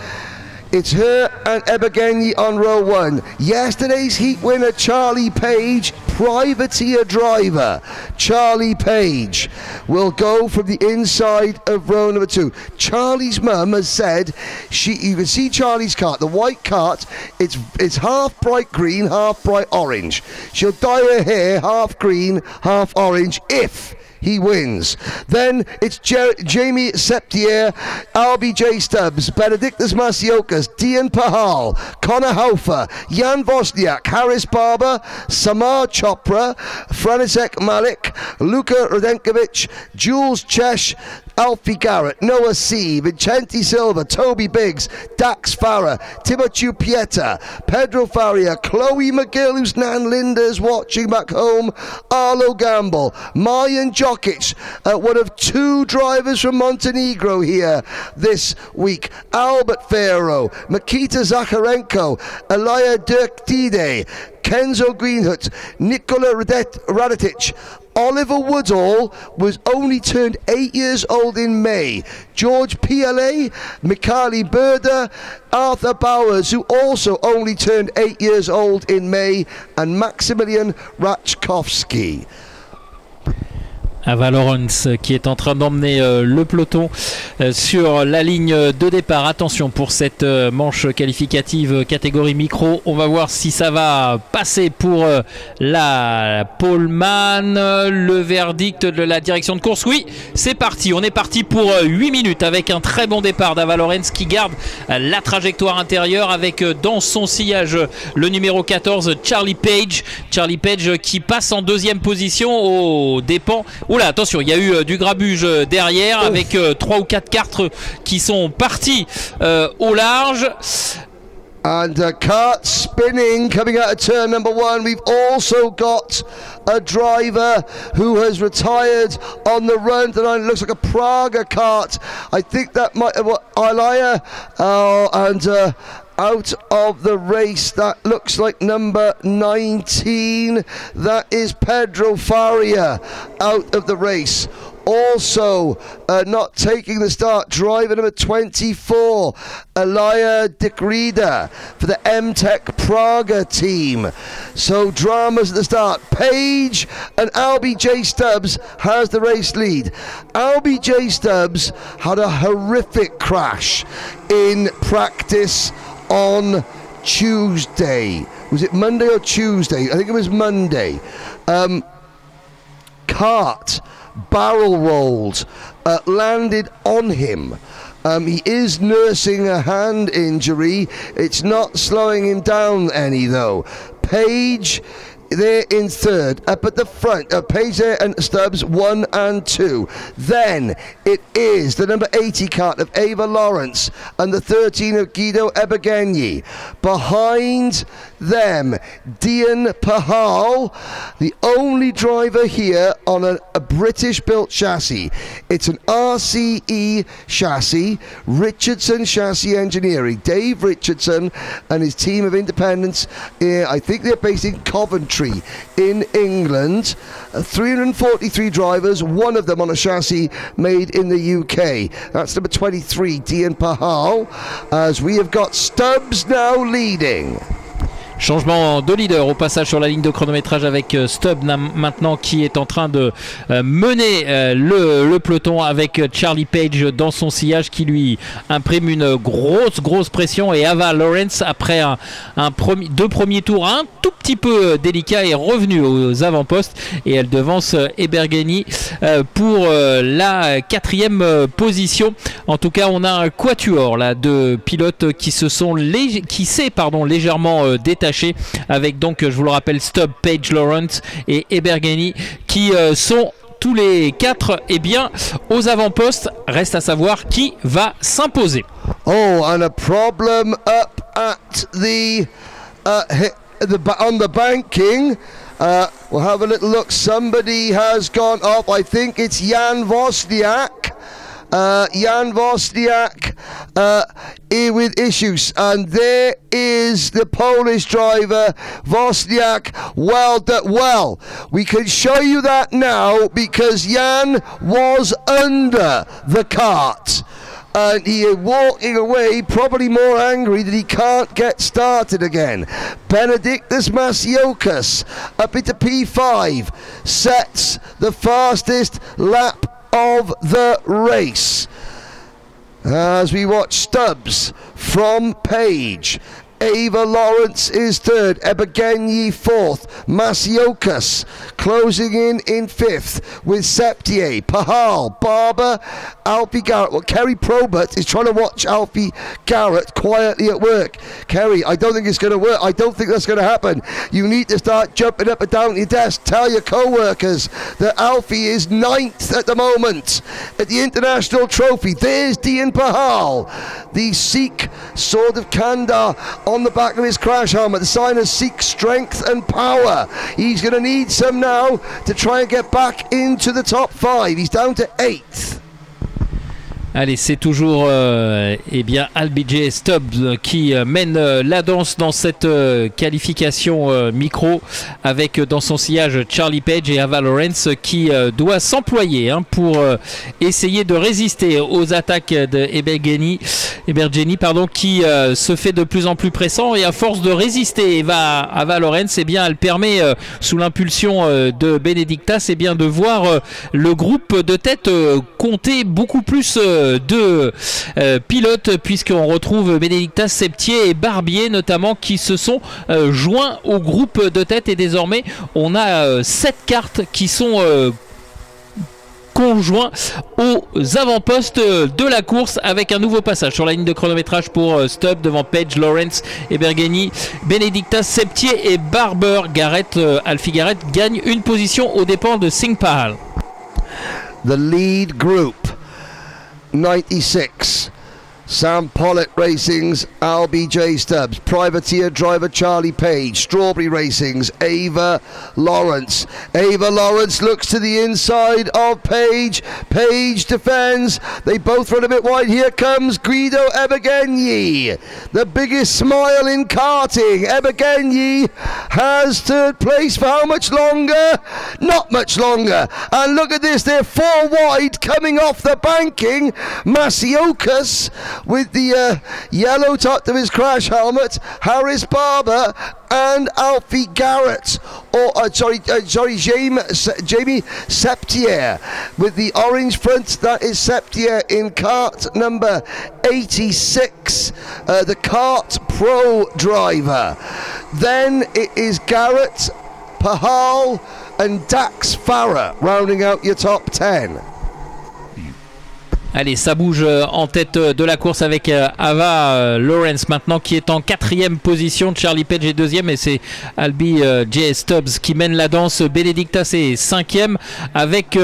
[SPEAKER 2] It's her and Ebaghenyi on row one. Yesterday's heat winner, Charlie Page, privateer driver, Charlie Page, will go from the inside of row number two. Charlie's mum has said, you can see Charlie's cart, the white cart, it's half bright green, half bright orange. She'll dye her hair half green, half orange if he wins. Then it's Jamie Septier, RBJ Stubbs, Benedictus Masiokas, Dian Pahal, Connor Haufer, Jan Wozniak, Harris Barber, Samar Chopra, Franisek Malik, Luka Rodenkovic, Jules Chesh, Alfie Garrett, Noah C, Vincenti Silva, Toby Biggs, Dax Farah, Timothy Pieta, Pedro Faria, Chloe McGill, who's Nan Linda's watching back home, Arlo Gamble, Marjan Jokic, one of two drivers from Montenegro here this week, Albert Ferro, Makita Zakharenko, Elia Dirktide, Kenzo Greenhut, Nikola Radetic, Oliver Woodall was only turned 8 years old in May. George PLA, Mikhaili Berda, Arthur Bowers, who also only turned 8 years old in May, and Maximilian Rachkovsky.
[SPEAKER 14] Ava Lawrence qui est en train d'emmener le peloton sur la ligne de départ. Attention pour cette manche qualificative catégorie micro. On va voir si ça va passer pour la poleman. Le verdict de la direction de course. Oui, c'est parti. On est parti pour 8 minutes avec un très bon départ d'Ava Lawrence qui garde la trajectoire intérieure avec dans son sillage le numéro 14 Charlie Page. Charlie Page qui passe en deuxième position aux dépens. Oula, attention, il y a eu du grabuge derrière avec 3 ou 4 cartes qui sont parties au large.
[SPEAKER 2] And a kart spinning coming out of turn number 1. We've also got a driver who has retired on the run tonight. It looks like a Praga kart. I think that might have what Ilaya out of the race. That looks like number 19. That is Pedro Faria out of the race. Also not taking the start, driver number 24, Elia Dikrida for the M-Tech Praga team. So dramas at the start. Page and LBJ Stubbs has the race lead. LBJ Stubbs had a horrific crash in practice on Tuesday. Was it Monday or Tuesday? I think it was Monday. Kart barrel rolled, landed on him. He is nursing a hand injury. It's not slowing him down any though. Page there in third, up at the front, Page there and Stubbs 1 and 2. Then it is the number 80 kart of Ava Lawrence and the 13 of Guido Ebegeni. Behind them, Dian Pahal, the only driver here on a British-built chassis. It's an RCE chassis, Richardson Chassis Engineering. Dave Richardson and his team of independents, I think they're based in Coventry in England. 343 drivers, one of them on a chassis made in the UK. That's number 23, Dian Pahal, as we have got Stubbs now leading.
[SPEAKER 14] Changement de leader au passage sur la ligne de chronométrage avec Stubbs maintenant qui est en train de mener le peloton avec Charlie Page dans son sillage qui lui imprime une grosse pression, et Ava Lawrence après deux premiers tours un tout petit peu délicats est revenue aux avant-postes et elle devance Ebergheni pour la 4e position. En tout cas on a un quatuor là de pilotes qui s'est légèrement détaché avec donc, je vous le rappelle, Stubbs, Page, Lawrence et Ebergheni qui sont tous les 4 aux avant-postes. Reste à savoir qui va s'imposer.
[SPEAKER 2] Oh, and a problem up at on the banking. We'll have a little look. Somebody has gone off. I think it's Jan Wozniak. Jan Wozniak with issues, and there is the Polish driver Wozniak. Well, we can show you that now because Jan was under the cart and he is walking away probably more angry that he can't get started again. Benedictus Masiokas up into P5 sets the fastest lap of the race as we watch Stubbs from Page. Ava Lawrence is third, Ebergheni 4th, Masiokas closing in 5th with Septier, Pahal, Barber, Alfie Garrett. Well, Kerry Probert is trying to watch Alfie Garrett quietly at work. Kerry, I don't think it's going to work. I don't think that's going to happen. You need to start jumping up and down your desk. Tell your co-workers that Alfie is 9th at the moment at the International Trophy. There's Dian Pahal, the Sikh Sword of Kandar on the back of his crash helmet, the sign of Sikh strength and power. He's going to need some now to try and get back into the top 5. He's down to 8th.
[SPEAKER 14] Allez, c'est toujours LBJ Stubbs qui mène la danse dans cette qualification micro avec dans son sillage Charlie Page et Ava Lawrence qui doit s'employer pour essayer de résister aux attaques d'Ebergheni Ebergeni, pardon, qui se fait de plus en plus pressant et à force de résister Ava Lorenz, eh bien, elle permet sous l'impulsion de Benedictas, eh bien, de voir le groupe de tête compter beaucoup plus de pilotes, puisqu'on retrouve Benedictas, Septier et Barbier notamment qui se sont joints au groupe de tête, et désormais on a 7 cartes qui sont conjoints aux avant-postes de la course, avec un nouveau passage sur la ligne de chronométrage pour Stubbs devant Page, Lawrence et Bergeni. Benedictas, Septier et Barber. Alfie Garrett gagne une position aux dépens de Singh Pahal.
[SPEAKER 2] The lead group 96, Sam Pollitt Racing's LBJ Stubbs, Privateer driver Charlie Page, Strawberry Racing's Ava Lawrence. Ava Lawrence looks to the inside of Page. Page defends. They both run a bit wide. Here comes Guido Ebergenyi, the biggest smile in karting. Ebergenyi has third place for how much longer? Not much longer. And look at this, they're 4 wide coming off the banking. Masiokas with the yellow top of his crash helmet, Harris Barber and Alfie Garrett, Jamie Septier with the orange front. That is Septier in kart number 86, the kart pro driver. Then it is Garrett, Pahal and Dax Farah rounding out your top 10.
[SPEAKER 14] Allez, ça bouge en tête de la course avec Ava Lawrence maintenant qui est en 4e position. Charlie Page est 2e et c'est Albie J. Stubbs qui mène la danse. Benedictas est 5e avec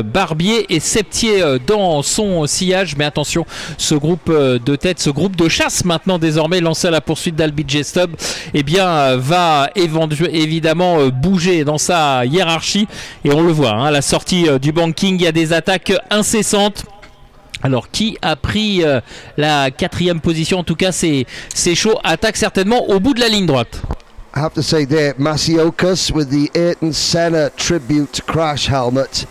[SPEAKER 14] Barbier et Septier dans son sillage. Mais attention, ce groupe de tête, ce groupe de chasse maintenant désormais lancé à la poursuite d'Albie J. Stubbs, eh bien va évidemment bouger dans sa hiérarchie. Et on le voit, hein, à la sortie du banking, il y a des attaques incessantes. Alors, qui a pris la 4e position? En tout cas, c'est chaud. Attaque certainement au bout de la ligne droite.
[SPEAKER 2] I have to say there, Masiokas with the Ayrton Senna tribute crash helmet.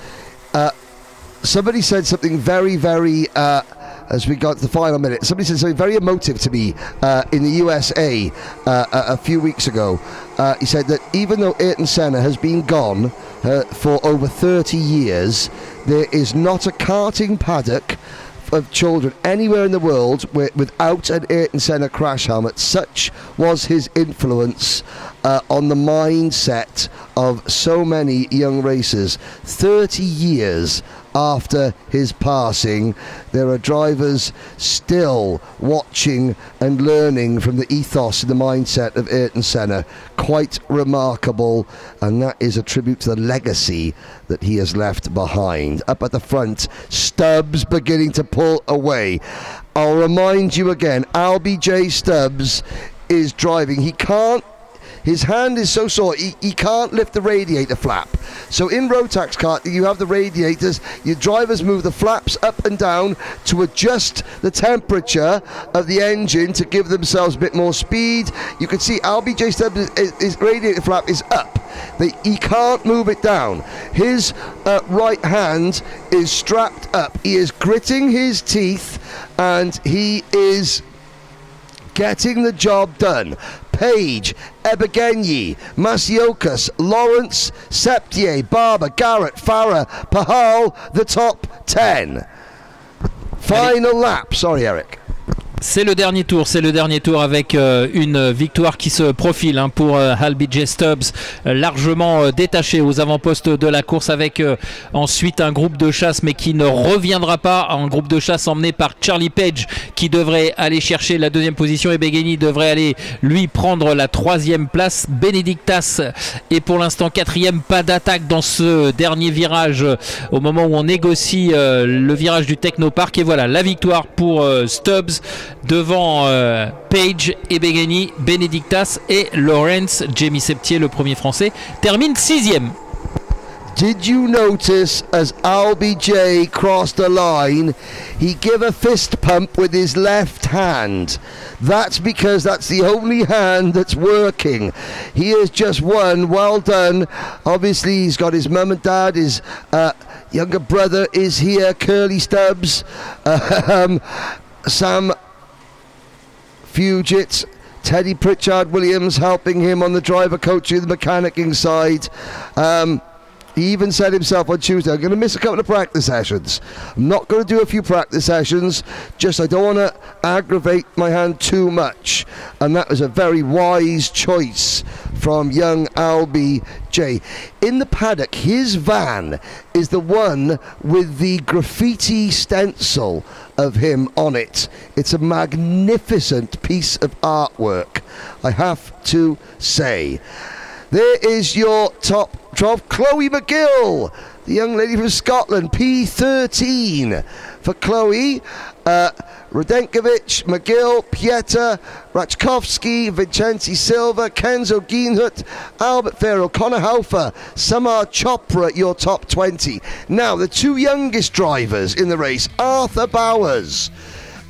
[SPEAKER 2] Somebody said something very, very, as we got to the final minute, somebody said something very emotive to me in the USA a few weeks ago. He said that even though Ayrton Senna has been gone for over 30 years, there is not a karting paddock of children anywhere in the world without an Ayrton Senna crash helmet. Such was his influence on the mindset of so many young racers. 30 years after his passing, there are drivers still watching and learning from the ethos and the mindset of Ayrton Senna. Quite remarkable, and that is a tribute to the legacy that he has left behind. Up at the front, Stubbs beginning to pull away. I'll remind you again, Albie J. Stubbs is driving. He can't, his hand is so sore, he can't lift the radiator flap. So in Rotax karting, you have the radiators, your drivers move the flaps up and down to adjust the temperature of the engine to give themselves a bit more speed. You can see Albie J. Stubbs, his radiator flap is up. He can't move it down. His right hand is strapped up. He is gritting his teeth and he is getting the job done. Page, Ebergenyi, Masiokas, Lawrence, Septier, Barber, Garrett, Farah, Pahal, the top 10. Final lap. Sorry, Eric.
[SPEAKER 14] C'est le dernier tour avec une victoire qui se profile pour Albie J. Stubbs, largement détaché aux avant-postes de la course, avec ensuite un groupe de chasse mais qui ne reviendra pas, un groupe de chasse emmené par Charlie Page qui devrait aller chercher la 2e position et Begeni devrait aller lui prendre la 3e place. Benedictas est pour l'instant 4e, pas d'attaque dans ce dernier virage au moment où on négocie le virage du Technopark, et voilà la victoire pour Stubbs devant Page et Begeni. Benedictas et Lawrence. Jamie Septier, le premier français, termine 6e.
[SPEAKER 2] Did you notice as Albie J crossed the line, he gave a fist pump with his left hand? That's because that's the only hand that's working. He has just won. Well done. Obviously, he's got his mum and dad. His younger brother is here, Curly Stubbs. Sam Fugit. Teddy Pritchard Williams helping him on the driver coaching, the mechanicking side. He even said himself on Tuesday, I'm going to miss a couple of practice sessions. I'm not going to do a few practice sessions, just I don't want to aggravate my hand too much. And that was a very wise choice from young Albie J. In the paddock, his van is the one with the graffiti stencil of him on it. It's a magnificent piece of artwork, I have to say. There is your top 12, Chloe McGill, the young lady from Scotland, P13 for Chloe. Radenkovic, McGill, Pieter, Rachkovsky, Vincenzi Silva, Kenzo Geenhut, Albert Farrell, Connor Haufer, Samar Chopra, your top 20. Now, the two youngest drivers in the race, Arthur Bowers,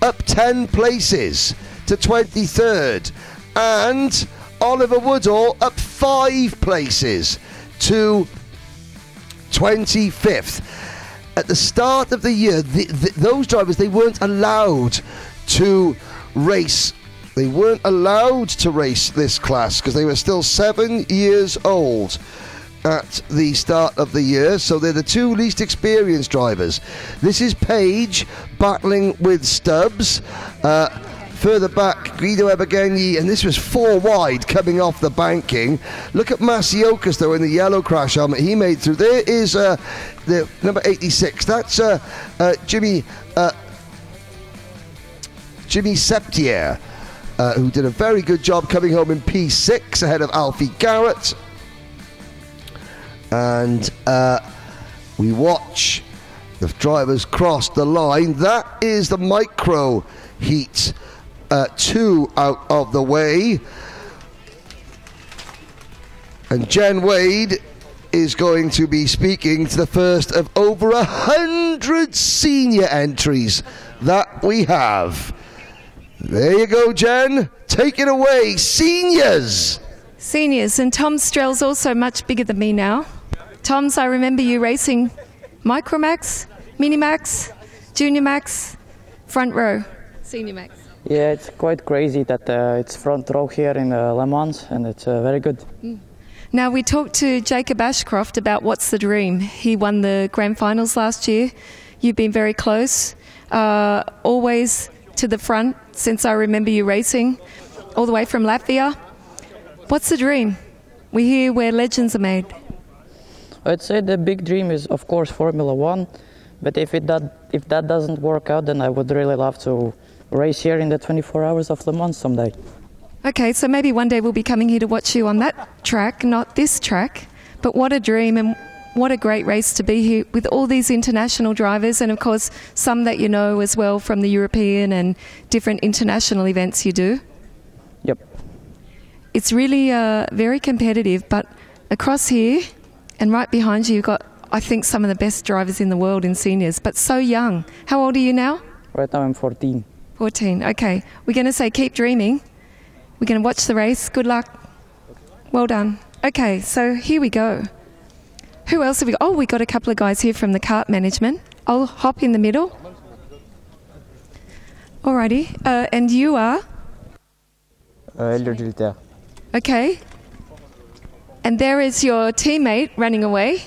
[SPEAKER 2] up 10 places to 23rd, and Oliver Woodall up 5 places to 25th. At the start of the year, those drivers, they weren't allowed to race. They weren't allowed to race this class because they were still 7 years old at the start of the year, so they're the two least experienced drivers. This is Page battling with Stubbs. Further back, Guido Ebageni, and this was 4 wide coming off the banking. Look at Masiokas, though, in the yellow crash helmet. He made through. There is the number 86. That's Jimmy Septier, who did a very good job coming home in P6 ahead of Alfie Garrett. And we watch the drivers cross the line. That is the micro heat. 2 out of the way, and Jen Wade is going to be speaking to the first of over 100 senior entries that we have. There you go, Jen, take it away. Seniors,
[SPEAKER 1] and Tom Strell's also much bigger than me now. Tom's, I remember you racing Micromax, Minimax, Junior Max, front row, Senior Max.
[SPEAKER 5] Yeah, it's quite crazy that it's front row here in Le Mans, and it's very good.
[SPEAKER 1] Now, we talked to Jacob Ashcroft about what's the dream. He won the grand finals last year. You've been very close, always to the front since I remember you racing, all the way from Latvia. What's the dream? We're here where legends are made.
[SPEAKER 5] I'd say the big dream is, of course, Formula One, but if that doesn't work out, then I would really love to race here in the 24 hours of Le Mans someday.
[SPEAKER 1] Okay, so maybe one day we'll be coming here to watch you on that track, not this track. But what a dream, and what a great race to be here with all these international drivers, and of course some that you know as well from the European and different international events you do.
[SPEAKER 5] Yep.
[SPEAKER 1] It's really very competitive, but across here and right behind you, you've got, I think, some of the best drivers in the world in seniors, but so young. How old are you now?
[SPEAKER 5] Right now I'm 14.
[SPEAKER 1] 14, okay. We're going to say keep dreaming. We're going to watch the race. Good luck. Well done. Okay, so here we go. Who else have we got? Oh, we got a couple of guys here from the kart management. I'll hop in the middle. Alrighty, and you are?
[SPEAKER 5] Elliot Gilter.
[SPEAKER 1] Okay. And there is your teammate running away.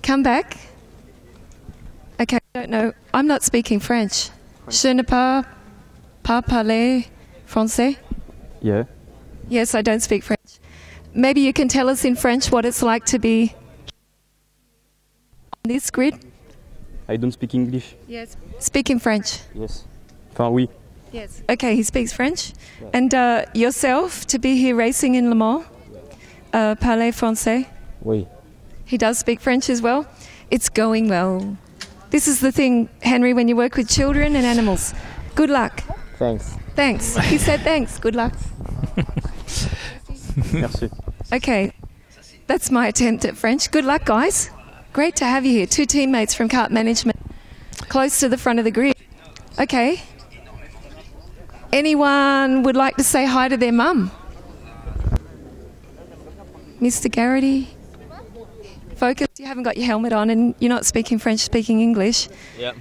[SPEAKER 1] Come back. Okay, I don't know. I'm not speaking French. Je ne pas parler français?
[SPEAKER 5] Yeah.
[SPEAKER 1] Yes, I don't speak French. Maybe you can tell us in French what it's like to be on this grid?
[SPEAKER 15] I don't speak English.
[SPEAKER 1] Yes. Speak in French?
[SPEAKER 15] Yes. Enfin, oui.
[SPEAKER 1] Yes. Okay, he speaks French. Yeah. And yourself, to be here racing in Le Mans, parler français?
[SPEAKER 15] Oui.
[SPEAKER 1] He does speak French as well? It's going well. This is the thing, Henry, when you work with children and animals. Good luck.
[SPEAKER 15] Thanks.
[SPEAKER 1] Thanks. He said thanks. Good luck.
[SPEAKER 15] Merci.
[SPEAKER 1] Okay, that's my attempt at French. Good luck, guys. Great to have you here. 2 teammates from kart management, close to the front of the grid. Okay. Anyone would like to say hi to their mum? Mr. Garrity? Focus, you haven't got your helmet on and you're not speaking French, speaking English.
[SPEAKER 15] Yeah.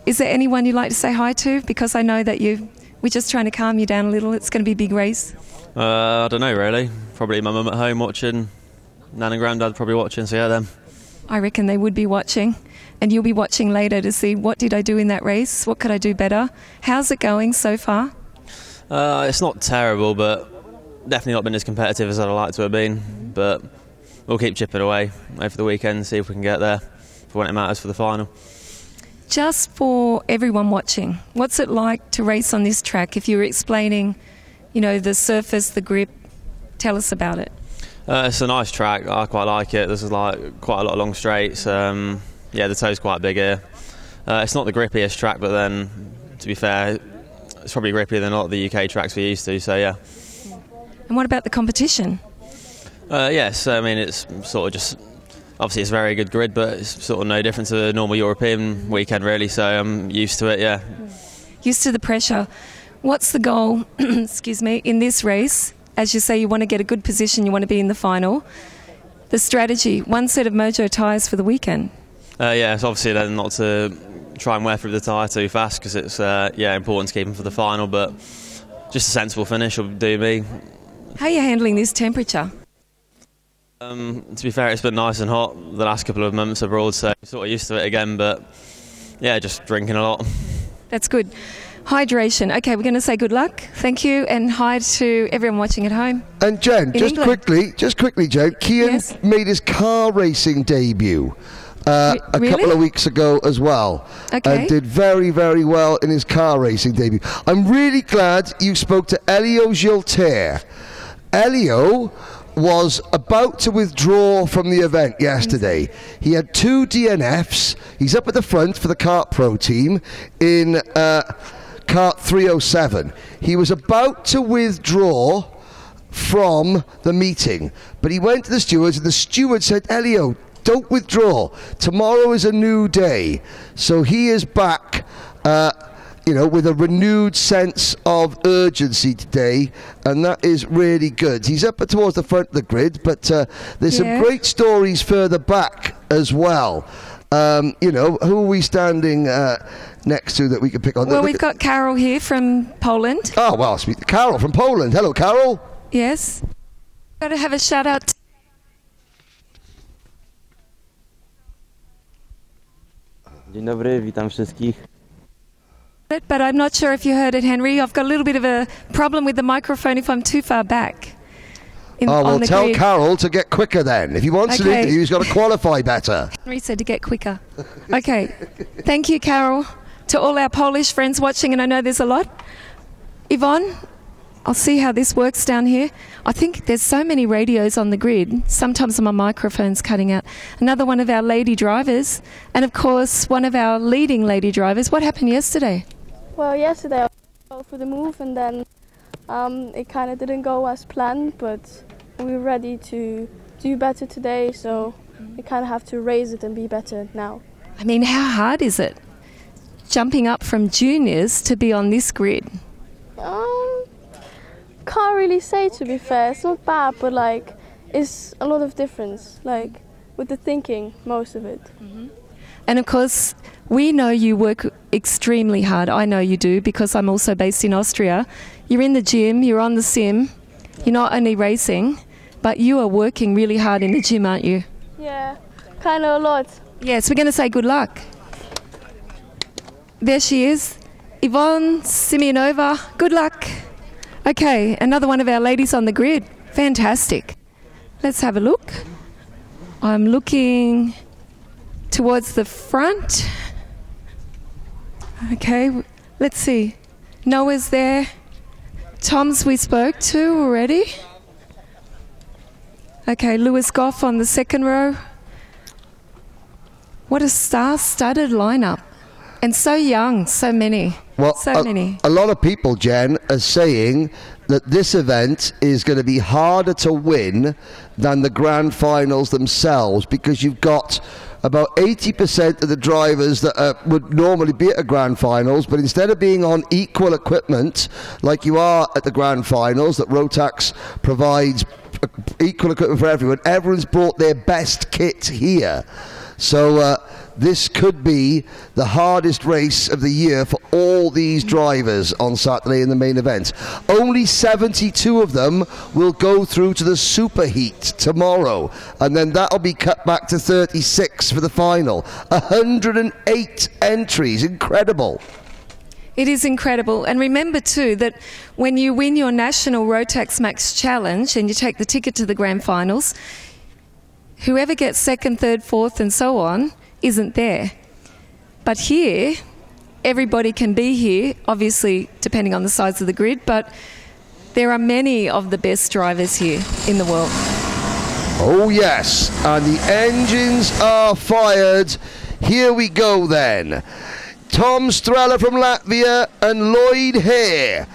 [SPEAKER 1] Is there anyone you'd like to say hi to? Because I know that you've We're just trying to calm you down a little. It's going to be a big race.
[SPEAKER 16] I don't know really. Probably my mum at home watching, Nan and Grandad probably watching, so yeah, them.
[SPEAKER 1] I reckon they would be watching, and you'll be watching later to see what did I do in that race, what could I do better. How's it going so far?
[SPEAKER 16] It's not terrible, but definitely not been as competitive as I'd like to have been, but we'll keep chipping away over the weekend, see if we can get there for when it matters for the final.
[SPEAKER 1] Just for everyone watching, what's it like to race on this track? If you were explaining, you know, the surface, the grip, tell us about it.
[SPEAKER 16] It's a nice track. I quite like it. There's like quite a lot of long straights. Yeah, the toe's quite big here. It's not the grippiest track, but then, to be fair, it's probably grippier than a lot of the UK tracks we're used to. So yeah.
[SPEAKER 1] And what about the competition?
[SPEAKER 16] Yes, I mean it's sort of just. Obviously, it's a very good grid, but it's sort of no different to a normal European weekend, really. So I'm used to it. Yeah.
[SPEAKER 1] Used to the pressure. What's the goal? Excuse me. In this race, as you say, you want to get a good position. You want to be in the final. The strategy: one set of Mojo tyres for the weekend.
[SPEAKER 16] Yeah, it's obviously then not to try and wear through the tyre too fast because it's important to keep them for the final. But just a sensible finish will do me.
[SPEAKER 1] How are you handling this temperature?
[SPEAKER 16] To be fair, it's been nice and hot the last couple of months abroad, so I'm sort of used to it again. But yeah, just drinking a lot.
[SPEAKER 1] That's good. Hydration. Okay, we're going to say good luck. Thank you, and hi to everyone watching at home.
[SPEAKER 2] And Jen, just quickly, Jen, Kian
[SPEAKER 1] Yes.
[SPEAKER 2] made his car racing debut a couple of weeks ago as well, and did very, very well in his car racing debut. I'm really glad you spoke to Elio Gilter. Elio was about to withdraw from the event yesterday. He had 2 DNFs. He's up at the front for the Kart Pro team in Kart 307. He was about to withdraw from the meeting, but he went to the stewards, and the steward said, Elio, don't withdraw. Tomorrow is a new day. So he is back with a renewed sense of urgency today, and that is really good. He's up towards the front of the grid, but there's some great stories further back as well. Who are we standing next to that we can pick on?
[SPEAKER 1] Well, we've got Carol here from Poland.
[SPEAKER 2] Oh, well, Carol from Poland. Hello, Carol.
[SPEAKER 1] Yes. Got to have a shout out.
[SPEAKER 15] Dzień dobry, witam wszystkich.
[SPEAKER 1] But I'm not sure if you heard it, Henry. I've got a little bit of a problem with the microphone if I'm too far back.
[SPEAKER 2] Well, tell
[SPEAKER 1] grid.
[SPEAKER 2] Carol to get quicker then. If he wants an interview, he's got to qualify better.
[SPEAKER 1] Henry said to get quicker. Okay. Thank you, Carol. To all our Polish friends watching, and I know there's a lot. Yvonne, I'll see how this works down here. I think there's so many radios on the grid. Sometimes my microphone's cutting out. Another one of our lady drivers, and of course one of our leading lady drivers. What happened yesterday?
[SPEAKER 13] Well, yesterday I went for the move, and then it kind of didn't go as planned, but we were ready to do better today, so we kind of have to raise it and be better now.
[SPEAKER 1] I mean, how hard is it jumping up from juniors to be on this grid?
[SPEAKER 13] Can't really say, to be fair. It's not bad, but like it's a lot of difference, like with the thinking, most of it.
[SPEAKER 1] And of course, we know you work extremely hard. I know you do, because I'm also based in Austria. You're in the gym, you're on the sim, you're not only racing, but you are working really hard in the gym, aren't you?
[SPEAKER 13] Yeah, kind of a lot.
[SPEAKER 1] Yes, we're going to say good luck. There she is, Yvonne Simeonova. Good luck. Okay, another one of our ladies on the grid. Fantastic. Let's have a look. I'm looking towards the front. Okay, let's see. Noah's there. Tom's we spoke to already. Okay, Lewis Goff on the second row. What a star-studded lineup. And so young, so many.
[SPEAKER 2] Well,
[SPEAKER 1] so many.
[SPEAKER 2] A lot of people, Jen, are saying that this event is going to be harder to win than the grand finals themselves, because you've got about 80% of the drivers that would normally be at a grand finals, but instead of being on equal equipment like you are at the grand finals, that Rotax provides equal equipment for everyone, everyone's brought their best kit here. So this could be the hardest race of the year for all these drivers on Saturday in the main event. Only 72 of them will go through to the superheat tomorrow, and then that'll be cut back to 36 for the final. 108 entries. Incredible.
[SPEAKER 1] It is incredible. And remember too that when you win your national Rotax Max Challenge and you take the ticket to the grand finals, whoever gets second, third, fourth and so on isn't there. But here, everybody can be here, obviously depending on the size of the grid, but there are many of the best drivers here in the world.
[SPEAKER 2] Oh yes, and the engines are fired. Here we go then. Tom Strella from Latvia and Lloyd Hare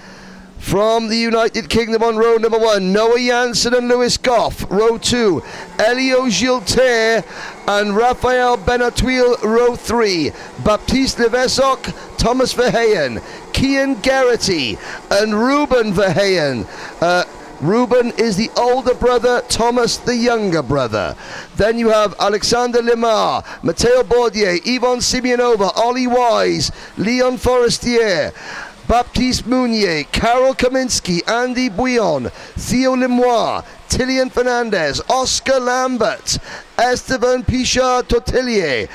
[SPEAKER 2] from the United Kingdom on row number 1. Noah Janssen and Lewis Goff, row 2. Elio Gilter and Rafael Benatuil, row 3. Baptiste Levesok, Thomas Verheyen, Kian Geraghty and Ruben Verheyen. Ruben is the older brother, Thomas the younger brother. Then you have Alexander Lemar, Matteo Bordier, Yvonne Simeonova, Ollie Wise, Leon Forestier, Baptiste Mounier, Carol Kaminski, Andy Bouillon, Theo Lemois, Tillian Fernandez, Oscar Lambert, Esteban Pichard Totillier,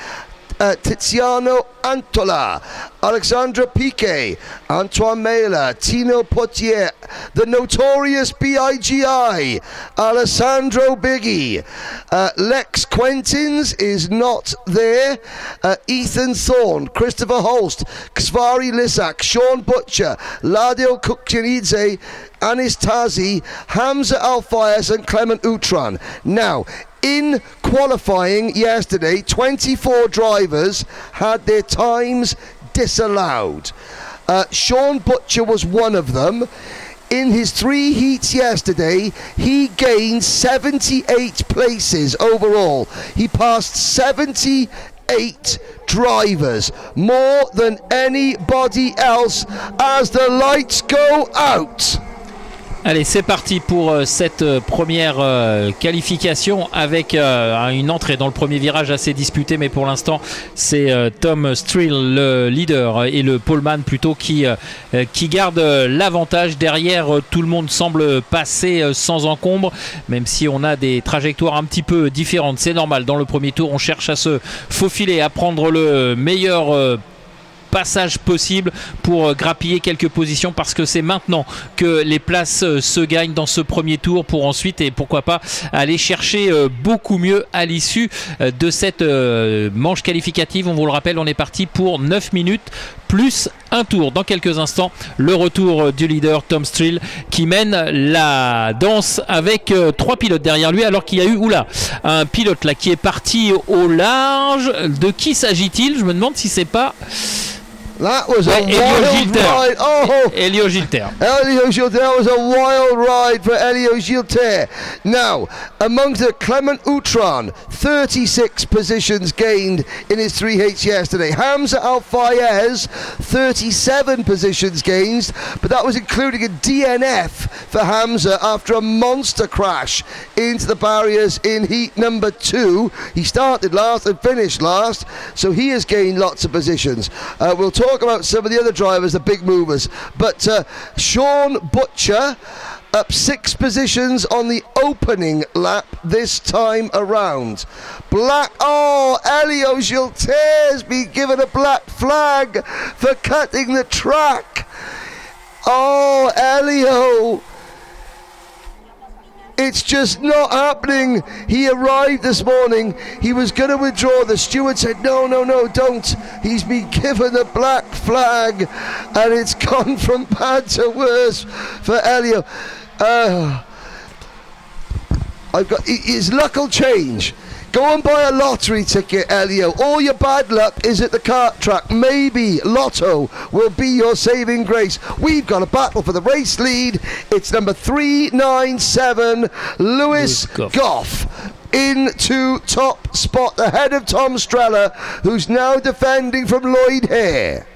[SPEAKER 2] Tiziano Antola, Alexandra Piquet, Antoine Mela, Tino Potier, the notorious BIGI, Alessandro Biggie, Lex Quentins is not there, Ethan Thorne, Christopher Holst, Ksvari Lissak, Sean Butcher, Ladil Kukjanidze, Anis Tazi, Hamza Al-Fayez and Clement Outram. Now, in qualifying yesterday, 24 drivers had their times disallowed. Sean Butcher was one of them. In his 3 heats yesterday, he gained 78 places overall. He passed 78 drivers, more than anybody else, as the lights go out.
[SPEAKER 14] Allez, c'est parti pour cette première qualification avec une entrée dans le premier virage assez disputée, mais pour l'instant c'est Tom Strill, le leader, et le poleman plutôt qui garde l'avantage. Derrière, tout le monde semble passer sans encombre, même si on a des trajectoires un petit peu différentes. C'est normal, dans le premier tour on cherche à se faufiler, à prendre le meilleur passage possible pour grappiller quelques positions, parce que c'est maintenant que les places se gagnent dans ce premier tour, pour ensuite, et pourquoi pas, aller chercher beaucoup mieux à l'issue de cette manche qualificative. On vous le rappelle, on est parti pour 9 minutes plus un tour. Dans quelques instants, le retour du leader Tom Strill qui mène la danse avec 3 pilotes derrière lui, alors qu'il y a eu un pilote là qui est parti au large. De qui s'agit-il? Je me demande si c'est pas
[SPEAKER 2] That was a wild ride. Oh,
[SPEAKER 14] Elio Gilter.
[SPEAKER 2] Elio Gilter, that was a wild ride for Elio Gilter. Now, amongst the Clement Outram, 36 positions gained in his 3H yesterday. Hamza Al-Fayez, 37 positions gained, but that was including a DNF for Hamza after a monster crash into the barriers in heat number 2. He started last and finished last, so he has gained lots of positions. We'll talk about some of the other drivers, the big movers, but Sean Butcher up 6 positions on the opening lap this time around. Elio Gilter's been given a black flag for cutting the track. Oh, Elio, it's just not happening. He arrived this morning. He was going to withdraw. The steward said, no, don't. He's been given a black flag, and it's gone from bad to worse for Elio. His luck will change. Go and buy a lottery ticket, Elio. All your bad luck is at the kart track. Maybe Lotto will be your saving grace. We've got a battle for the race lead. It's number 397, Lewis Goff, into top spot, ahead of Tom Strella, who's now defending from Lloyd Hare.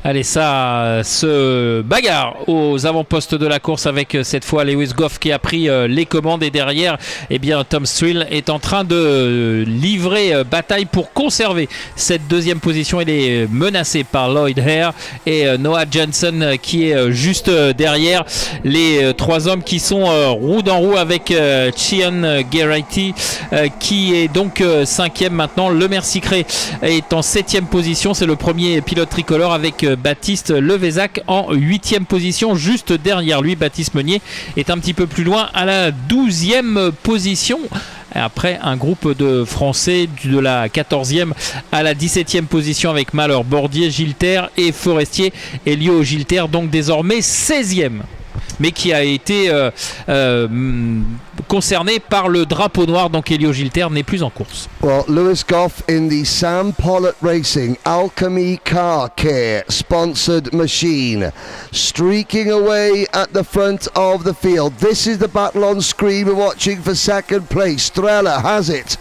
[SPEAKER 14] Allez, ça se bagarre aux avant-postes de la course avec cette fois Lewis Goff qui a pris les commandes, et derrière, eh bien, Tom Strill est en train de livrer bataille pour conserver cette deuxième position. Il est menacé par Lloyd Hare et Noah Jensen qui est juste derrière. Les trois hommes qui sont roue dans roue avec Cian Geraghty qui est donc cinquième maintenant. Le Mercicré est en septième position. C'est le premier pilote tricolore avec Baptiste Levezac en 8e position. Juste derrière lui, Baptiste Meunier est un petit peu plus loin à la 12e position. Après un groupe de Français de la 14e à la 17e position avec Malheur, Bordier, Gilter et Forestier. Elio Gilter donc désormais 16e. Mais qui a été concerné par le drapeau noir, donc Elio Gilter n'est plus en course.
[SPEAKER 2] Well, Lewis Goff in the Sam Pollitt Racing Alchemy Car Care sponsored machine, streaking away at the front of the field. This is the battle on screen we're watching for second place. Strella has it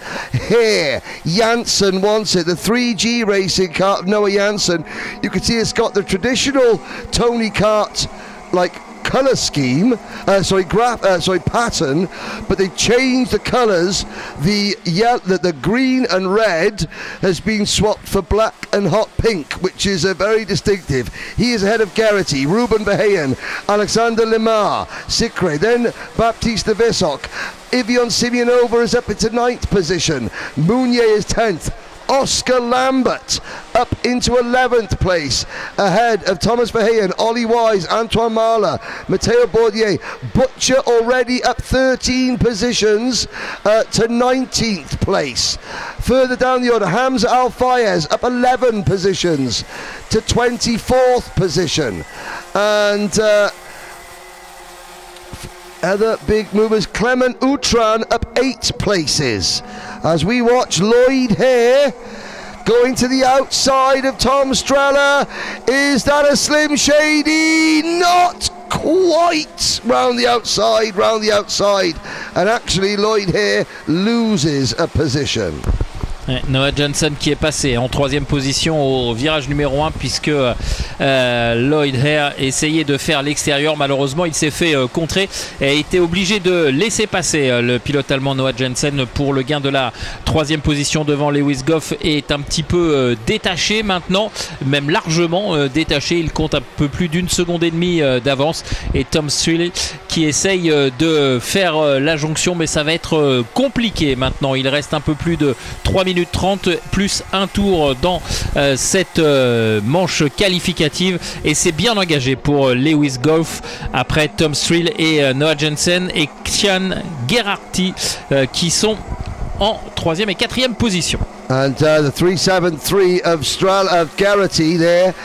[SPEAKER 2] here. Janssen wants it. The 3G Racing car of Noah Janssen. You can see it's got the traditional Tony Kart like colour scheme, pattern, but they changed the colours. The green and red has been swapped for black and hot pink, which is very distinctive. He is ahead of Geraghty, Ruben Verheyen, Alexander Limar, Sikre, then Baptiste de Vesok. Ivion Simeonova is up into 9th position. Mounier is 10th. Oscar Lambert up into 11th place, ahead of Thomas Verheyen, Ollie Wise, Antoine Mahler, Matteo Bordier. Butcher already up 13 positions to 19th place. Further down the order, Hamza Al Fayez up 11 positions to 24th position. And other big movers, Clement Outran up 8 places. As we watch Lloyd Hare going to the outside of Tom Strella. Is that a Slim Shady? Not quite. Round the outside. And actually Lloyd Hare loses a position.
[SPEAKER 14] Noah Jensen qui est passé en 3e position au virage numéro 1 puisque Lloyd Hare essayait de faire l'extérieur. Malheureusement il s'est fait contrer et a été obligé de laisser passer le pilote allemand Noah Jensen pour le gain de la 3e position devant Lewis Goff. Est un petit peu détaché maintenant, même largement détaché. Il compte un peu plus d'1,5 seconde d'avance, et Tom Strill qui essaye de faire la jonction, mais ça va être compliqué maintenant. Il reste un peu plus de 3 minutes 30 plus un tour dans cette manche qualificative, et c'est bien engagé pour Lewis Goff après Tom Strill et Noah Jensen et Cian Geraghty qui sont en 3e et 4e position.
[SPEAKER 2] And the 373 of Geraghty there.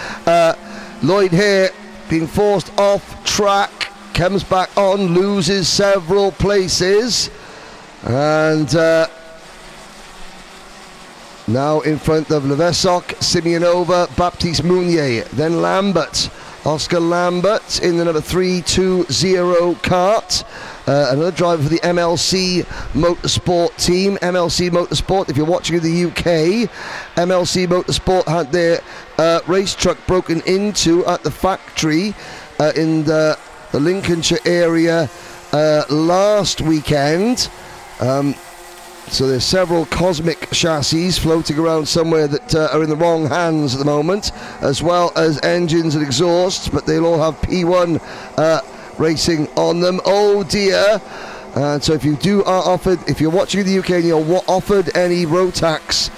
[SPEAKER 2] Lloyd Hare being forced off track, comes back on, loses several places, and now in front of Levesok, Simeonova, Baptiste Mounier, then Lambert, Oscar Lambert in the number 320 kart. Another driver for the MLC Motorsport team. MLC Motorsport, if you're watching in the UK, MLC Motorsport had their race truck broken into at the factory in the Lincolnshire area last weekend. So there's several Cosmic chassis floating around somewhere that are in the wrong hands at the moment, as well as engines and exhausts, but they'll all have P1 racing on them. Oh dear. And so if you're watching in the UK and you're offered any Rotax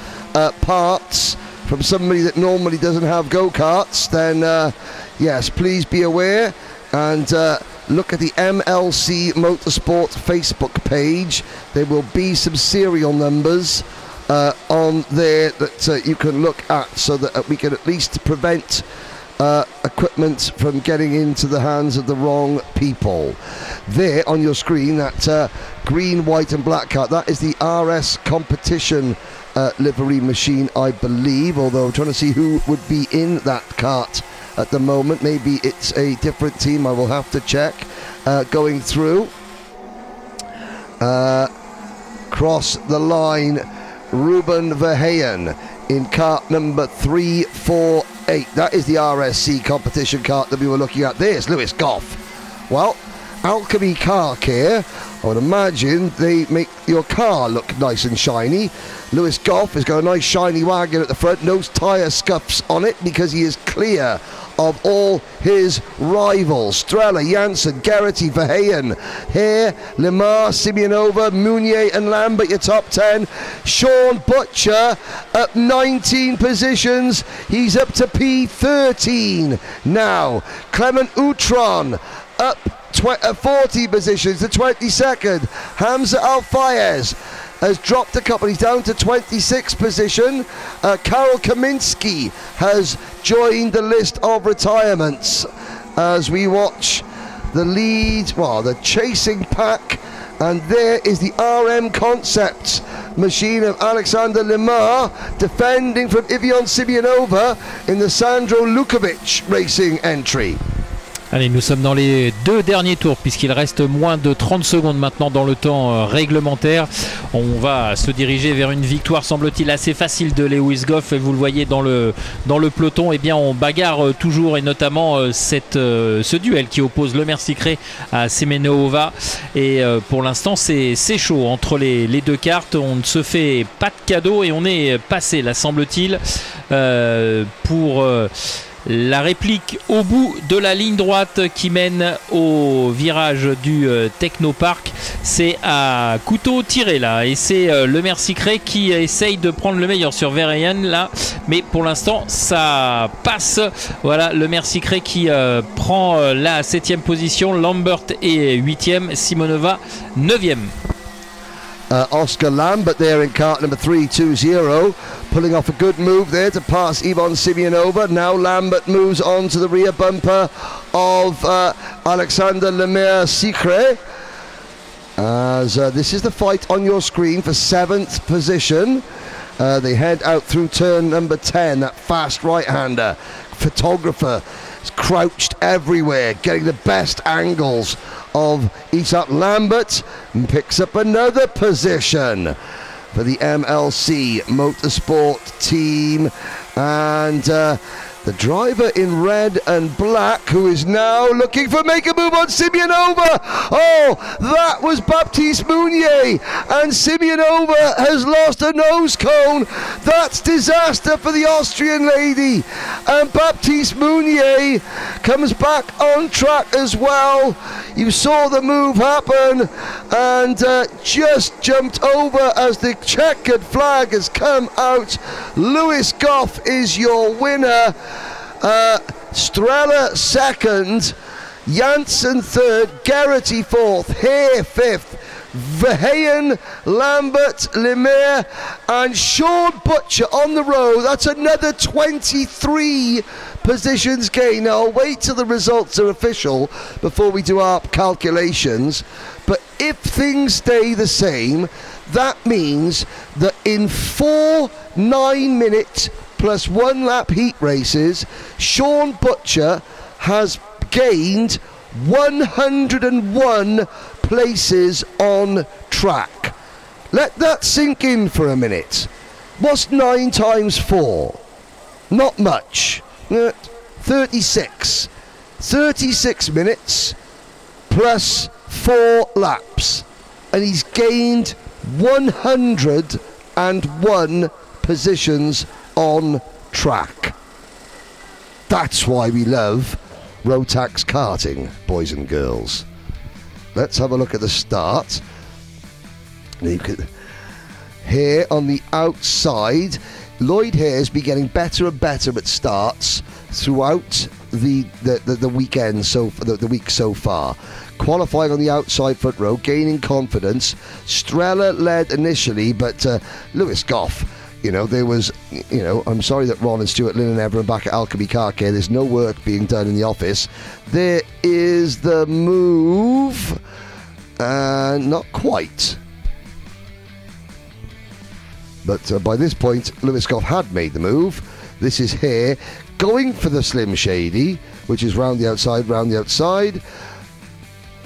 [SPEAKER 2] parts from somebody that normally doesn't have go-karts, then yes, please be aware and look at the MLC Motorsport Facebook page. There will be some serial numbers on there that you can look at, so that we can at least prevent equipment from getting into the hands of the wrong people. There on your screen, that green, white and black cart, that is the RS competition livery machine, I believe, although I'm trying to see who would be in that cart at the moment. Maybe it's a different team, I will have to check. Going through, cross the line, Ruben Verheyen in cart number 348. 348. That is the RSC competition kart that we were looking at. There's Lewis Goff. Well, Alchemy Car Care, I would imagine they make your car look nice and shiny. Lewis Goff has got a nice shiny wagon at the front, no tyre scuffs on it because he is clear of all his rivals. Strella, Janssen, Garrity, Verheyen, Hare, Lemar, Simeonova, Mounier and Lambert, your top 10. Sean Butcher up 19 positions. He's up to P13 now. Clement Outron up 40 positions to 22nd. Hamza Al-Fayez has dropped a couple. He's down to 26th position. Karol Kaminski has joined the list of retirements as we watch the lead, well, the chasing pack. And there is the RM Concepts machine of Alexander Lemar defending from Ivion Simeonova in the Sandro Lukovic Racing entry.
[SPEAKER 14] Allez, nous sommes dans les 2 derniers tours puisqu'il reste moins de 30 secondes maintenant dans le temps réglementaire. On va se diriger vers une victoire, semble-t-il, assez facile de Lewis Goff. Et vous le voyez dans le peloton, eh bien, on bagarre toujours, et notamment ce duel qui oppose le Mercicré à Semenova. Et pour l'instant, c'est chaud entre les deux cartes. On ne se fait pas de cadeau et on est passé, là, semble-t-il, pour... la réplique au bout de la ligne droite qui mène au virage du Technopark. C'est à couteau tiré là, et c'est le Mercicré qui essaye de prendre le meilleur sur Verheyen là, mais pour l'instant ça passe. Voilà, le Mercicré qui prend la 7e position, Lambert est 8e, Simonova 9e.
[SPEAKER 2] Oscar Lambert there in kart number 320, pulling off a good move there to pass Ivan Simeonova. Now Lambert moves on to the rear bumper of Alexander Lemar-Sicré. As this is the fight on your screen for 7th position. They head out through turn number 10, that fast right-hander. Photographer is crouched everywhere, getting the best angles of Isak Lambert, and picks up another position for the MLC Motorsport team. And the driver in red and black, who is now looking for make a move on Simeonova. Oh, that was Baptiste Mounier, and Simeonova has lost a nose cone. That's disaster for the Austrian lady, and Baptiste Mounier comes back on track as well. You saw the move happen, and just jumped over as the checkered flag has come out. Lewis Goff is your winner. Strella 2nd, Janssen 3rd, Garrity 4th, Hare 5th, Verheyen, Lambert, Lemar, and Sean Butcher on the road. That's another 23 positions gain. Now I'll wait till the results are official before we do our calculations, but if things stay the same, that means that in 4 9-minute plus 1 lap heat races, Sean Butcher has gained 101 places on track. Let that sink in for a minute. What's 9 times 4? Not much. 36. 36 minutes plus 4 laps. And he's gained 101 positions on track. That's why we love Rotax karting, boys and girls. Let's have a look at the start. You could, here on the outside, Lloyd Hare's been getting better and better at starts throughout the weekend, the week so far. Qualifying on the outside front row, gaining confidence. Strella led initially, but Lewis Goff, there was, I'm sorry that Ron and Stuart Lynn and everyone back at Alchemy Car Care, there's no work being done in the office. There is the move, not quite. But by this point, Lewis Goff had made the move. This is Hare going for the Slim Shady, which is round the outside,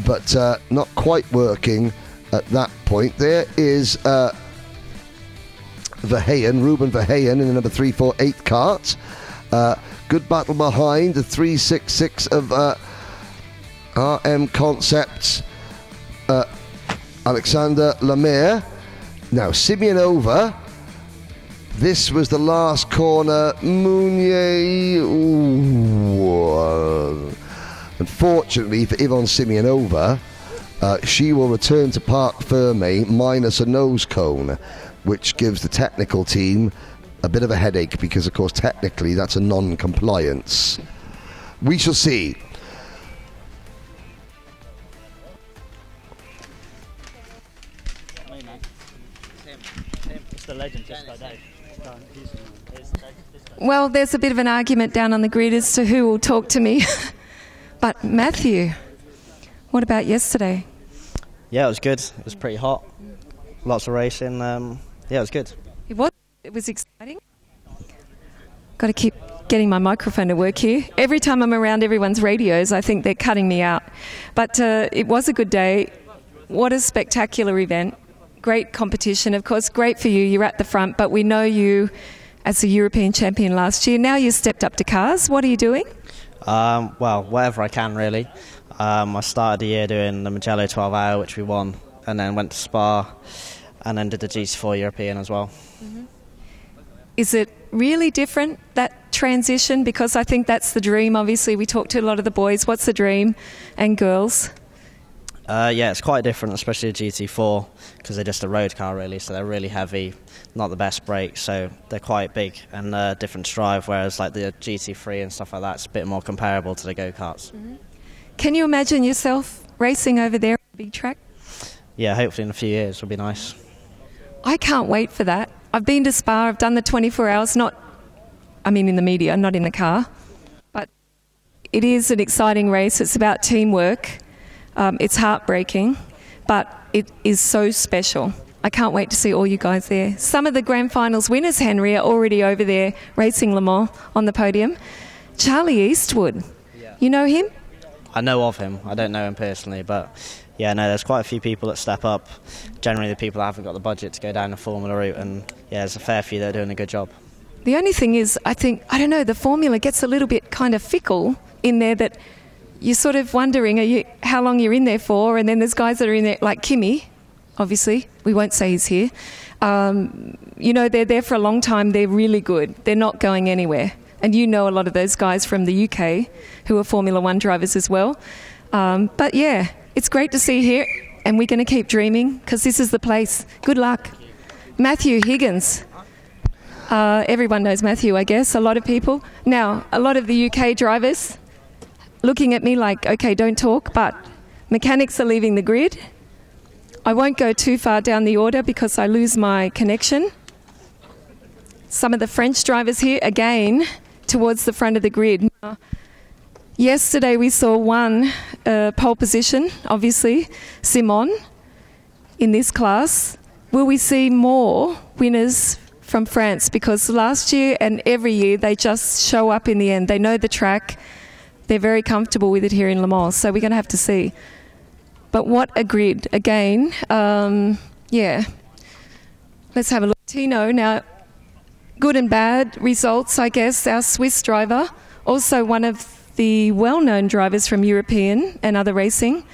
[SPEAKER 2] but not quite working at that point. There is Verheyen, Ruben Verheyen in the number 348 kart. Good battle behind the 366 of RM Concepts, Alexander Lemire. Now, Simeonova. This was the last corner. Mounier. Unfortunately for Yvonne Simeonova, she will return to Parc Ferme minus a nose cone, which gives the technical team a bit of a headache because, of course, technically that's a non-compliance. We shall see.
[SPEAKER 1] Well, there's a bit of an argument down on the grid as to who will talk to me. But Matthew, what about yesterday?
[SPEAKER 17] Yeah, it was good. It was pretty hot. Lots of racing. Yeah, it was good.
[SPEAKER 1] It was. It was exciting. Got to keep getting my microphone to work here. Every time I'm around everyone's radios, I think they're cutting me out. But it was a good day. What a spectacular event. Great competition. Of course, great for you. You're at the front, but we know you as a European champion last year. Now you've stepped up to cars. What are you doing?
[SPEAKER 17] Well, whatever I can, really. I started the year doing the Mugello 12-hour, which we won, and then went to Spa, and then did the GT4 European as well.
[SPEAKER 1] Mm-hmm. Is it really different, that transition? Because I think that's the dream, obviously. We talked to a lot of the boys. What's the dream? And girls?
[SPEAKER 17] Yeah, it's quite different, especially the GT4, because they're just a road car, really, so they're really heavy, not the best brakes, so they're quite big and different to drive, whereas like the GT3 and stuff like that, it's a bit more comparable to the go-karts.
[SPEAKER 1] Mm-hmm. Can you imagine yourself racing over there on a big track?
[SPEAKER 17] Yeah, hopefully in a few years will be nice.
[SPEAKER 1] I can't wait for that. I've been to Spa, I've done the 24 hours, in the media, not in the car, but it is an exciting race. It's about teamwork. It's heartbreaking, but it is so special. I can't wait to see all you guys there. Some of the grand finals winners, Henry, are already over there racing Le Mans on the podium. Charlie Eastwood, you know him?
[SPEAKER 17] I know of him. I don't know him personally, but yeah, no, there's quite a few people that step up. Generally the people that haven't got the budget to go down the Formula route, and yeah, there's a fair few that are doing a good job.
[SPEAKER 1] The only thing is, I don't know, the formula gets a little bit kind of fickle in there, that you're sort of wondering how long you're in there for, and then there's guys that are in there, like Kimi, obviously, we won't say he's here. They're there for a long time, they're really good, they're not going anywhere. And you know a lot of those guys from the UK who are Formula One drivers as well. But yeah, it's great to see here, and we're going to keep dreaming, because this is the place. Good luck. Matthew Higgins. Everyone knows Matthew, I guess, a lot of people. Now, a lot of the UK drivers looking at me like, okay, don't talk, but mechanics are leaving the grid. I won't go too far down the order because I lose my connection. Some of the French drivers here, again, towards the front of the grid. Now, yesterday we saw one pole position, obviously, Simon, in this class. Will we see more winners from France? Because last year and every year they just show up in the end. They know the track. They're very comfortable with it here in Le Mans, so we're going to have to see. But what a grid. Again, yeah. Let's have a look. Tino, now, good and bad results, I guess. Our Swiss driver, also one of the well-known drivers from European and other racing.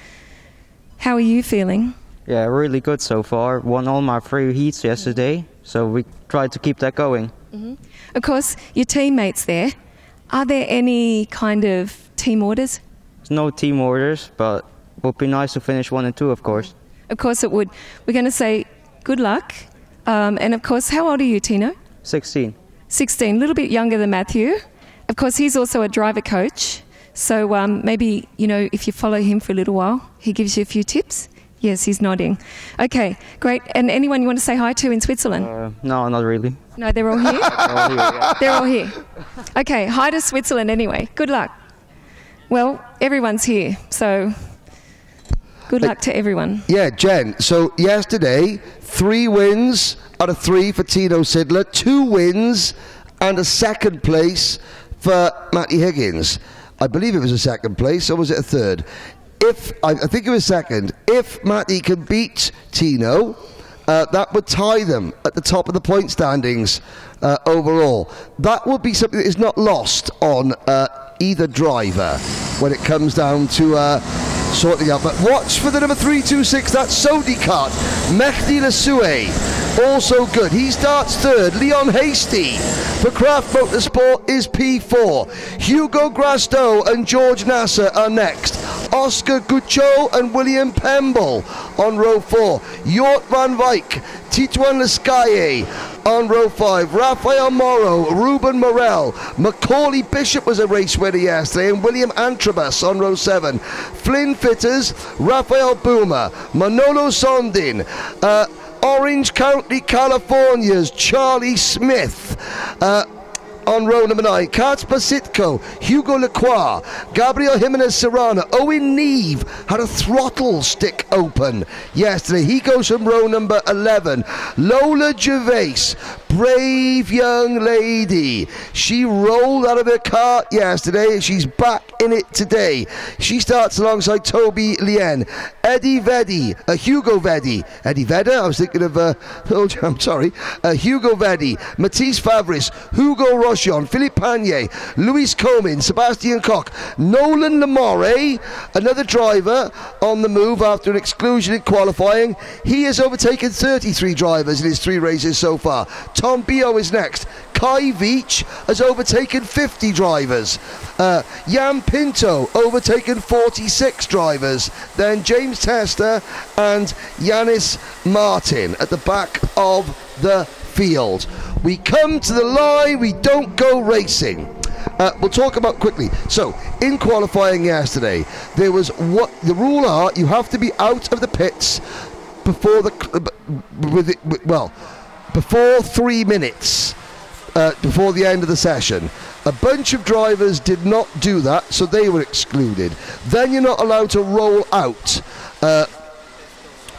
[SPEAKER 1] How are you feeling?
[SPEAKER 18] Yeah, really good so far. Won all my 3 heats yesterday, so we tried to keep that going.
[SPEAKER 1] Mm-hmm. Of course, your teammates there. Are there any kind of team orders?
[SPEAKER 18] There's no team orders, but it would be nice to finish 1 and 2, of course.
[SPEAKER 1] Of course it would. We're going to say good luck. And of course, how old are you, Tino?
[SPEAKER 18] 16.
[SPEAKER 1] 16, a little bit younger than Matthew. Of course, he's also a driver coach. So maybe, if you follow him for a little while, he gives you a few tips. Yes, he's nodding. Okay, great. And anyone you want to say hi to in Switzerland?
[SPEAKER 18] No, not really.
[SPEAKER 1] No, they're all here?
[SPEAKER 18] They're all here, yeah.
[SPEAKER 1] They're all here. Okay, hi to Switzerland anyway. Good luck. Well, everyone's here, so good luck to everyone.
[SPEAKER 2] Yeah, Jen, so yesterday, 3 wins out of 3 for Tino Sidler, 2 wins and a 2nd place for Matty Higgins. I believe it was a 2nd place, or was it a 3rd? I think it was 2nd. If Matty can beat Tino, that would tie them at the top of the point standings overall. That would be something that is not lost on either driver when it comes down to sorting out. But watch for the number 326, that's Sodi Kart. Mehdi Lassoue, also good. He starts third. Leon Hasty for Craft Motorsport is P4. Hugo Grasto and George Nasser are next. Oscar Guccio and William Pemble on row 4. Jort van Wyk, Tituan Lescaye on row 5. Rafael Morrow, Ruben Morel, Macaulay Bishop was a race winner yesterday, and William Antrobus on row 7. Flynn Fitters, Rafael Boomer, Manolo Sondin, Orange County, California's Charlie Smith on row number 9. Kacper Sitko, Hugo Lecroix, Gabriel Jimenez Serrano. Owen Neve had a throttle stick open yesterday. He goes from row number 11. Lola Gervais, brave young lady. She rolled out of her cart yesterday. She's back in it today. She starts alongside Toby Lien. Eddie Veddy, Hugo Veddy. Eddie Vedder? I was thinking of, I'm sorry. Hugo Veddy, Matisse Favris, Hugo Rochon, Philippe Pagnier, Luis Comin, Sebastian Koch, Nolan Lamore, another driver on the move after an exclusion in qualifying. He has overtaken 33 drivers in his 3 races so far. Tom Bio is next. Kai Veach has overtaken 50 drivers. Jan Pinto overtaken 46 drivers. Then James Tester and Yanis Martin at the back of the field. We come to the line, we don't go racing. We'll talk about quickly. So, in qualifying yesterday, there was what the rule are: you have to be out of the pits before before 3 minutes before the end of the session. A bunch of drivers did not do that, so they were excluded. Then you're not allowed to roll out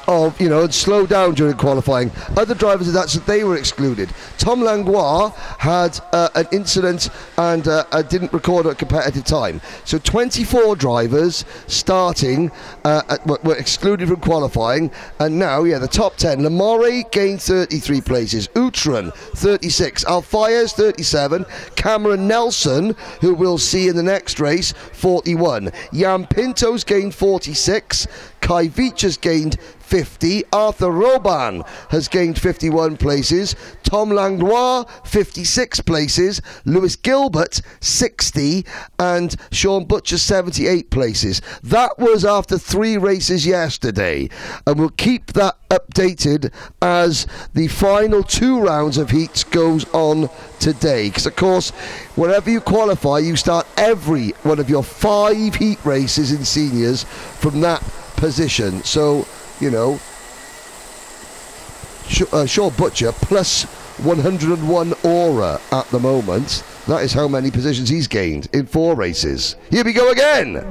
[SPEAKER 2] and slow down during qualifying. Other drivers did that, so they were excluded. Tom Langlois had an incident and didn't record a competitive time. So 24 drivers starting were excluded from qualifying, and now, the top 10. Lamore gained 33 places, Utran 36, Alfayez 37, Cameron Nelson, who we'll see in the next race, 41. Jan Pinto's gained 46, Kai Veach has gained 50, Arthur Roban has gained 51 places, Tom Langlois 56 places, Lewis Gilbert 60, and Sean Butcher 78 places. That was after 3 races yesterday, and we'll keep that updated as the final 2 rounds of heats goes on today, because of course wherever you qualify, you start every one of your 5 heat races in seniors from that position. So Sean Butcher plus 101 aura at the moment. That is how many positions he's gained in 4 races. Here we go again.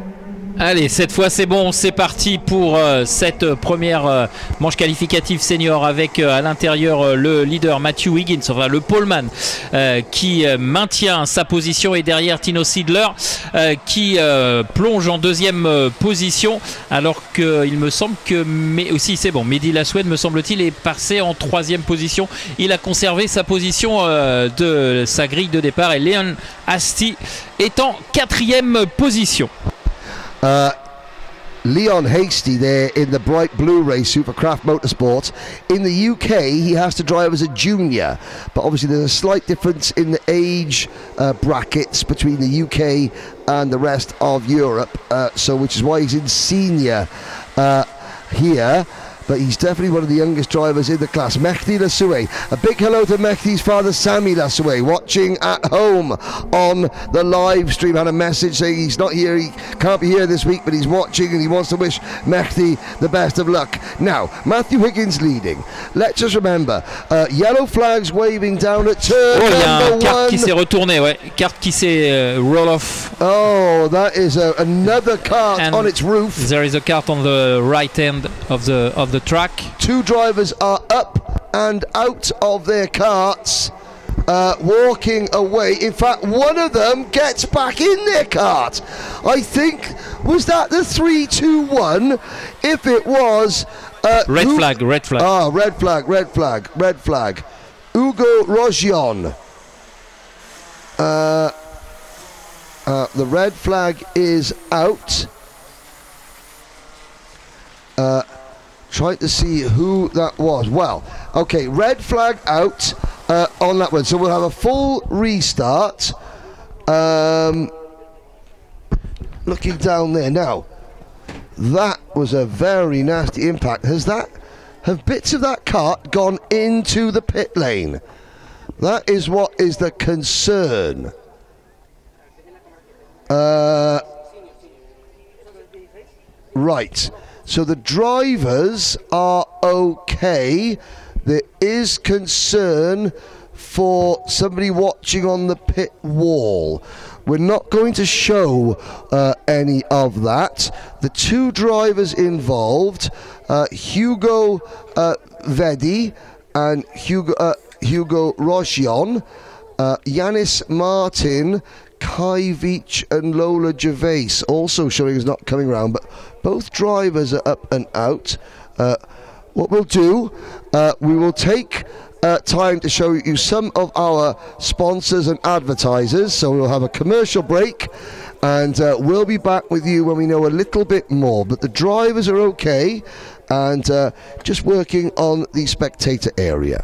[SPEAKER 14] Allez, cette fois c'est bon, c'est parti pour cette première manche qualificative senior avec à l'intérieur le leader Matthew Wiggins, enfin le poleman qui maintient sa position, et derrière Tino Sidler qui plonge en 2e position, alors qu'il me semble que aussi c'est bon, Mehdi Lassoue me semble-t-il est passé en 3e position. Il a conservé sa position de sa grille de départ, et Leon Hasty est en 4e position.
[SPEAKER 2] Leon Hasty there in the bright blue race suit for Craft Motorsport. In the UK, he has to drive as a junior, but obviously there's a slight difference in the age brackets between the UK and the rest of Europe, which is why he's in senior here. But he's definitely one of the youngest drivers in the class. Mehdi Lassoue. A big hello to Mehdi's father, Sami Lassoue, watching at home on the live stream. Had a message saying he's not here, he can't be here this week, but he's watching and he wants to wish Mehdi the best of luck. Now, Matthew Higgins leading. Let's just remember, yellow flags waving down at turn
[SPEAKER 14] number 1. Il y a un
[SPEAKER 2] one.
[SPEAKER 14] kart qui s'est retourné, ouais. Kart qui s'est roll off.
[SPEAKER 2] Oh, that is another kart
[SPEAKER 14] And
[SPEAKER 2] on its roof.
[SPEAKER 14] There is a kart on the right end of the track.
[SPEAKER 2] 2 drivers are up and out of their karts. walking away. In fact, one of them gets back in their kart. I think, was that the 3-2-1? If it was...
[SPEAKER 14] red flag, red flag.
[SPEAKER 2] Ah, red flag, red flag, red flag. Hugo Rogion. The red flag is out. Trying to see who that was. Well, okay, red flag out on that one. So we'll have a full restart. Looking down there now. That was a very nasty impact. Have bits of that kart gone into the pit lane? That is what is the concern. Right. So the drivers are okay. There is concern for somebody watching on the pit wall. We're not going to show any of that. The two drivers involved, Hugo Vedi and Hugo Rogion, Yanis Martin, Kai Veach and Lola Gervais also showing us not coming around, but both drivers are up and out. What we'll do, we will take time to show you some of our sponsors and advertisers. So we'll have a commercial break, and we'll be back with you when we know a little bit more. But the drivers are okay, and just working on the spectator area.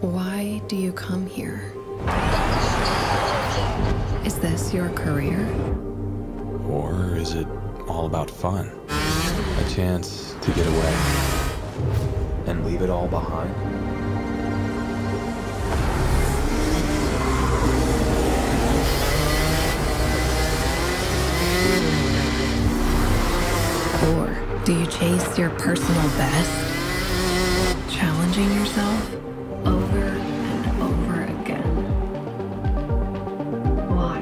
[SPEAKER 19] Why do you come here? Is this your career?
[SPEAKER 20] Or is it all about fun? A chance to get away and leave it all behind?
[SPEAKER 19] Or do you chase your personal best? Challenging yourself over and over again. Why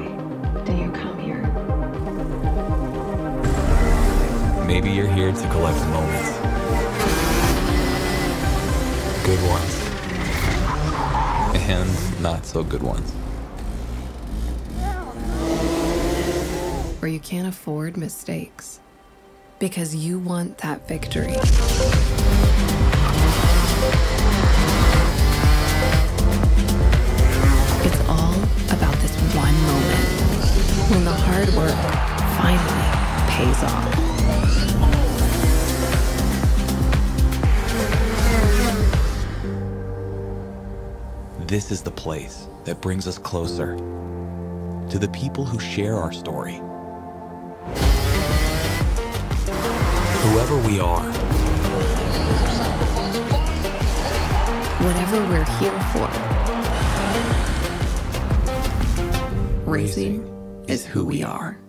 [SPEAKER 19] do you come here?
[SPEAKER 20] Maybe you're here to collect moments. Good ones. And not so good ones.
[SPEAKER 19] Or you can't afford mistakes because you want that victory. when the hard work finally pays off.
[SPEAKER 20] This is the place that brings us closer to the people who share our story. Whoever we are,
[SPEAKER 19] Whatever we're here for, racing is who we are.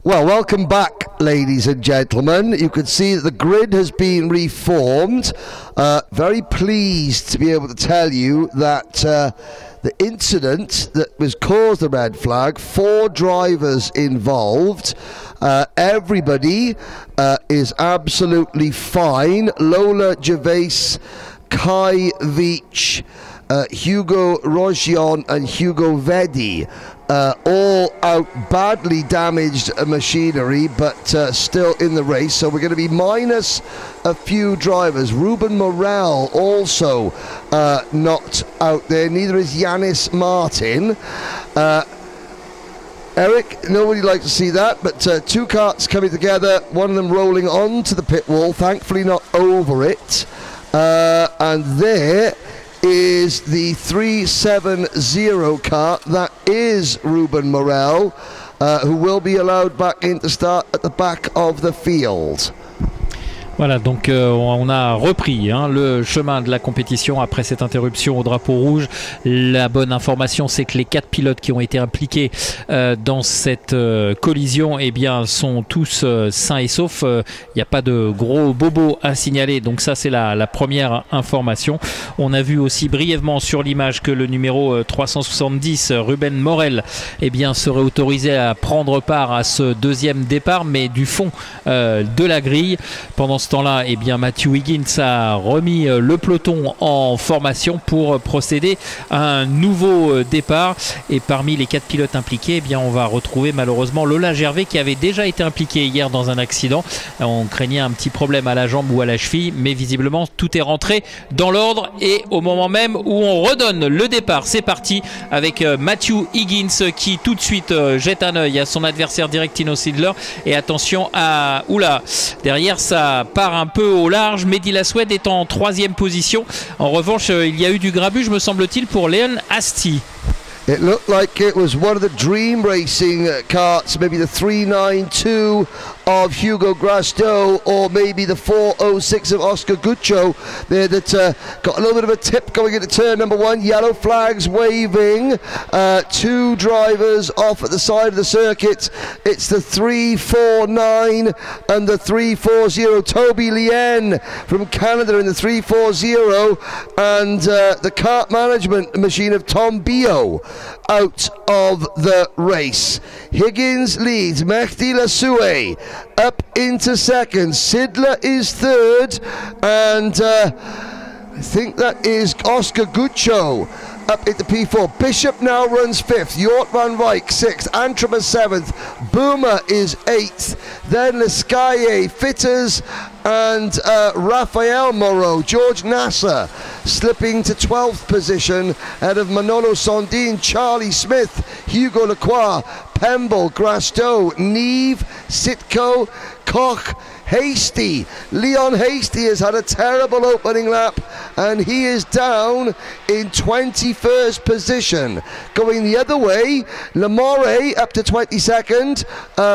[SPEAKER 2] Well, welcome back, ladies and gentlemen. You can see that the grid has been reformed. Very pleased to be able to tell you that the incident that was caused the red flag, 4 drivers involved. Everybody is absolutely fine. Lola Gervais, Kai Veach, Hugo Rogion and Hugo Vedi, all out badly damaged machinery, but still in the race. So we're going to be minus a few drivers. Ruben Morel also not out there. Neither is Yanis Martin. Eric, nobody likes to see that, but 2 karts coming together, one of them rolling onto the pit wall, thankfully not over it. And there is the 370 kart. That is Ruben Morel, who will be allowed back in to start at the back of the field.
[SPEAKER 14] Voilà, donc on a repris le chemin de la compétition après cette interruption au drapeau rouge. La bonne information, c'est que les 4 pilotes qui ont été impliqués dans cette collision sont tous sains et saufs. Il n'y a pas de gros bobos à signaler, donc ça c'est la première information. On a vu aussi brièvement sur l'image que le numéro 370, Ruben Morel, serait autorisé à prendre part à ce deuxième départ, mais du fond de la grille. Pendant ce temps-là, Matthew Higgins a remis le peloton en formation pour procéder à un nouveau départ. Et parmi les 4 pilotes impliqués, on va retrouver malheureusement Lola Gervais, qui avait déjà été impliquée hier dans un accident. On craignait un petit problème à la jambe ou à la cheville, mais visiblement tout est rentré dans l'ordre. Et au moment même où on redonne le départ, c'est parti avec Matthew Higgins qui tout de suite jette un œil à son adversaire direct, Tino Sidler. Et attention à... Oula, derrière ça part un peu au large. Mehdi Laswed est en 3e position. En revanche, il y a eu du grabuge, me semble-t-il, pour Leon Asti.
[SPEAKER 2] It looked like it was one of the Dream Racing karts, maybe the 392 of Hugo Grasto, or maybe the 406 of Oscar Guccio there, that got a little bit of a tip going into turn number 1. Yellow flags waving. 2 drivers off at the side of the circuit. It's the 349 and the 340. Toby Lien from Canada in the 340, and the kart management machine of Tom Bio out of the race. Higgins leads. Mehdi Lassoue up into 2nd. Sidler is 3rd, and I think that is Oscar Guccio up into P4. Bishop now runs 5th. Jort van Rijk 6th. Antrim 7th. Boomer is 8th. Then Lescaille, Fitters, and Rafael Moreau. George Nasser slipping to 12th position ahead of Manolo Sondin, Charlie Smith, Hugo Lacroix, Pemble, Grasto, Neve, Sitko, Koch, Hasty. Leon Hasty has had a terrible opening lap, and he is down in 21st position. Going the other way, Lamore up to 22nd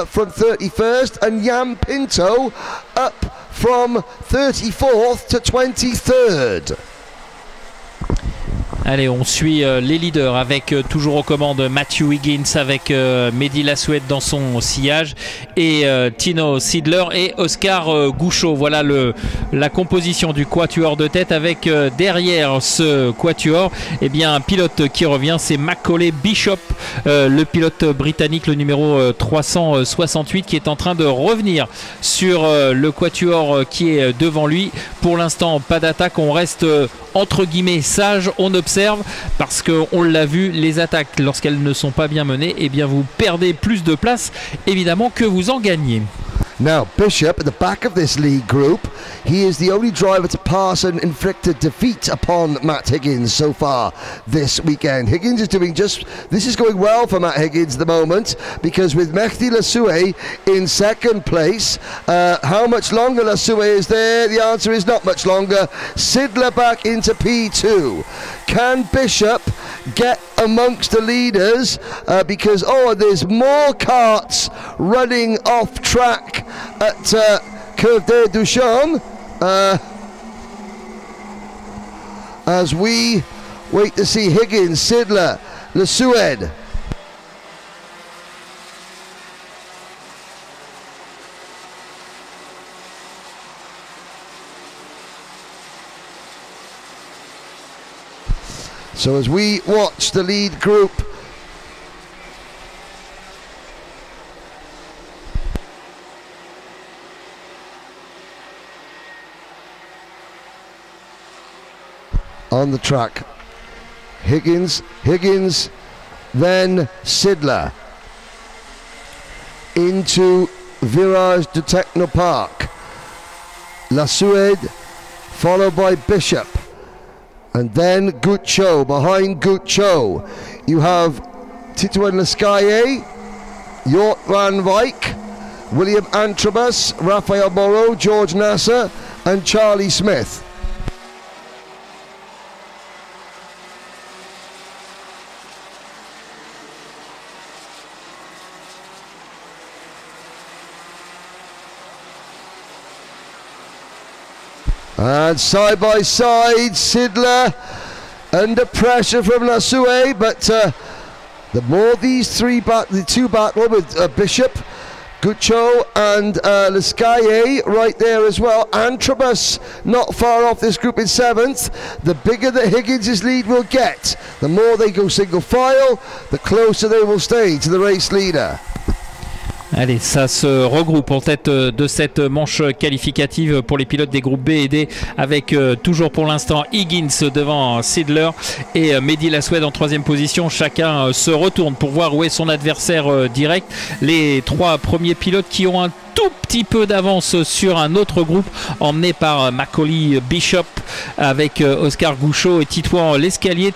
[SPEAKER 2] from 31st, and Jan Pinto up from 34th to 23rd.
[SPEAKER 14] Allez, on suit les leaders avec toujours aux commandes Matthew Higgins avec Mehdi Lassuet dans son sillage et Tino Sidler et Oscar Gouchot. Voilà la composition du quatuor de tête avec derrière ce quatuor un pilote qui revient, c'est Macaulay Bishop, le pilote britannique, le numéro 368, qui est en train de revenir sur le quatuor qui est devant lui. Pour l'instant, pas d'attaque, on reste entre guillemets sage, on observe, parce qu'on l'a vu, les attaques lorsqu'elles ne sont pas bien menées, vous perdez plus de place évidemment que vous en gagnez.
[SPEAKER 2] Now, Bishop at the back of this lead group, he is the only driver to pass an inflicted defeat upon Matt Higgins so far this weekend. Higgins is doing this is going well for Matt Higgins at the moment, because with Mehdi Lassoue in 2nd place, how much longer Lassoue is there? The answer is not much longer. Sidler back into P2. Can Bishop get amongst the leaders? Because there's more karts running off track at Curve de Duchamp as we wait to see Higgins, Sidler, Lassued. So as we watch the lead group on the track, Higgins, then Sidler into Virage de Technopark, La Suède followed by Bishop, and then Guccio. Behind Guccio you have Titouan Lescaille, Jort van Wyk, William Antrobus, Rafael Moreau, George Nasser and Charlie Smith. And side by side, Sidler under pressure from La Suède, but the more these the two battle with Bishop, Guccio and Lescaille right there as well. Antrobus not far off this group in 7th. The bigger that Higgins' lead will get, the more they go single file, the closer they will stay to the race leader.
[SPEAKER 14] Allez, ça se regroupe en tête de cette manche qualificative pour les pilotes des groupes B et D, avec toujours pour l'instant Higgins devant Sidler et Mehdi Lasoued en 3e position. Chacun se retourne pour voir où est son adversaire direct. Les 3 premiers pilotes qui ont un tout petit peu d'avance sur un autre groupe emmené par Macaulay Bishop avec Oscar Gouchot et Titouan Lescaille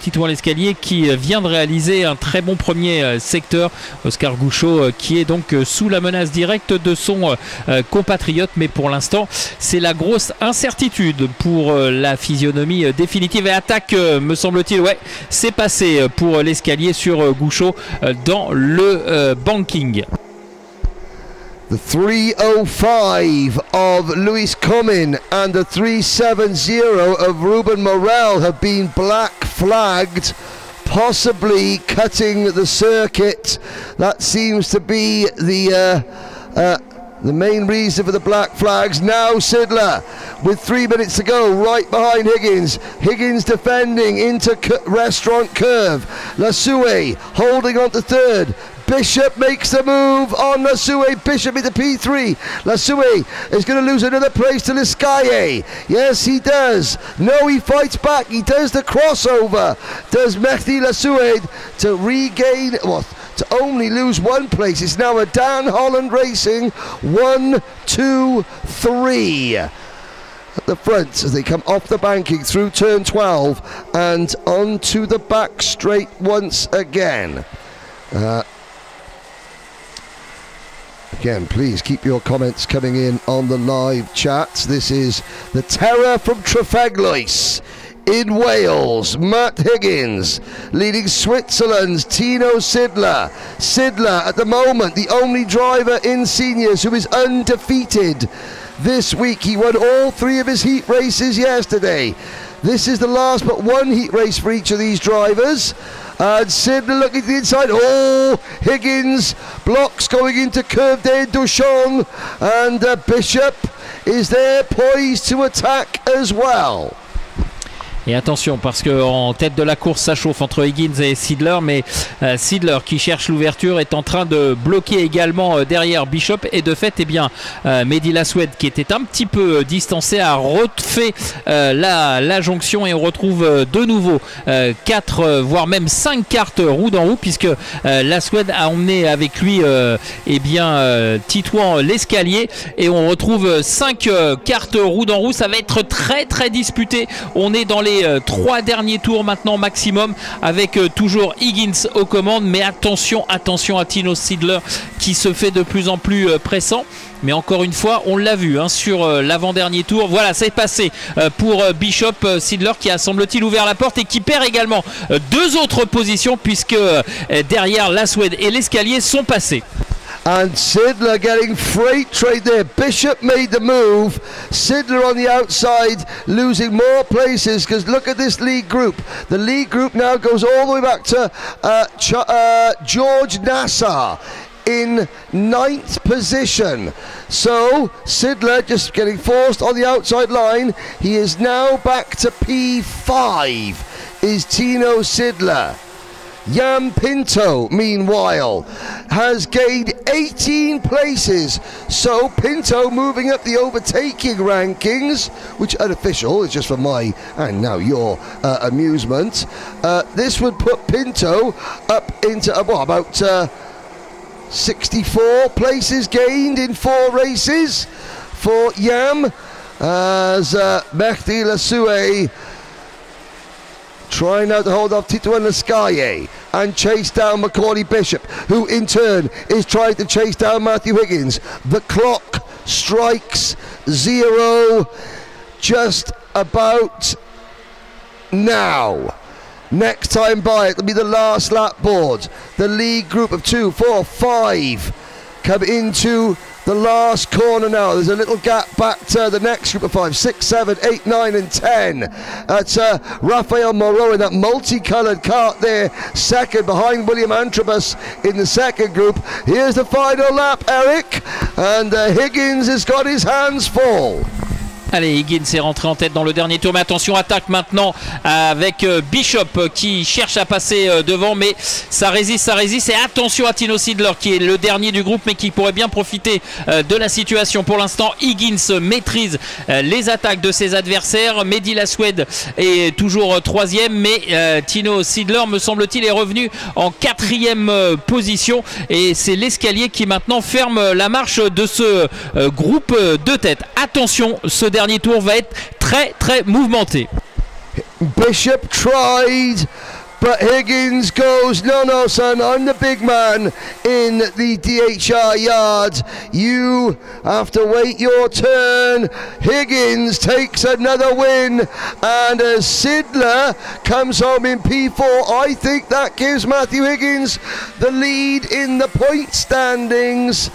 [SPEAKER 14] qui vient de réaliser un très bon premier secteur. Oscar Gouchot qui est donc sous la menace directe de son compatriote, mais pour l'instant c'est la grosse incertitude pour la physionomie définitive. Et attaque, me semble-t-il, ouais, c'est passé pour Lescaille sur Gouchot dans le banking.
[SPEAKER 2] The 3:05 of Luis Cumin and the 3:70 of Ruben Morel have been black flagged, possibly cutting the circuit. That seems to be the main reason for the black flags. Now Sidler with 3 minutes to go, right behind Higgins. Higgins defending into Restaurant Curve. La Suède holding on to 3rd. Bishop makes the move on La Suède. Bishop into P3. La Suède is going to lose another place to Lescaille. Yes, he does. No, he fights back. He does the crossover. Does Mehdi La Suède to regain, well, to only lose 1 place. It's now a Dan Holland Racing 1, 2, 3. At the front as they come off the banking through turn 12 and onto the back straight once again. Again, please keep your comments coming in on the live chat. This is the terror from Trefeglois in Wales. Matt Higgins leading Switzerland's Tino Sidler. Sidler at the moment the only driver in seniors who is undefeated this week. He won all 3 of his heat races yesterday. This is the last but 1 heat race for each of these drivers. And Sidler looking to the inside. Oh, Higgins blocks going into Curve des Duchons. And Bishop is there poised to attack as well.
[SPEAKER 14] Et attention, parce qu'en tête de la course ça chauffe entre Higgins et Sidler, mais Sidler qui cherche l'ouverture est en train de bloquer également derrière Bishop, et de fait, eh bien, Mehdi Lasoued qui était un petit peu distancé a refait la jonction, et on retrouve de nouveau 4 voire même 5 cartes roue dans roue, puisque Lasoued a emmené avec lui eh bien, Titouan Lescaille, et on retrouve 5 cartes roue dans roue. Ça va être très très disputé. On est dans les 3 derniers tours maintenant maximum, avec toujours Higgins aux commandes, mais attention à Tino Sidler qui se fait de plus en plus pressant. Mais encore une fois, on l'a vu sur l'avant-dernier tour. Voilà, c'est passé pour Bishop. Sidler qui a, semble-t-il, ouvert la porte et qui perd également 2 autres positions, puisque derrière Lasoued et Lescaille sont passés.
[SPEAKER 2] And Sidler getting freight trade there. Bishop made the move. Sidler on the outside losing more places, because look at this lead group. The lead group now goes all the way back to George Nassar in 9th position. So Sidler just getting forced on the outside line. He is now back to P5. is Tino Sidler. Jan Pinto, meanwhile, has gained 18 places. So Pinto moving up the overtaking rankings, which unofficial is just for my and now your amusement. This would put Pinto up into about 64 places gained in 4 races for Yam, as Mehdi Lasue trying now to hold off Tito Lascaye and chase down Macaulay Bishop, who in turn is trying to chase down Matthew Higgins. The clock strikes 0 just about now. Next time by, it'll be the last lap board. The lead group of 2, 4, 5 come into the last corner now. There's a little gap back to the next group of 5, 6, 7, 8, 9 and 10. That's Rafael Moreau in that multicoloured cart there, second behind William Antrobus in the second group. Here's the final lap, Eric, and Higgins has got his hands full.
[SPEAKER 14] Allez, Higgins est rentré en tête dans le dernier tour, mais attention, attaque maintenant avec Bishop qui cherche à passer devant, mais ça résiste, et attention à Tino Sidler qui est le dernier du groupe mais qui pourrait bien profiter de la situation. Pour l'instant, Higgins maîtrise les attaques de ses adversaires. Mehdi Lasoued est toujours troisième, mais Tino Sidler, me semble-t-il, est revenu en 4e position, et c'est l'escalier qui maintenant ferme la marche de ce groupe de tête. Attention, ce dernier tour va être très mouvementé.
[SPEAKER 2] Bishop tried, but Higgins goes, no son, I'm the big man in the DHR yard. You have to wait your turn. Higgins takes another win, and as Sidler comes home in P4, I think that gives Matthew Higgins the lead in the point standings.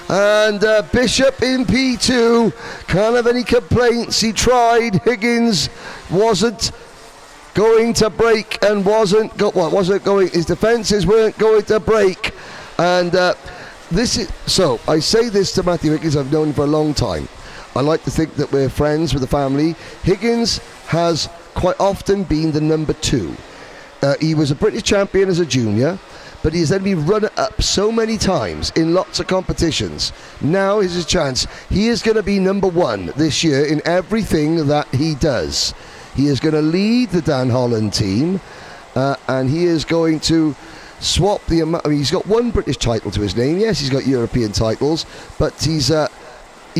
[SPEAKER 2] And Bishop in P2, can't have any complaints. He tried. Higgins wasn't going to break and wasn't going. His defences weren't going to break. And so I say this to Matthew Higgins. I've known him for a long time. I like to think that we're friends with the family. Higgins has quite often been the number 2. He was a British champion as a junior, but he has then been runner-up so many times in lots of competitions. Now is his chance. He is going to be number 1 this year in everything that he does. He is going to lead the Dan Holland team, and he is going to swap the amount. I mean, he's got 1 British title to his name. Yes, he's got European titles, but he's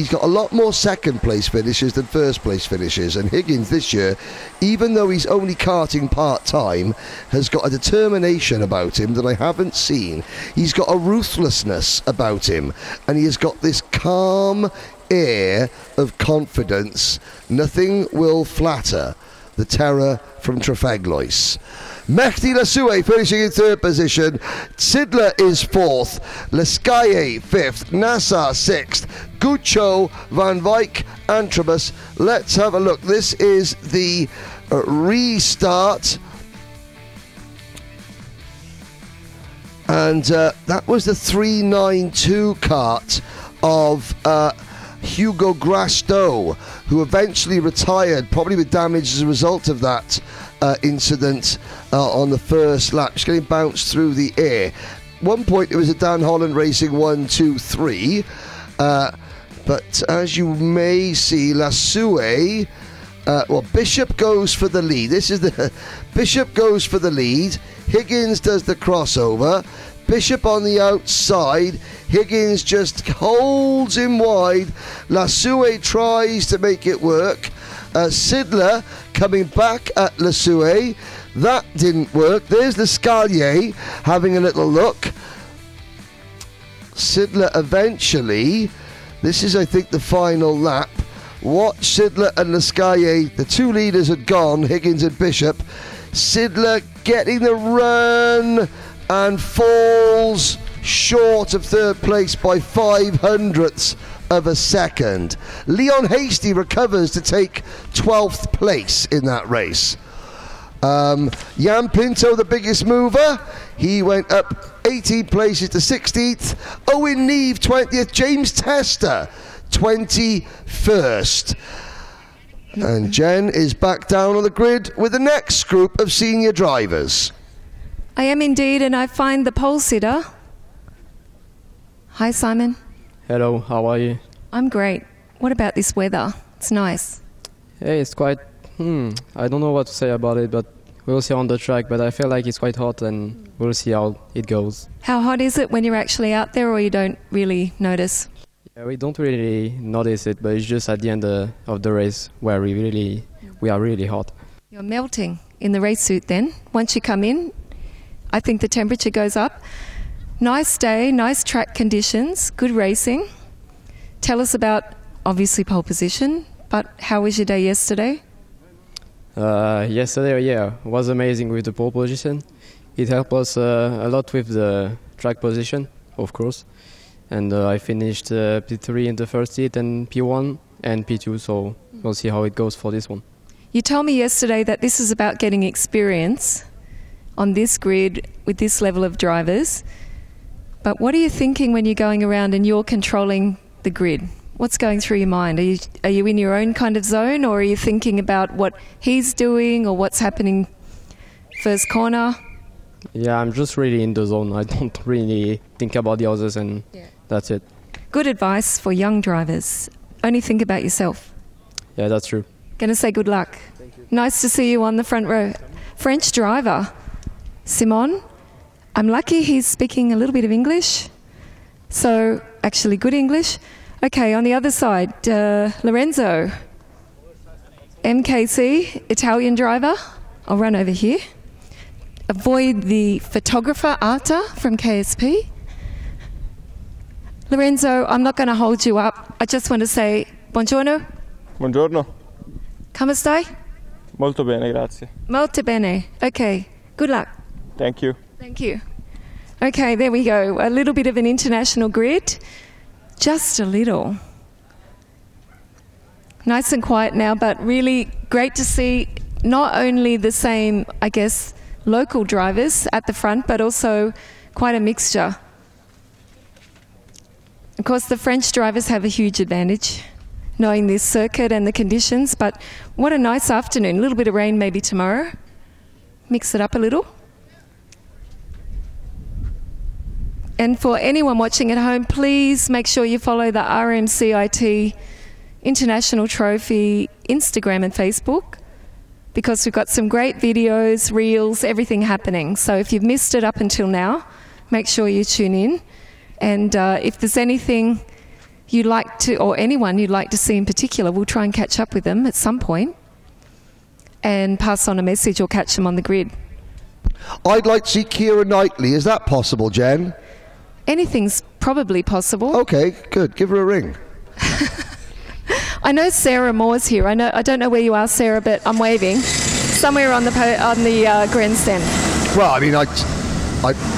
[SPEAKER 2] got a lot more second place finishes than first place finishes. And Higgins this year, even though he's only karting part-time, has got a determination about him that I haven't seen. He's got a ruthlessness about him, and he has got this calm air of confidence. Nothing will flatter the terror from Trafalglois. Mehdi Lasue finishing in 3rd position. Sidler is 4th. Lascaye 5th. Nassar 6th. Gucho, Van Wyk, Antrobus. Let's have a look. This is the restart. And that was the 392 kart of Hugo Grasto, who eventually retired, probably with damage as a result of that incident on the first lap. Just getting bounced through the air. One point it was a Dan Holland Racing 1, 2, 3. But as you may see, Lasue, Bishop goes for the lead. This is the Bishop goes for the lead. Higgins does the crossover. Bishop on the outside. Higgins just holds him wide. Lasue tries to make it work. Sidler coming back at Lasue. That didn't work. There's the Scalier having a little look. Sidler eventually. This is, I think, the final lap. Watch Sidler and Lascaye. The 2 leaders had gone, Higgins and Bishop. Sidler getting the run and falls short of 3rd place by 0.05 of a second. Leon Hasty recovers to take 12th place in that race. Jan Pinto, the biggest mover, he went up 18 places to 16th. Owen Neve 20th. James Tester 21st. And Jen is back down on the grid with the next group of senior drivers.
[SPEAKER 1] I am indeed, and I find the pole sitter. Hi, Simon.
[SPEAKER 21] Hello, how are you?
[SPEAKER 1] I'm great. What about this weather? It's nice.
[SPEAKER 21] Hey, it's quite... I don't know what to say about it, but we'll see on the track. But I feel like it's quite hot, and we'll see how it goes.
[SPEAKER 1] How hot is it when you're actually out there, or you don't really notice?
[SPEAKER 21] Yeah, we don't really notice it, but it's just at the end of the race where we are really hot.
[SPEAKER 1] You're melting in the race suit then. Once you come in, I think the temperature goes up. Nice day, nice track conditions, good racing. Tell us about, obviously, pole position, but how was your day yesterday?
[SPEAKER 21] Yesterday, yeah, was amazing with the pole position. It helped us a lot with the track position, of course. And I finished P3 in the first heat and P1 and P2, so we'll see how it goes for this one.
[SPEAKER 1] You told me yesterday that this is about getting experience on this grid with this level of drivers. But what are you thinking when you're going around and you're controlling the grid? What's going through your mind? Are you in your own kind of zone, or are you thinking about what he's doing or what's happening first corner?
[SPEAKER 21] Yeah, I'm just really in the zone. I don't really think about the others, and that's it.
[SPEAKER 1] Good advice for young drivers. Only think about yourself.
[SPEAKER 21] Yeah, that's true.
[SPEAKER 1] Gonna say good luck. Thank you. Nice to see you on the front row. French driver, Simon. I'm lucky he's speaking a little bit of English. So, actually good English. Okay, on the other side, Lorenzo. MKC, Italian driver. I'll run over here. Avoid the photographer, Arta, from KSP. Lorenzo, I'm not going to hold you up. I just want to say buongiorno.
[SPEAKER 8] Buongiorno.
[SPEAKER 1] Come stai?
[SPEAKER 8] Molto bene, grazie.
[SPEAKER 1] Molto bene. Okay, good luck.
[SPEAKER 8] Thank you.
[SPEAKER 1] Thank you. Okay, there we go. A little bit of an international grid. Just a little. Nice and quiet now, but really great to see not only the same, I guess, local drivers at the front, but also quite a mixture. Of course, the French drivers have a huge advantage, knowing this circuit and the conditions, but what a nice afternoon. A little bit of rain maybe tomorrow. Mix it up a little. And for anyone watching at home, please make sure you follow the RMCIT International Trophy Instagram and Facebook, because we've got some great videos, reels, everything happening. So if you've missed it up until now, make sure you tune in. And if there's anything you'd like to, or anyone you'd like to see in particular, we'll try and catch up with them at some point and pass on a message or catch them on the grid.
[SPEAKER 2] I'd like to see Keira Knightley. Is that possible, Jen?
[SPEAKER 1] Anything's probably possible.
[SPEAKER 2] Okay, good. Give her a ring.
[SPEAKER 1] I know Sarah Moore's here. I don't know where you are, Sarah, but I'm waving. Somewhere on the grandstand.
[SPEAKER 2] Well, I mean,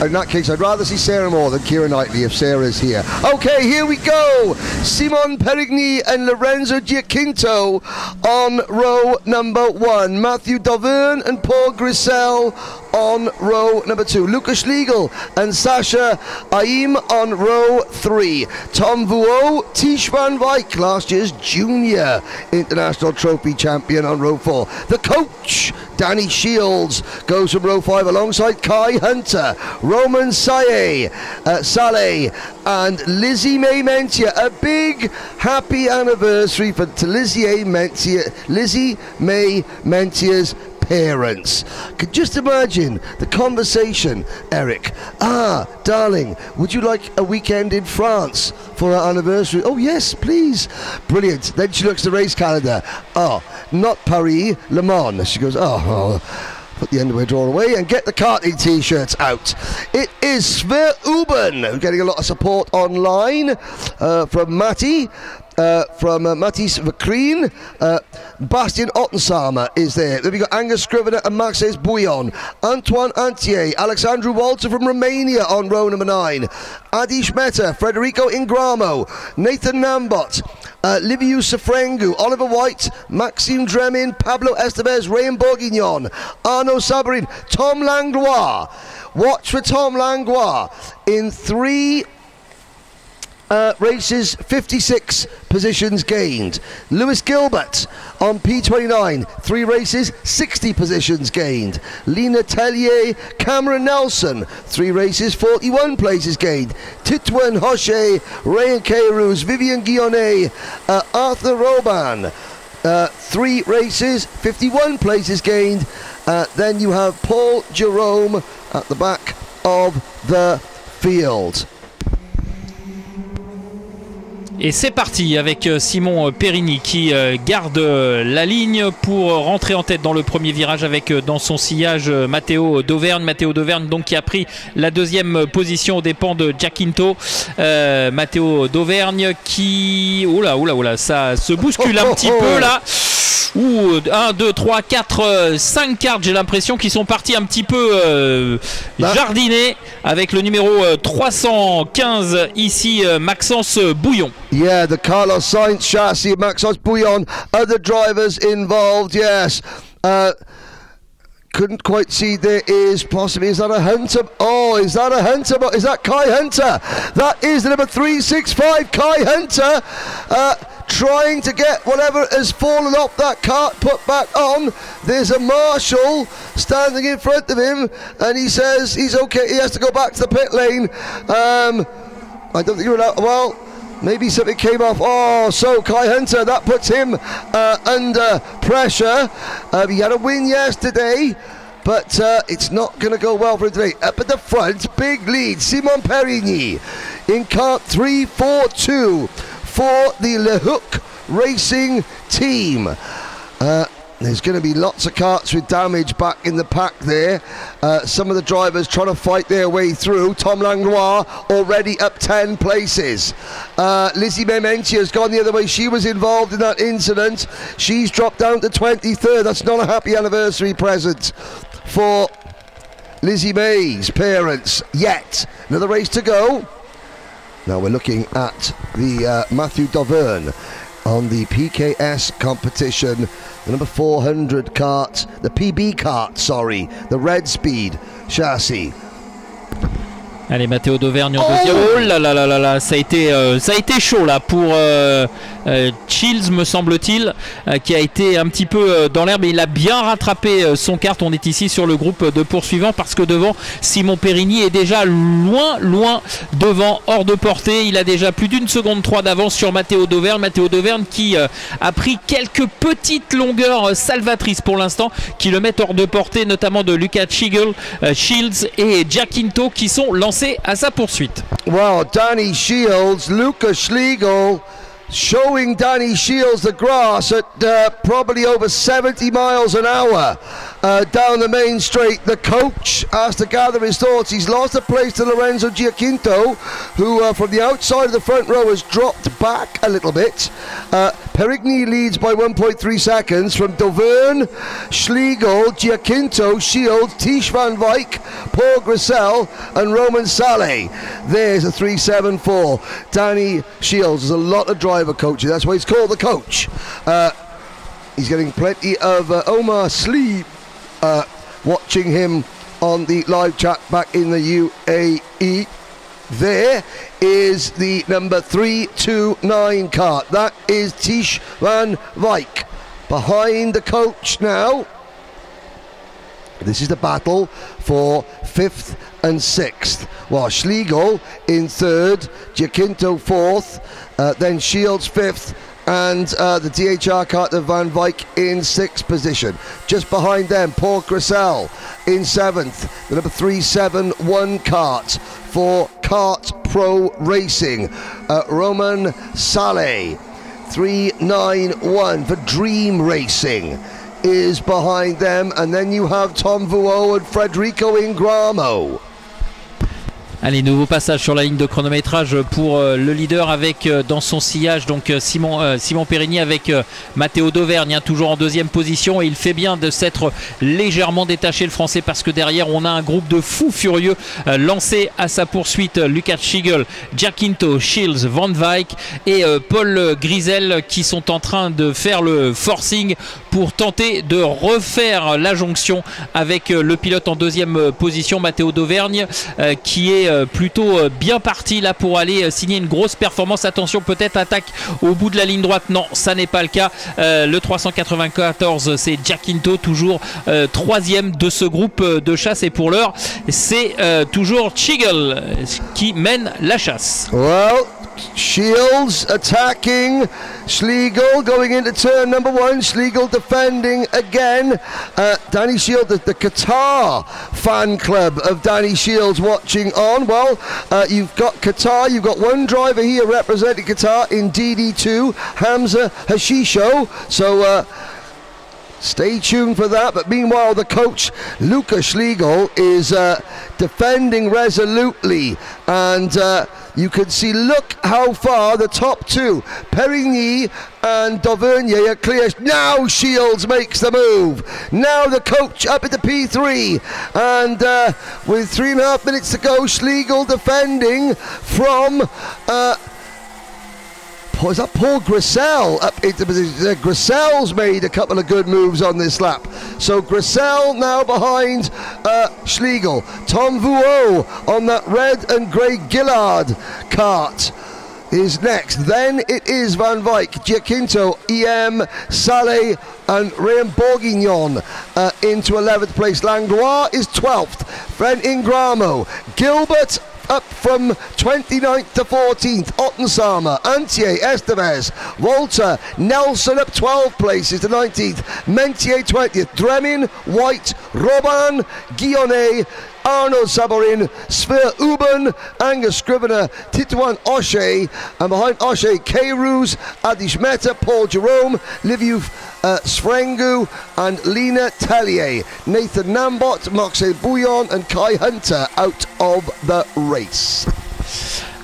[SPEAKER 2] in that case, I'd rather see Sarah Moore than Keira Knightley if Sarah's here. Okay, here we go. Simon Perigny and Lorenzo Giacinto on row number 1. Matthew Dauvergne and Paul Grissel on row number 2. Lucas Schlegel and Sasha Aim on row 3. Tom Vuo, Tish Van Wyk, last year's junior international trophy champion, on row 4. The coach, Danny Shields, goes from row 5 alongside Kai Hunter, Roman Saleh and Lizzie May Mentier. A big happy anniversary to Lizzie May Mentier's parents. Could just imagine the conversation, Eric. Darling, would you like a weekend in France for our anniversary? Oh yes, please. Brilliant. Then she looks at the race calendar. Oh, not Paris, Le Mans. She goes, put the underwear drawer away and get the karting t-shirts out. It is Sver Uben. We're getting a lot of support online from Matty. From Matisse Vakreen. Bastien Ottensamer is there. Then we got Angus Scrivener and Maxes Bouillon. Antoine Antier, Alexandru Walter from Romania on row number 9. Adi Schmetter, Federico Ingramo, Nathan Nambot, Liviu Safrengu, Oliver White, Maxime Dremin, Pablo Estevez, Rayan Bourguignon, Arnaud Sabarin, Tom Langlois. Watch for Tom Langlois in 3, races, 56 positions gained. Lewis Gilbert on P29, 3 races, 60 positions gained. Lena Tellier, Cameron Nelson, 3 races, 41 places gained. Titouan Hoche, Rayan Cairuz, Vivian Guillaumet, Arthur Roban, 3 races, 51 places gained. Then you have Paul Jerome at the back of the field.
[SPEAKER 14] Et c'est parti avec Simon Perigny qui garde la ligne pour rentrer en tête dans le premier virage avec dans son sillage Matteo d'Auvergne. Matteo d'Auvergne donc qui a pris la 2e position aux dépens de Giacinto. Matteo d'Auvergne qui... Oula, ça se bouscule un petit peu là. 1, 2, 3, 4, 5 cartes, j'ai l'impression qu'ils sont partis un petit peu jardiner avec le numéro 315 ici, Maxence Bouillon.
[SPEAKER 2] Yeah, the Carlos Sainz chassis, Maxence Bouillon, other drivers involved, yes. Couldn't quite see, there is possibly, is that a Hunter? Oh, is that a Hunter? Is that Kai Hunter? That is the number 365, Kai Hunter. Trying to get whatever has fallen off that cart put back on. There's a marshal standing in front of him and he says he's okay, he has to go back to the pit lane. I don't think you're allowed, well, maybe something came off. Oh, so Kai Hunter, that puts him under pressure. He had a win yesterday, but it's not going to go well for him today. Up at the front, big lead, Simon Perigny in cart 342 for the Le Hook Racing team. There's going to be lots of carts with damage back in the pack there. Some of the drivers trying to fight their way through. Tom Langlois already up 10 places. Lizzie Mementi has gone the other way. She was involved in that incident. She's dropped down to 23rd. That's not a happy anniversary present for Lizzie May's parents yet. Another race to go. Now we're looking at the Matthew Dauvergne on the PKS competition, the number 400 cart, the PB cart, sorry, the Red Speed chassis.
[SPEAKER 14] Allez, Matteo d'Auvergne en deuxième. Oh là là là là là, ça a été chaud là pour Chills, me semble-t-il, qui a été un petit peu dans l'herbe. Il a bien rattrapé son kart. On est ici sur le groupe de poursuivants parce que devant, Simon Perigny est déjà loin devant, hors de portée. Il a déjà plus d'1 seconde 3 d'avance sur Matteo d'Auvergne. Matteo d'Auvergne qui a pris quelques petites longueurs salvatrices pour l'instant qui le mettent hors de portée, notamment de Lucas Shields et Giacinto qui sont lancés à sa poursuite.
[SPEAKER 2] Wow, Danny Shields, Lucas Schlegel showing Danny Shields the grass at probably over 70 miles an hour down the main straight. The coach has to gather his thoughts. He's lost a place to Lorenzo Giacinto, who from the outside of the front row has dropped back a little bit. Perigny leads by 1.3 seconds from Dauvergne, Schlegel, Giacinto, Shields, Tish Van Wyk, Paul Grissel and Roman Saleh. There's a 374. Danny Shields, there's a lot of driver coaches, that's why he's called the coach. He's getting plenty of Omar Slee watching him on the live chat back in the UAE. There is the number 329 cart. That is Tish Van Wyk behind the coach now. This is the battle for 5th and 6th. While Schlegel in 3rd, Giacinto 4th, then Shields 5th, and the DHR cart of Van Wyk in 6th position. Just behind them, Paul Grissel in 7th, the number 371 cart for Kart Pro Racing. Roman Saleh, 391 for Dream Racing is behind them, and then you have Tom Vuo and Federico Ingramo.
[SPEAKER 14] Allez, nouveau passage sur la ligne de chronométrage pour le leader avec dans son sillage donc Simon Perigny avec Matteo d'Auvergne, toujours en 2e position, et il fait bien de s'être légèrement détaché, le français, parce que derrière on a un groupe de fous furieux lancé à sa poursuite. Lucas Schlegel, Giacinto, Shields, Van Wyk et Paul Grissel qui sont en train de faire le forcing pour tenter de refaire la jonction avec le pilote en 2e position, Matteo d'Auvergne, qui est plutôt bien parti là pour aller signer une grosse performance. Attention, peut-être attaque au bout de la ligne droite. Non, ça n'est pas le cas. Le 394, c'est Giacinto, toujours troisième de ce groupe de chasse. Et pour l'heure, c'est toujours Schlegel qui mène la chasse.
[SPEAKER 2] Well, Shields attacking, Schlegel going into turn number one, Schlegel defending again. Danny Shields, the Qatar fan club of Danny Shields watching on. Well, you've got Qatar, you've got one driver here representing Qatar in DD2, Hamza Hashisho. So stay tuned for that. But meanwhile, the coach, Luca Schlegel, is defending resolutely. And you can see, look how far the top two, Perigny and Dauvergne, are clear. Now Shields makes the move. Now the coach up into P3. And with 3.5 minutes to go, Schlegel defending from... is that Paul Grissel up into position? Grissel's made a couple of good moves on this lap. So Grissel now behind Schlegel. Tom Vuo on that red and grey Gillard kart is next. Then it is Van Wyk, Giacinto, EM, Saleh and Ryan Bourguignon into 11th place. Langlois is 12th. Fren Ingramo, Gilbert up from 29th to 14th, Ottensama, Antier, Estevez, Walter, Nelson up 12 places to 19th, Mentier 20th, Dremin, White, Robin, Guillaume, Arnold Saborin, Sver Uben, Angus Scrivener, Titouan O'Shea, and behind O'Shea, K-Ruse, Adish Mehta, Paul Jerome, Liviu Sfrengu and Lena Tellier. Nathan Nambot, Marcel Bouillon and Kai Hunter out of the race.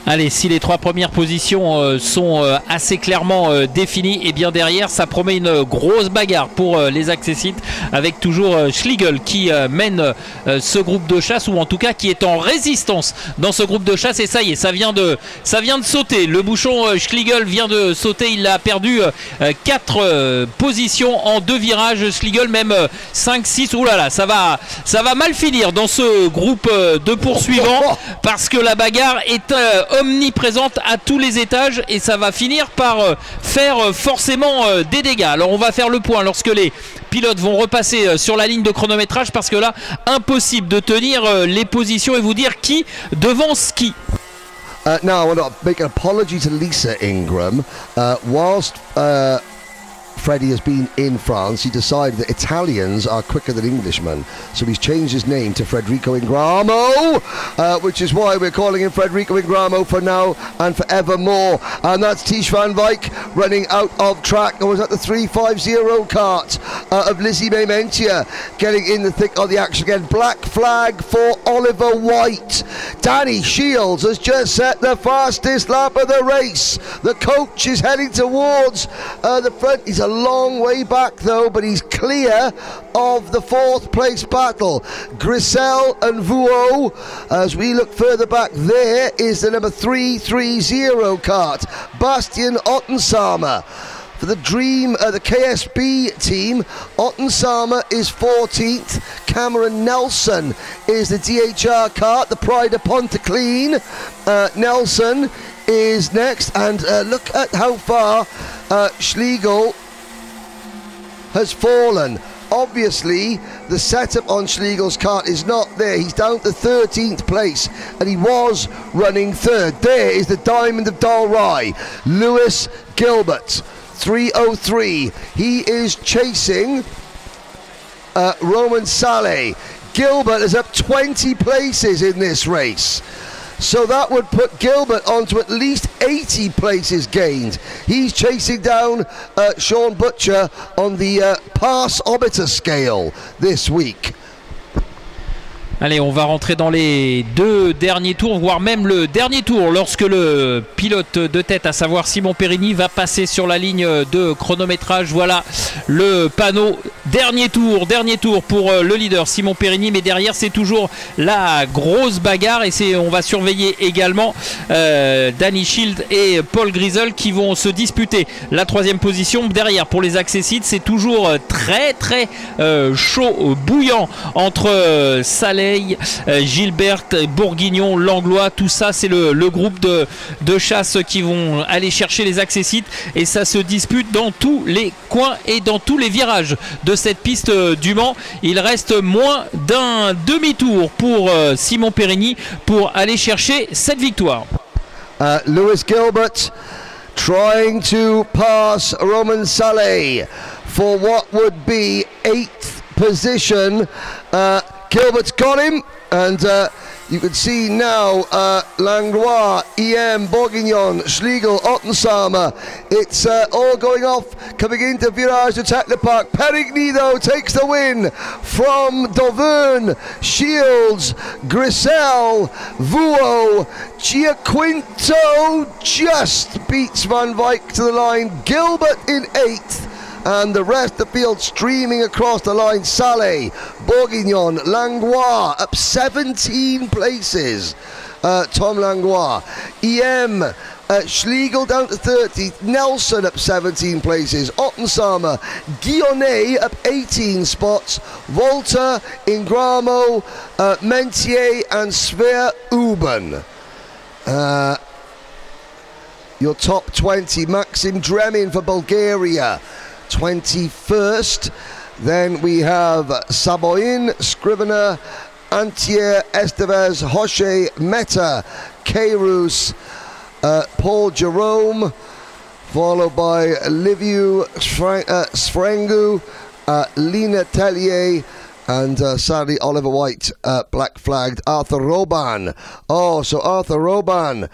[SPEAKER 14] Allez, si les trois premières positions sont assez clairement définies, et bien derrière ça promet une grosse bagarre pour les accessites, avec toujours Schlegel qui mène ce groupe de chasse, ou en tout cas qui est en résistance dans ce groupe de chasse. Et ça y est, ça vient de sauter. Le bouchon Schlegel vient de sauter. Il a perdu 4 positions en 2 virages. Schlegel même 5-6. Ouh là là, ça va mal finir dans ce groupe de poursuivants, parce que la bagarre est omniprésente à tous les étages, et ça va finir par faire forcément des dégâts. Alors on va faire le point lorsque les pilotes vont repasser sur la ligne de chronométrage, parce que là, impossible de tenir les positions et vous dire qui devance qui.
[SPEAKER 2] Now I want to make an apology to Lisa Ingram. Whilst Freddie has been in France, he decided that Italians are quicker than Englishmen, so he's changed his name to Federico Ingramo, which is why we're calling him Federico Ingramo for now and forevermore. And that's Tish Van Wyk running out of track, and was at the 350 kart of Lizzie May Mentia getting in the thick of the action again. Black flag for Oliver White. Danny Shields has just set the fastest lap of the race. The coach is heading towards the front. He's a long way back though, but he's clear of the 4th place battle. Grissel and Vuo. As we look further back, there is the number 330 kart, Bastian Ottensama. For the Dream, the KSB team, Ottensama is 14th. Cameron Nelson is the DHR kart, the Pride of Pontyclean. Nelson is next, and look at how far Schlegel has fallen. Obviously, the setup on Schlegel's kart is not there. He's down to 13th place, and he was running 3rd. There is the Diamond of Dalry, Lewis Gilbert, 303. He is chasing Roman Saleh. Gilbert is up 20 places in this race. So that would put Gilbert onto at least 80 places gained. He's chasing down Sean Butcher on the pass orbiter scale this week.
[SPEAKER 14] Allez, on va rentrer dans les 2 derniers tours, voire même le dernier tour, lorsque le pilote de tête, à savoir Simon Perigny, va passer sur la ligne de chronométrage. Voilà le panneau Dernier tour pour le leader Simon Périni, mais derrière c'est toujours la grosse bagarre et on va surveiller également Danny Shield et Paul Griesel qui vont se disputer la 3e position. Derrière pour les accessites c'est toujours très chaud, bouillant entre Saleil, Gilbert, Bourguignon, Langlois. Tout ça c'est le groupe de chasse qui vont aller chercher les accessites et ça se dispute dans tous les coins et dans tous les virages de cette piste du Mans. Il reste moins d'un demi-tour pour Simon Périni pour aller chercher cette victoire.
[SPEAKER 2] Lewis Gilbert trying to pass Roman Saleh for what would be 8th position. Gilbert's got him, and you can see now Langlois, EM, Bourguignon, Schlegel, Ottensamer. It's all going off, coming into Virage de Technopark. Perigny, though, takes the win from Dauvergne, Shields, Grisel, Vuo, Giaquinto just beats Van Wyk to the line. Gilbert in 8th. And the rest of the field streaming across the line. Saleh, Bourguignon, Langlois up 17 places. Tom Langlois. EM, Schlegel down to 30th. Nelson up 17 places. Ottensamer, Guillonnet up 18 spots. Volta, Ingramo, Mentier and Sver Uben. Your top 20. Maxim Dremin for Bulgaria, 21st. Then we have Saboin, Scrivener, Antier, Estevez, Hoche, Meta, Keirus, Paul Jerome, followed by Liviu Sfrengu, Lina Tellier, and sadly Oliver White black flagged. Arthur Roban. Oh, so Arthur Roban,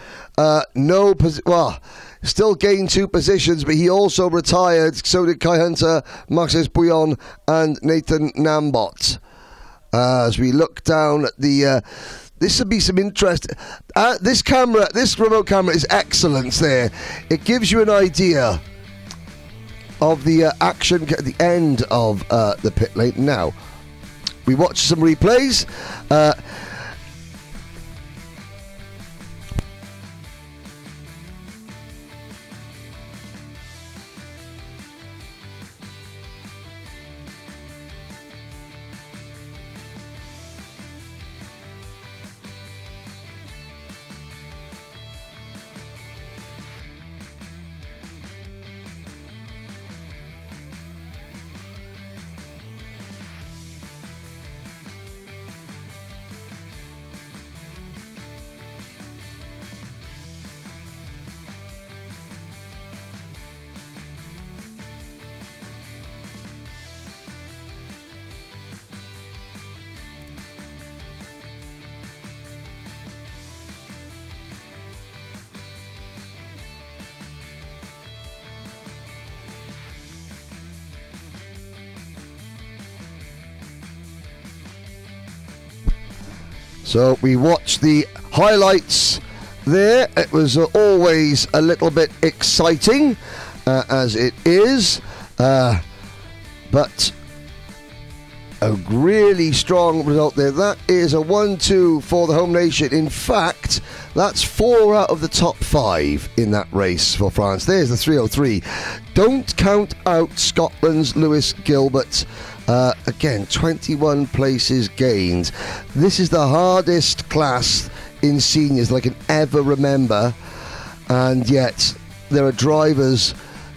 [SPEAKER 2] still gained 2 positions, but he also retired. So did Kai Hunter, Maxis Bouillon, and Nathan Nambot. As we look down at the... this would be some interest. This remote camera is excellent there. It gives you an idea of the action at the end of the pit lane. Now, we watch some replays. So we watched the highlights there. It was always a little bit exciting, as it is, but a really strong result there. That is a 1-2 for the home nation. In fact, that's 4 out of the top 5 in that race for France. There's the 303. Don't count out Scotland's Lewis Gilbert. Again, 21 places gained. This is the hardest class in seniors that I can ever remember, and yet there are drivers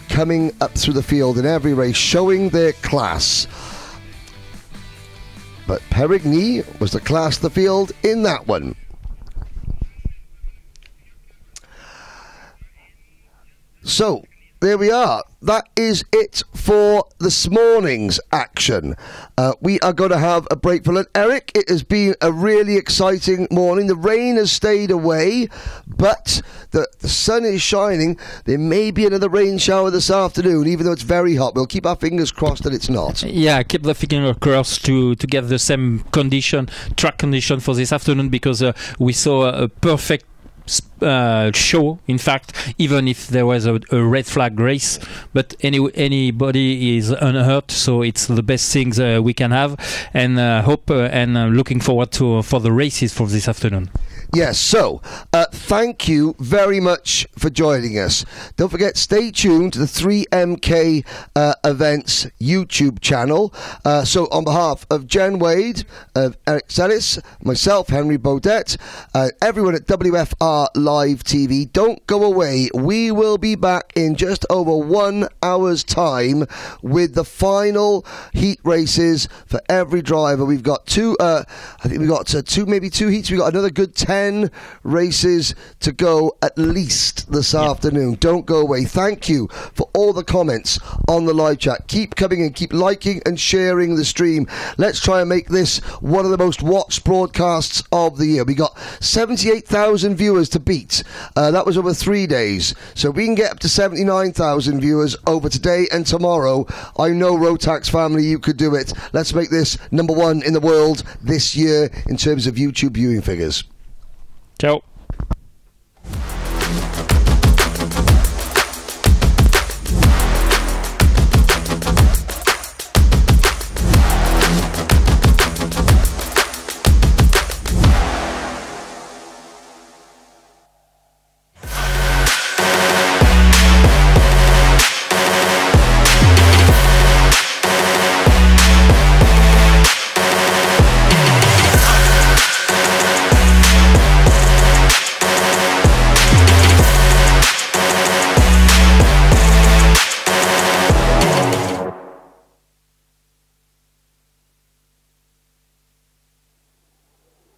[SPEAKER 2] coming up through the field in every race showing their class. But Perigny was the class of the field in that one. So there we are. That is it for this morning's action. We are going to have a break for lunch. Eric, it has been a really exciting morning. The rain has stayed away, but the sun is shining. There may be another rain shower this afternoon, even though it's very hot. We'll keep our fingers crossed that it's not.
[SPEAKER 14] Yeah, keep the fingers crossed to get the same track condition for this afternoon, because we saw a perfect show, in fact, even if there was a red flag race. But anybody is unhurt, so it's the best things we can have, and hope and looking forward for the races for this afternoon.
[SPEAKER 2] Yes, so thank you very much for joining us. Don't forget, stay tuned to the 3MK Events YouTube channel. So on behalf of Jen Wade, of Eric Sellis, myself, Henry Baudet, everyone at WFR Live TV, don't go away. We will be back in just over 1 hour's time with the final heat races for every driver. We've got I think we've got maybe two heats. We've got another good 10 races to go at least this afternoon. Don't go away. Thank you for all the comments on the live chat. Keep coming in, keep liking and sharing the stream. Let's try and make this one of the most watched broadcasts of the year. We got 78,000 viewers to beat. That was over 3 days. So we can get up to 79,000 viewers over today and tomorrow. I know, Rotax family, you could do it. Let's make this #1 in the world this year in terms of YouTube viewing figures.
[SPEAKER 14] Ciao.